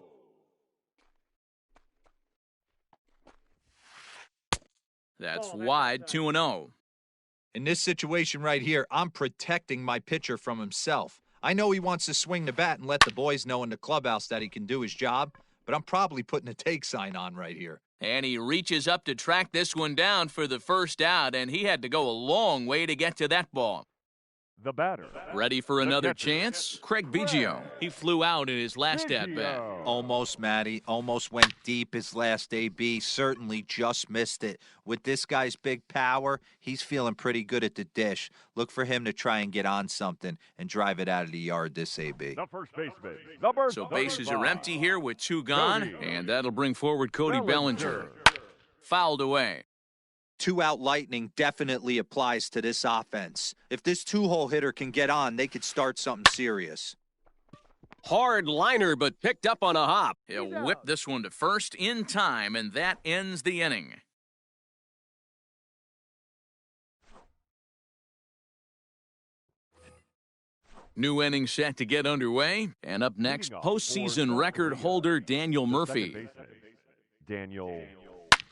That's wide, 2-0. In this situation right here, I'm protecting my pitcher from himself. I know he wants to swing the bat and let the boys know in the clubhouse that he can do his job, but I'm probably putting a take sign on right here. And he reaches up to track this one down for the first out, and he had to go a long way to get to that ball. The batter. Ready for another chance? Craig Biggio. He flew out in his last at-bat. Almost, Matty. Almost went deep his last AB. Certainly just missed it. With this guy's big power, he's feeling pretty good at the dish. Look for him to try and get on something and drive it out of the yard this AB. The first baseman. So bases are empty here with 2 gone, and that'll bring forward Cody Bellinger. Fouled away. 2-out lightning definitely applies to this offense. If this 2-hole hitter can get on, they could start something serious. Hard liner, but picked up on a hop. He'll whip this one to first in time, and that ends the inning. New inning set to get underway, and up next, postseason record holder Daniel Murphy. Daniel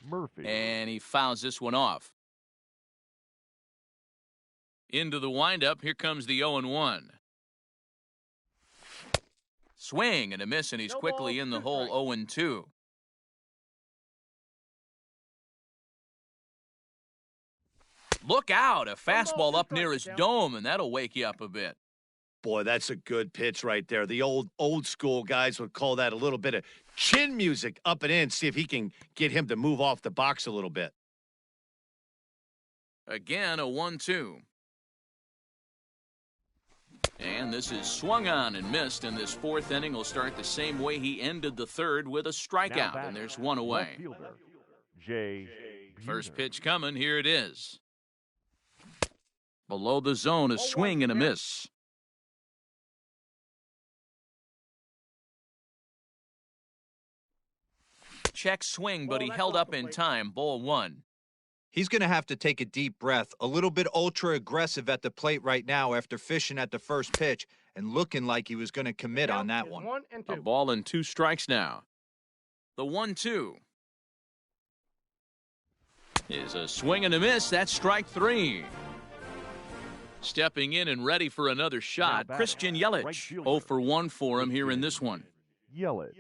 Murphy. And he fouls this one off. Into the windup, here comes the 0-1. Swing and a miss, and he's quickly in the hole 0-2. Look out, a fastball up near his dome, and that'll wake you up a bit. Boy, that's a good pitch right there. The old school guys would call that a little bit of chin music up and in. See if he can get him to move off the box a little bit. Again, a 1-2. And this is swung on and missed, and this 4th inning will start the same way he ended the 3rd with a strikeout, and there's 1 away. First pitch coming, here it is. Below the zone, a swing and a miss. Check swing, but he held up in time. Ball 1. He's going to have to take a deep breath. A little bit ultra-aggressive at the plate right now after fishing at the first pitch and looking like he was going to commit on that one. A ball and 2 strikes now. The 1-2 is a swing and a miss. That's strike 3. Stepping in and ready for another shot, Christian Yelich. 0 for 1 for him here in this one. Yelich.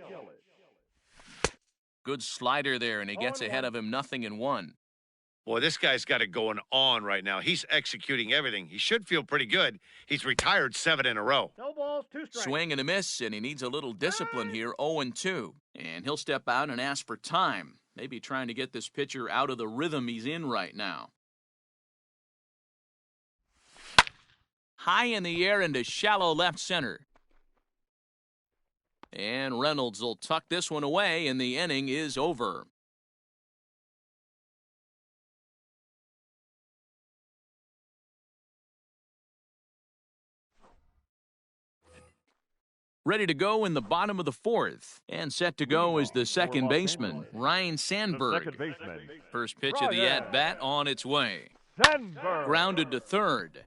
Good slider there, and he gets ahead of him 0-1. Boy, this guy's got it going on right now. He's executing everything. He should feel pretty good. He's retired 7 in a row. No balls, 2 strikes. Swing and a miss, and he needs a little discipline here, 0-2. And he'll step out and ask for time, maybe trying to get this pitcher out of the rhythm he's in right now. High in the air into shallow left center. And Reynolds will tuck this one away, and the inning is over. Ready to go in the bottom of the 4th. And set to go is the second baseman, Ryan Sandberg. First pitch of the at-bat on its way. Grounded to 3rd.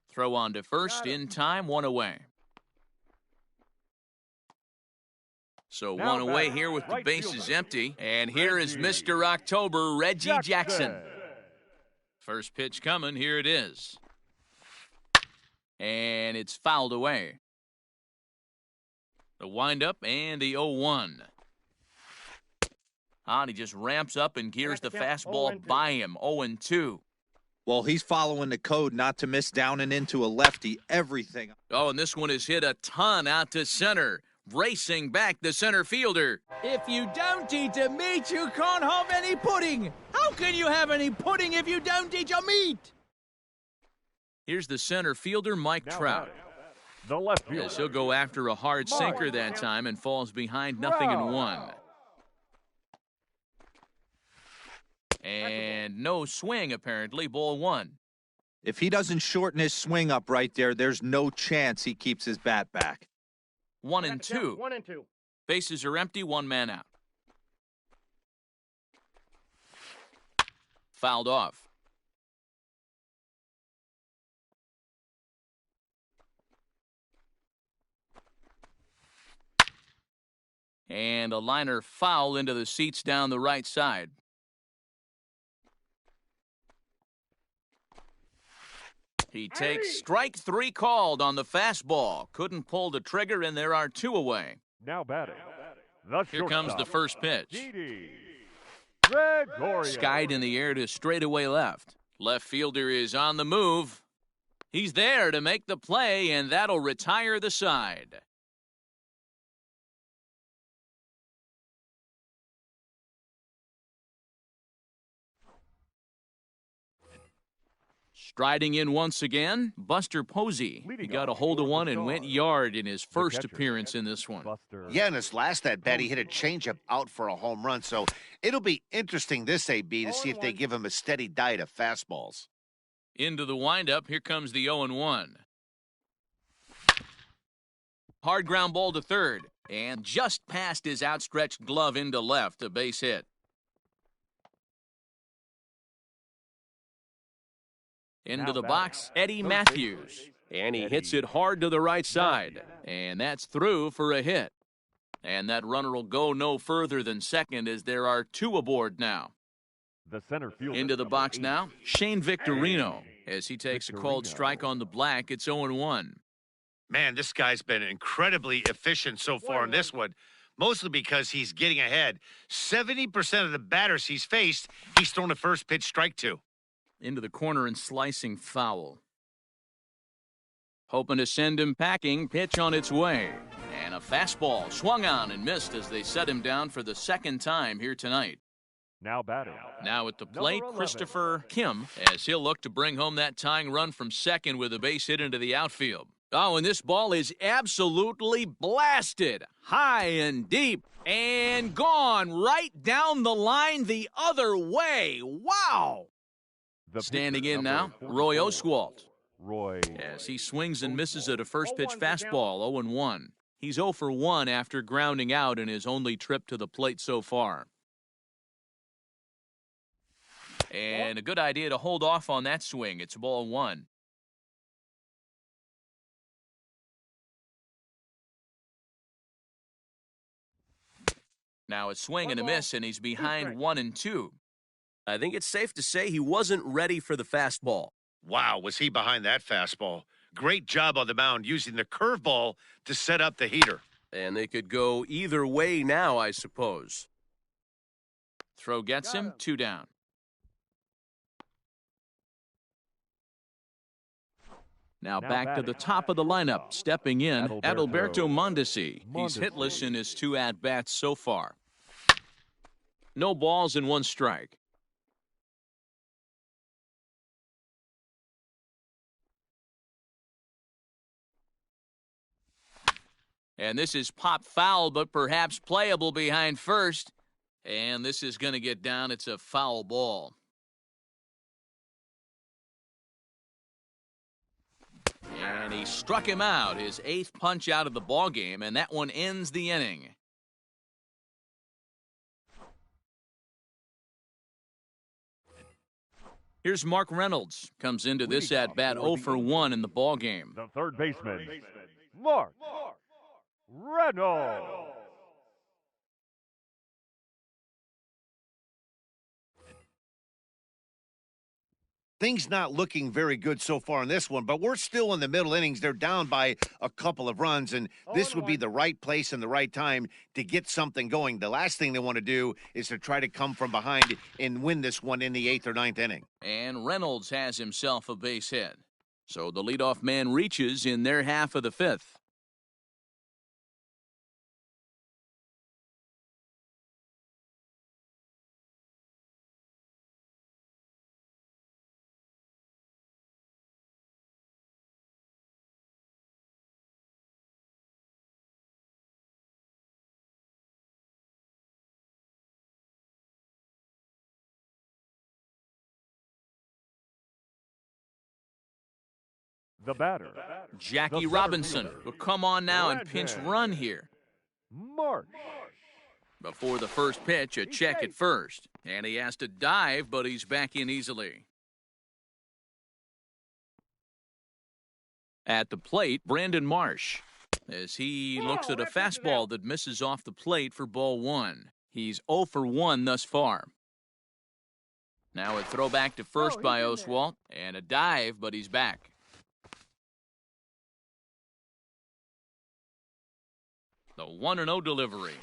Throw on to first in time, 1 away. So 1 away here with the bases empty. And here is Mr. October, Reggie Jackson. First pitch coming, here it is. And it's fouled away. The windup and the 0-1. He just ramps up and gears the fastball by him. 0-2. Well, he's following the code not to miss down and into a lefty. Everything. Oh, and this one is hit a ton out to center. Racing back the center fielder. If you don't eat a meat, you can't have any pudding. How can you have any pudding if you don't eat your meat? Here's the center fielder, Mike Trout. The left fielder. Yes, he'll go after a hard sinker that time and falls behind 0-1. And no swing, apparently. Ball 1. If he doesn't shorten his swing up right there, there's no chance he keeps his bat back. 1-2. 1-2. Bases are empty, one man out. Fouled off. And a liner foul into the seats down the right side. He takes strike 3 called on the fastball. Couldn't pull the trigger, and there are 2 away. Now batting. The Here comes the first pitch. Gregorio. Skied in the air to straightaway left. Left fielder is on the move. He's there to make the play, and that'll retire the side. Striding in once again, Buster Posey. He got a hold of one and went yard in his first appearance in this one. Yeah, in his last at-bat, he hit a changeup out for a home run, so it'll be interesting this AB to see if they give him a steady diet of fastballs. Into the windup, here comes the 0-1. Hard ground ball to third, and just past his outstretched glove into left, a base hit. Into the box, Eddie Matthews. And he hits it hard to the right side. And that's through for a hit. And that runner will go no further than second as there are 2 aboard now. The center fielder. Into the box now, Shane Victorino. As he takes a called strike on the black, it's 0-1. Man, this guy's been incredibly efficient so far in this one, mostly because he's getting ahead. 70% of the batters he's faced, he's thrown a first pitch strike to. Into the corner and slicing foul. Hoping to send him packing, pitch on its way. And a fastball swung on and missed as they set him down for the second time here tonight. Now batting. Now at the plate, Christopher Kim, as he'll look to bring home that tying run from second with a base hit into the outfield. Oh, and this ball is absolutely blasted. High and deep and gone right down the line the other way. Wow! Standing in now, Roy Oswalt. Roy. As he swings and misses at a first pitch fastball, 0-1. He's 0 for 1 after grounding out in his only trip to the plate so far. And a good idea to hold off on that swing. It's ball 1. Now a swing and a miss, and he's behind 1-2. I think it's safe to say he wasn't ready for the fastball. Wow, was he behind that fastball. Great job on the mound using the curveball to set up the heater. And they could go either way now, I suppose. Throw gets him, 2 down. Now back to the top of the lineup, stepping in, Adalberto Mondesi. He's hitless in his 2 at-bats so far. No balls and 1 strike. And this is pop foul, but perhaps playable behind first. And this is going to get down. It's a foul ball. And he struck him out, his 8th punch out of the ball game, and that one ends the inning. Here's Mark Reynolds. Comes into this at-bat 0 for 1 in the ball game. The third baseman, Mark Reynolds. Things not looking very good so far in this one, but we're still in the middle innings. They're down by a couple of runs, and this would be the right place and the right time to get something going. The last thing they want to do is to try to come from behind and win this one in the 8th or 9th inning. And Reynolds has himself a base hit. So the leadoff man reaches in their half of the 5th. The batter, Jackie the Robinson center will come on now and pinch Brandon run here. Marsh. Before the first pitch, a check at first. And he has to dive, but he's back in easily. At the plate, Brandon Marsh, as he looks at a fastball that misses off the plate for ball 1. He's 0 for 1 thus far. Now a throwback to first by Oswalt, and a dive, but he's back. The 1-0 delivery.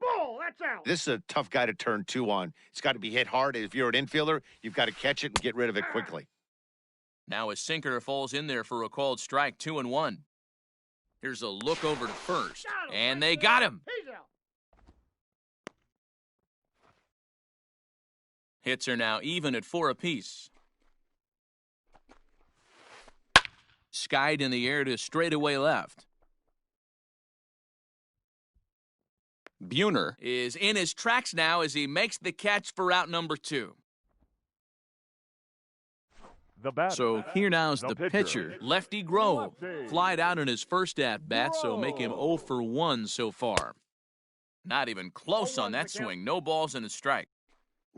Ball, that's out. This is a tough guy to turn 2 on. It's got to be hit hard. If you're an infielder, you've got to catch it and get rid of it quickly. Now a sinker falls in there for a called strike, 2-1. Here's a look over to first, and they got him. He's out. Hits are now even at 4 apiece. Skied in the air to straightaway left. Buhner is in his tracks now as he makes the catch for out number 2. The batter, So here now's the pitcher, Lefty Grove. Flied out in his first at-bat, so make him 0 for 1 so far. Not even close on that swing. No balls and a strike.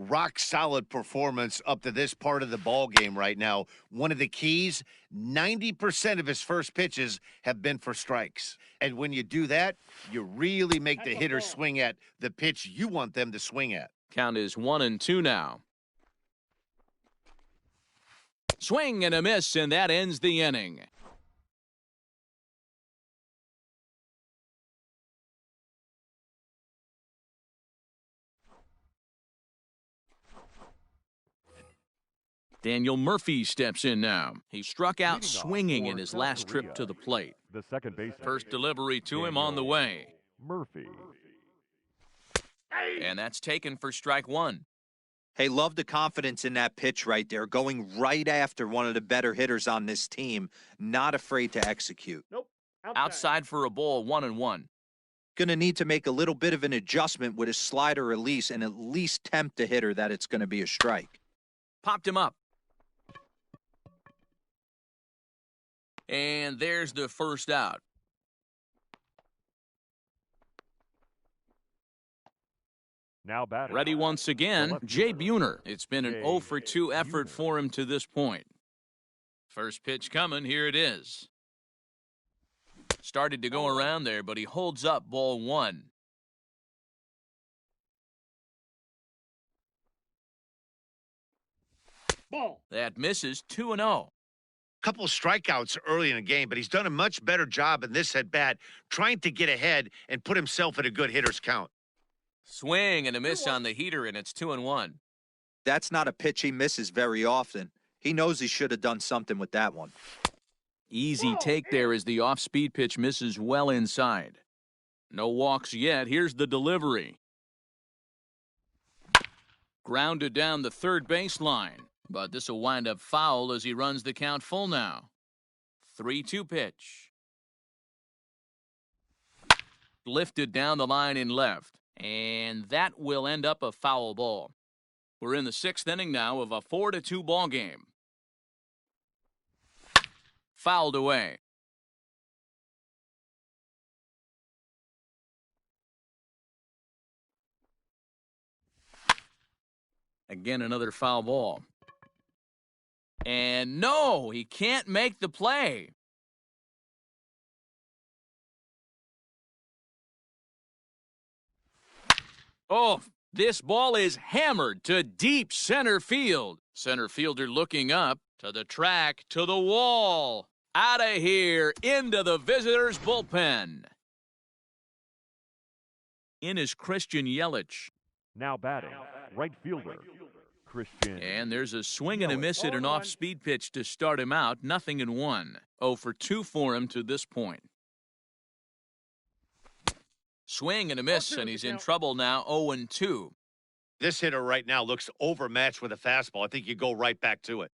Rock solid performance up to this part of the ball game right now. One of the keys, 90% of his first pitches have been for strikes. And when you do that, you really make the hitter swing at the pitch you want them to swing at. Count is 1-2 now. Swing and a miss, and that ends the inning. Daniel Murphy steps in now. He struck out swinging in his last trip to the plate. the second baseman. First delivery to him on the way. Murphy. And that's taken for strike 1. Hey, love the confidence in that pitch right there, going right after one of the better hitters on this team, not afraid to execute. Nope. Outside for a ball, 1-1. Going to need to make a little bit of an adjustment with his slider release and at least tempt the hitter that it's going to be a strike. Popped him up. And there's the first out. Now batting. Ready once again, Jay Buhner. It's been an 0 for 2 effort for him to this point. First pitch coming, here it is. Started to go around there, but he holds up ball 1. Ball. That misses 2-0. Couple strikeouts early in the game, but he's done a much better job in this at-bat trying to get ahead and put himself at a good hitter's count. Swing and a miss on the heater, and it's 2-1. That's not a pitch he misses very often. He knows he should have done something with that one. Easy take there as the off-speed pitch misses well inside. No walks yet. Here's the delivery. Grounded down the third baseline, but this will wind up foul as he runs the count full now. 3-2 pitch. Lifted down the line in left, and that will end up a foul ball. We're in the 6th inning now of a 4-2 ball game. Fouled away. Again, another foul ball. And no, he can't make the play. Oh, this ball is hammered to deep center field. Center fielder looking up, to the track, to the wall. Out of here, into the visitors' bullpen. In is Christian Yelich. Now batting, right fielder, Christian. And there's a swing and a miss at an off-speed pitch to start him out. 0-1. 0 for 2 for him to this point. Swing and a miss, and he's in trouble now. 0-2. This hitter right now looks overmatched with a fastball. I think you go right back to it.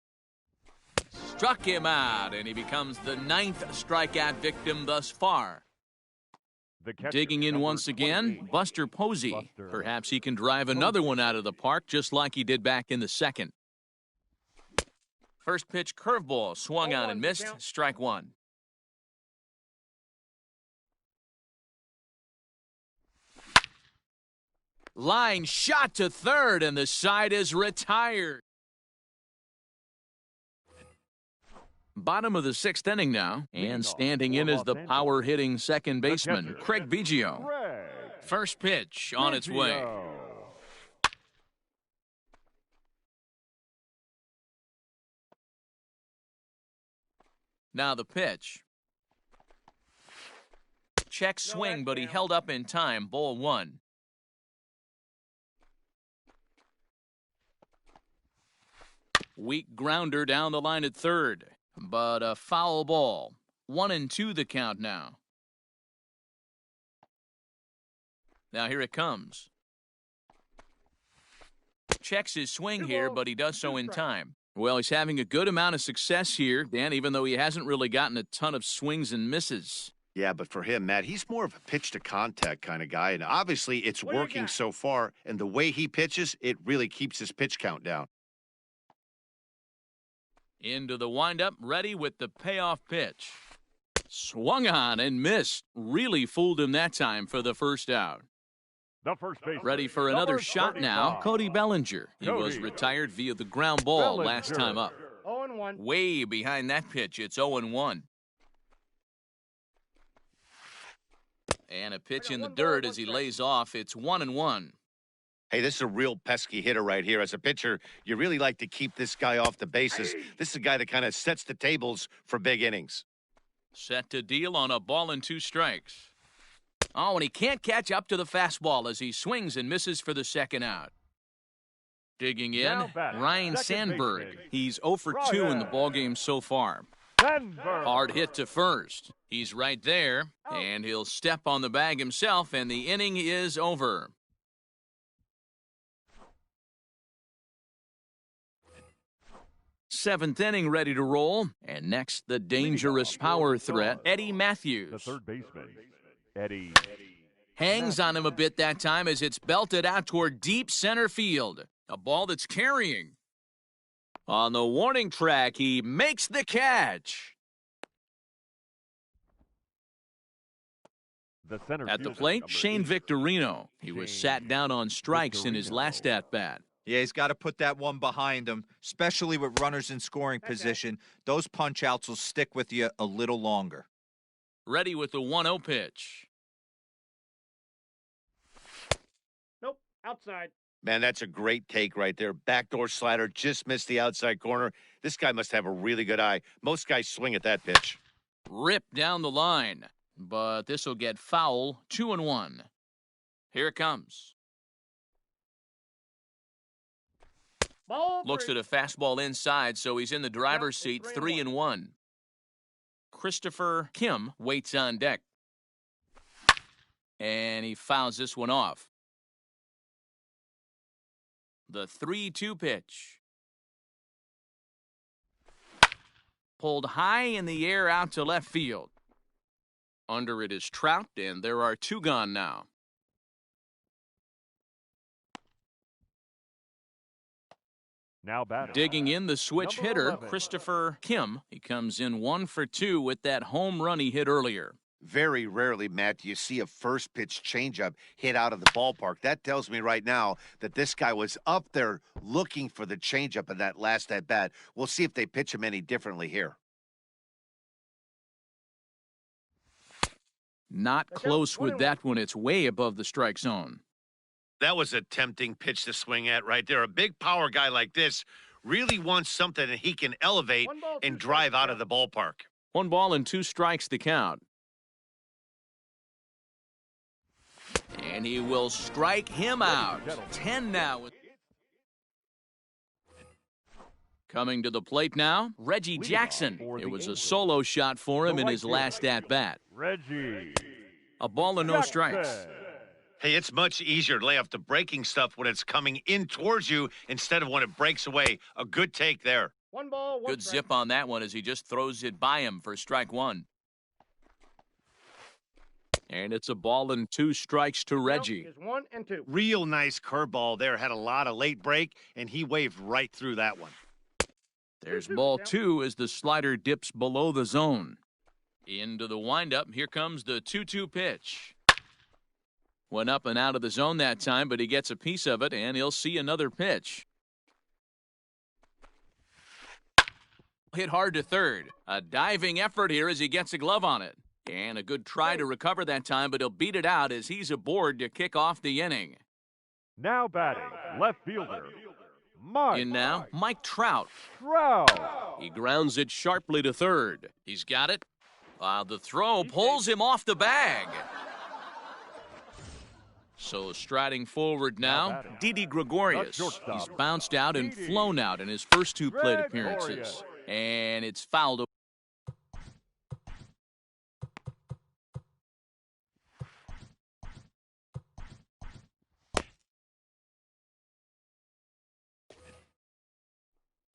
Struck him out, and he becomes the 9th strikeout victim thus far. Digging in once again, Buster Posey. Perhaps he can drive another one out of the park just like he did back in the second. First pitch curveball, swung on and missed, strike one. Line shot to third, and the side is retired. Bottom of the 6th inning now, and standing in is the power-hitting second baseman, Craig Biggio. First pitch on its way. Now the pitch. Check swing, but he held up in time. Ball 1. Weak grounder down the line at third. But a foul ball. 1-2 the count now. Now here it comes. Checks his swing here, but he does so in time. Well, he's having a good amount of success here, Dan, even though he hasn't really gotten a ton of swings and misses. Yeah, but for him, Matt, he's more of a pitch-to-contact kind of guy, and obviously it's working so far, and the way he pitches, it really keeps his pitch count down. Into the windup, ready with the payoff pitch. Swung on and missed. Really fooled him that time for the first out. The first base. Ready for another shot now, Cody Bellinger. He was retired via the ground ball last time up. 0-1. Way behind that pitch, it's 0-1. And a pitch in the dirt as he lays off. It's 1-1. Hey, this is a real pesky hitter right here. As a pitcher, you really like to keep this guy off the bases. This is a guy that kind of sets the tables for big innings. Set to deal on a ball and 2 strikes. Oh, and he can't catch up to the fastball as he swings and misses for the second out. Digging in, Ryan Sandberg. He's 0 for 2 in the ballgame so far. Hard hit to first. He's right there, and he'll step on the bag himself, and the inning is over. Seventh inning ready to roll. And next, the dangerous power threat, Eddie Matthews. The third baseman, Eddie. Hangs on him a bit that time as it's belted out toward deep center field. A ball that's carrying. On the warning track, he makes the catch. At the plate, Shane Victorino. He was sat down on strikes in his last at-bat. Yeah, he's got to put that one behind him, especially with runners in scoring position. Those punch-outs will stick with you a little longer. Ready with the 1-0 pitch. Nope, outside. Man, that's a great take right there. Backdoor slider, just missed the outside corner. This guy must have a really good eye. Most guys swing at that pitch. Ripped down the line, but this will get foul. 2-1. Here it comes. Looks at a fastball inside, so he's in the driver's seat. 3-1. Christopher Kim waits on deck. And he fouls this one off. The 3-2 pitch. Pulled high in the air out to left field. Under it is Trout, and there are 2 gone now. Now batting. Digging in the switch hitter, Christopher Kim. He comes in 1 for 2 with that home run he hit earlier. Very rarely, Matt, do you see a first pitch changeup hit out of the ballpark. That tells me right now that this guy was up there looking for the changeup in that last at bat. We'll see if they pitch him any differently here. Not close with that one. It's way above the strike zone. That was a tempting pitch to swing at right there. A big power guy like this really wants something that he can elevate 1 ball, 2 and drive strikes, out yeah. of the ballpark. 1 ball and 2 strikes to count. And he will strike him out. 10 now. Coming to the plate now, Reggie Jackson. It was a solo shot for him in his last at-bat. Reggie. A ball and no strikes. Hey, it's much easier to lay off the breaking stuff when it's coming in towards you instead of when it breaks away. A good take there. 1 ball, 1 Good strike. zip on that one as he just throws it by him for strike 1. And it's a ball and 2 strikes to Reggie. Is 1 and 2. Real nice curveball there. Had a lot of late break, and he waved right through that one. There's ball 2 as the slider dips below the zone. Into the windup. Here comes the 2-2 pitch. Went up and out of the zone that time, but he gets a piece of it, and he'll see another pitch. Hit hard to third. A diving effort here as he gets a glove on it. And a good try to recover that time, but he'll beat it out as he's aboard to kick off the inning. Now batting, left fielder, Mike. In now, Mike Trout. Trout. He grounds it sharply to third. He's got it. The throw pulls him off the bag. So striding forward now, Didi Gregorius. He's bounced out and flown out in his first 2 plate appearances. And it's fouled.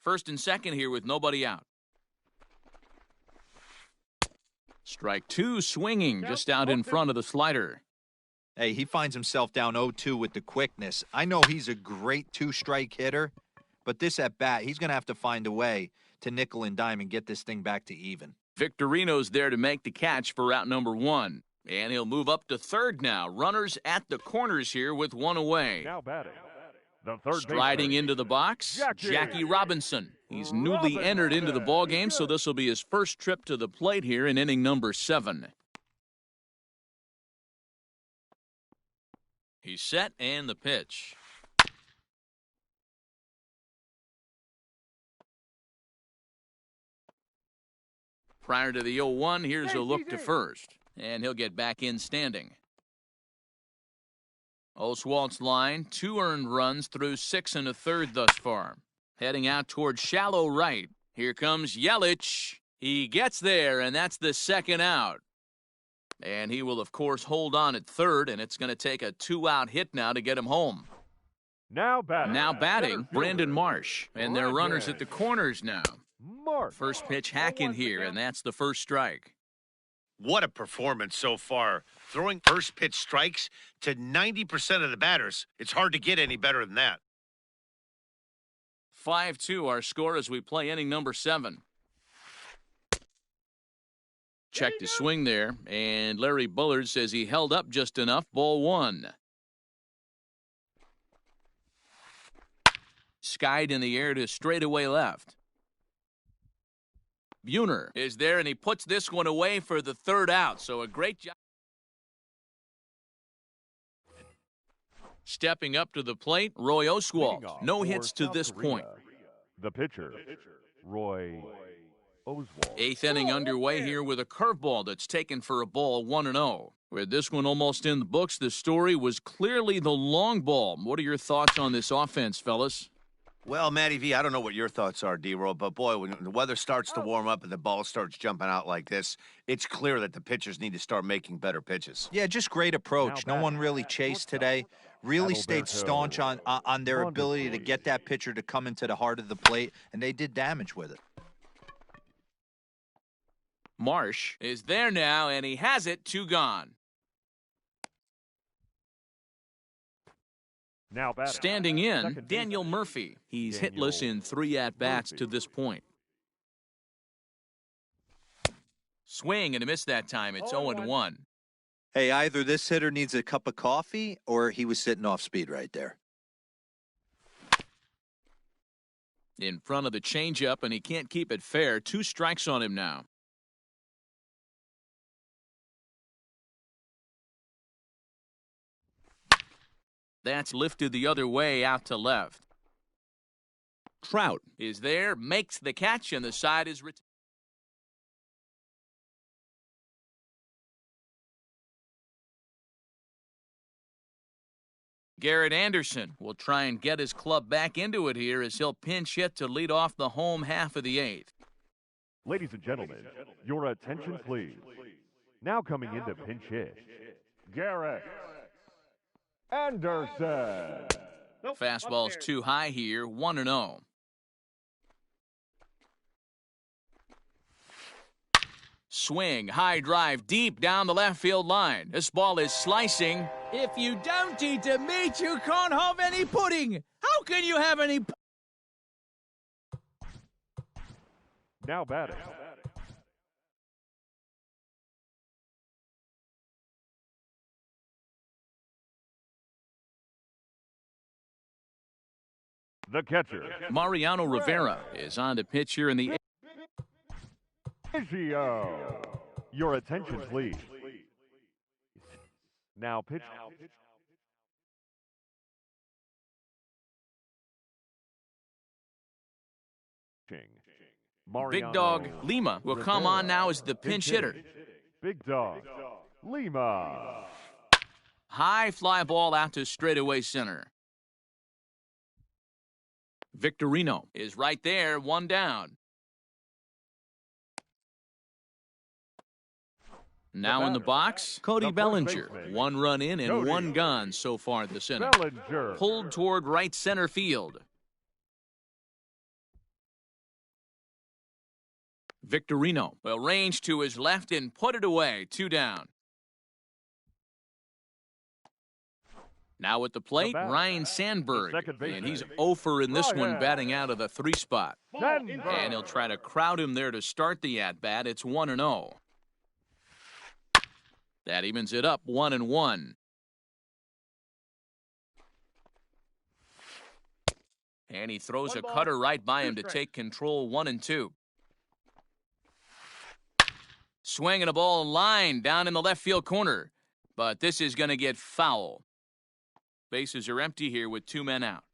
First and second here with nobody out. Strike 2 swinging just out in front of the slider. Hey, he finds himself down 0-2 with the quickness. I know he's a great 2-strike hitter, but this at bat, he's going to have to find a way to nickel and dime and get this thing back to even. Victorino's there to make the catch for out number 1. And he'll move up to third now. Runners at the corners here with 1 away. Now batting, the third Striding baseman, into the box, Jackie Robinson. He's newly entered into the ballgame, so this will be his first trip to the plate here in inning number 7. He's set and the pitch. Prior to the 0-1, here's a look to first, and he'll get back in standing. Oswalt's line, 2 earned runs through 6 1/3 thus far. Heading out towards shallow right. Here comes Yelich. He gets there, and that's the second out. And he will, of course, hold on at third, and it's going to take a 2-out hit now to get him home. Now batting, Brandon Marsh. And they're runners at the corners now. Marsh. First pitch hack in here, and that's the first strike. What a performance so far. Throwing first pitch strikes to 90% of the batters. It's hard to get any better than that. 5-2 our score as we play inning number 7. Check to swing there, and Larry Bullard says he held up just enough. Ball 1. Skied in the air to straightaway left. Buhner is there, and he puts this one away for the 3rd out. So a great job. Stepping up to the plate, Roy Oswalt. No hits to this point. The pitcher, Roy Oswalt. 8th inning underway here with a curveball that's taken for a ball, 1-0. With this one almost in the books, the story was clearly the long ball. What are your thoughts on this offense, fellas? Well, Matty V, I don't know what your thoughts are, D-Roll, but boy, when the weather starts to warm up and the ball starts jumping out like this, it's clear that the pitchers need to start making better pitches. Yeah, just great approach. No one really chased today. Really stayed staunch on their ability to get that pitcher to come into the heart of the plate, and they did damage with it. Marsh is there now, and he has it. 2 gone. Now batting, Standing in, second Daniel baseman, Murphy. He's Daniel hitless in 3 at-bats to this point. Swing and a miss that time. It's 0-1. Hey, either this hitter needs a cup of coffee or he was sitting off speed right there. In front of the changeup, and he can't keep it fair. 2 strikes on him now. That's lifted the other way out to left. Trout is there, makes the catch, and the side is retired. Garrett Anderson will try and get his club back into it here as he'll pinch hit to lead off the home half of the eighth. Ladies and gentlemen, your attention please. Now coming into pinch hit, Garrett Anderson. Nope, Fastball's upstairs. too high here, 1-0. Swing, high drive, deep down the left field line. This ball is slicing. If you don't eat the meat, you can't have any pudding. How can you have any Now batting, the catcher, Mariano Rivera is on to pitch here in the Biggio. Your attention please. Now pitch. Big Dog Lima will come on now as the pinch hitter. Big Dog Lima. High fly ball out to straightaway center. Victorino is right there, one down. Now in the box, Cody Bellinger. One run in and one gone so far this inning. Bellinger. Pulled toward right center field. Victorino will range to his left and put it away. 2 down. Now at the plate, Ryan Sandberg. And he's 0 in this one, batting out of the 3 spot. And he'll try to crowd him there to start the at-bat. It's 1-0. That evens it up 1-1. And he throws a cutter right by him to take control 1-2. Swinging a ball line down in the left field corner. But this is going to get foul. Bases are empty here with 2 men out.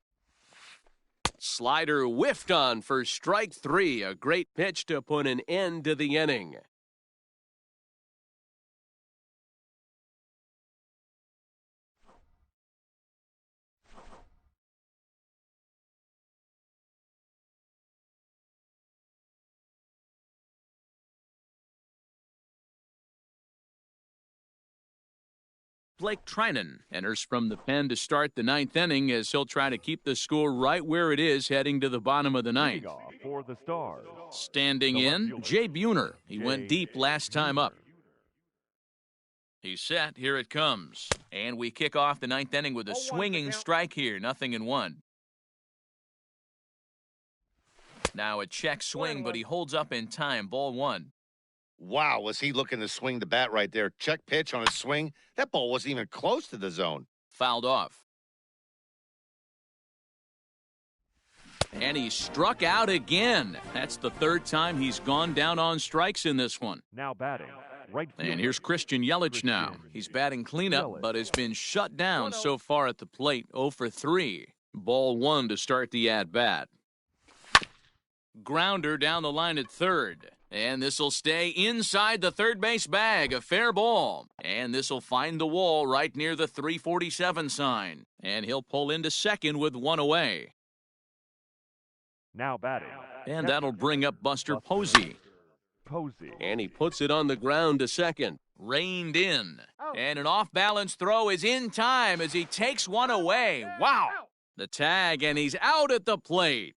Slider whiffed on for strike 3. A great pitch to put an end to the inning. Blake Trinan enters from the pen to start the 9th inning as he'll try to keep the score right where it is heading to the bottom of the 9th. For the Stars. Standing in, Jay Buhner. He went deep last time up. He's set. Here it comes. And we kick off the 9th inning with a swinging strike here. 0-1. Now a check swing, but he holds up in time. Ball 1. Wow, was he looking to swing the bat right there? Check pitch on his swing. That ball wasn't even close to the zone. Fouled off. And he struck out again. That's the 3rd time he's gone down on strikes in this one. Now batting, right fielder. And here's Christian Yelich now. He's batting cleanup, but has been shut down so far at the plate. 0 for 3. Ball 1 to start the at-bat. Grounder down the line at 3rd. And this will stay inside the third base bag. A fair ball. And this will find the wall right near the 347 sign. And he'll pull into second with 1 away. Now batting. And that'll bring up Buster Posey. And he puts it on the ground to second. Reined in. And an off-balance throw is in time as he takes 1 away. Wow. The tag, and he's out at the plate.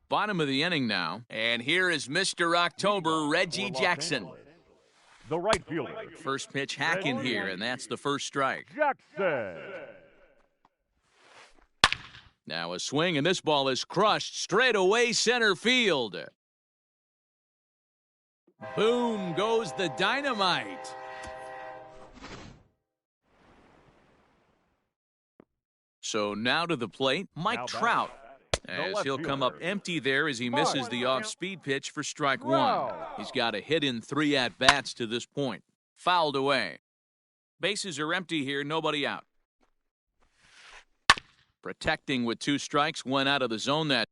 Bottom of the inning now. And here is Mr. October, Reggie Jackson. The right fielder. First pitch hack in here, and that's the first strike. Jackson. Now a swing, and this ball is crushed straight away center field. Boom goes the dynamite. So now to the plate, Mike Trout. As he'll come up empty there as he misses the off-speed pitch for strike 1. He's got a hit in 3 at-bats to this point. Fouled away. Bases are empty here, nobody out. Protecting with 2 strikes, went out of the zone that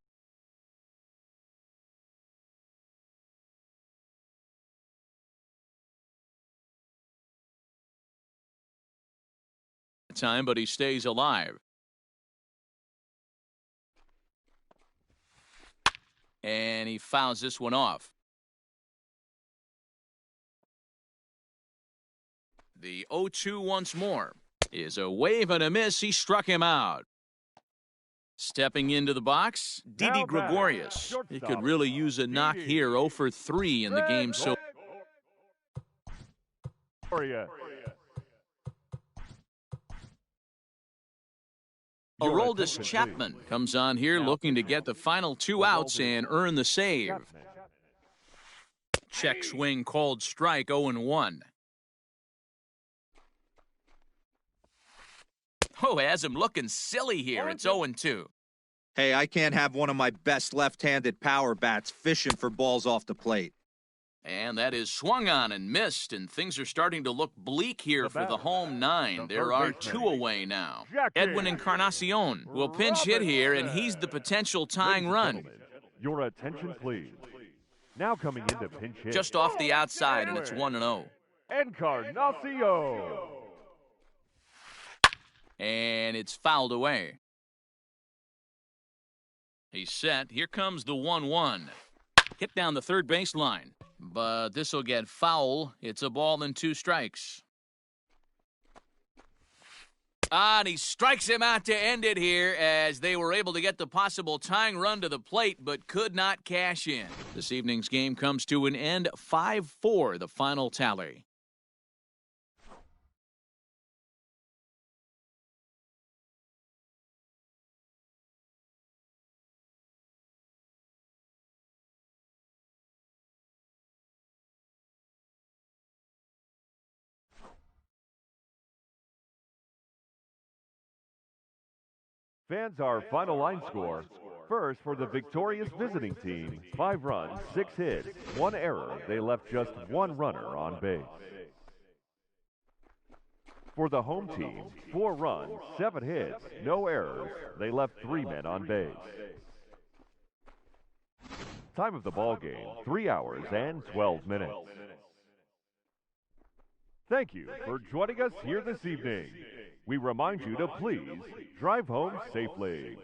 time, but he stays alive. And he fouls this one off. The 0-2 once more is a wave and a miss. He struck him out. Stepping into the box, Didi Gregorius. He could really use a knock here. 0 for 3 in the game. So Aroldis Chapman comes on here looking to get the final 2 outs and earn the save. Check swing, called strike, 0-1. Oh, has him looking silly here. It's 0-2. Hey, I can't have one of my best left-handed power bats fishing for balls off the plate. And that is swung on and missed, and things are starting to look bleak here for the home 9. There are 2 away now. Edwin Encarnacion will pinch hit here, and he's the potential tying run. Your attention, please. Now coming into pinch hit. Just off the outside, and it's 1-0. Encarnacion. And it's fouled away. He's set. Here comes the 1-1. Hit down the third baseline. But this will get foul. It's a ball and 2 strikes. And he strikes him out to end it here as they were able to get the possible tying run to the plate but could not cash in. This evening's game comes to an end. 5-4 the final tally. Fans, our final line score. First, for the victorious visiting team, 5 runs, 6 hits, 1 error. They left just 1 runner on base. For the home team, 4 runs, 7 hits, no errors. They left 3 men on base. Time of the ball game, 3 hours and 12 minutes. Thank you for joining us here this evening. We remind you to please drive home safely.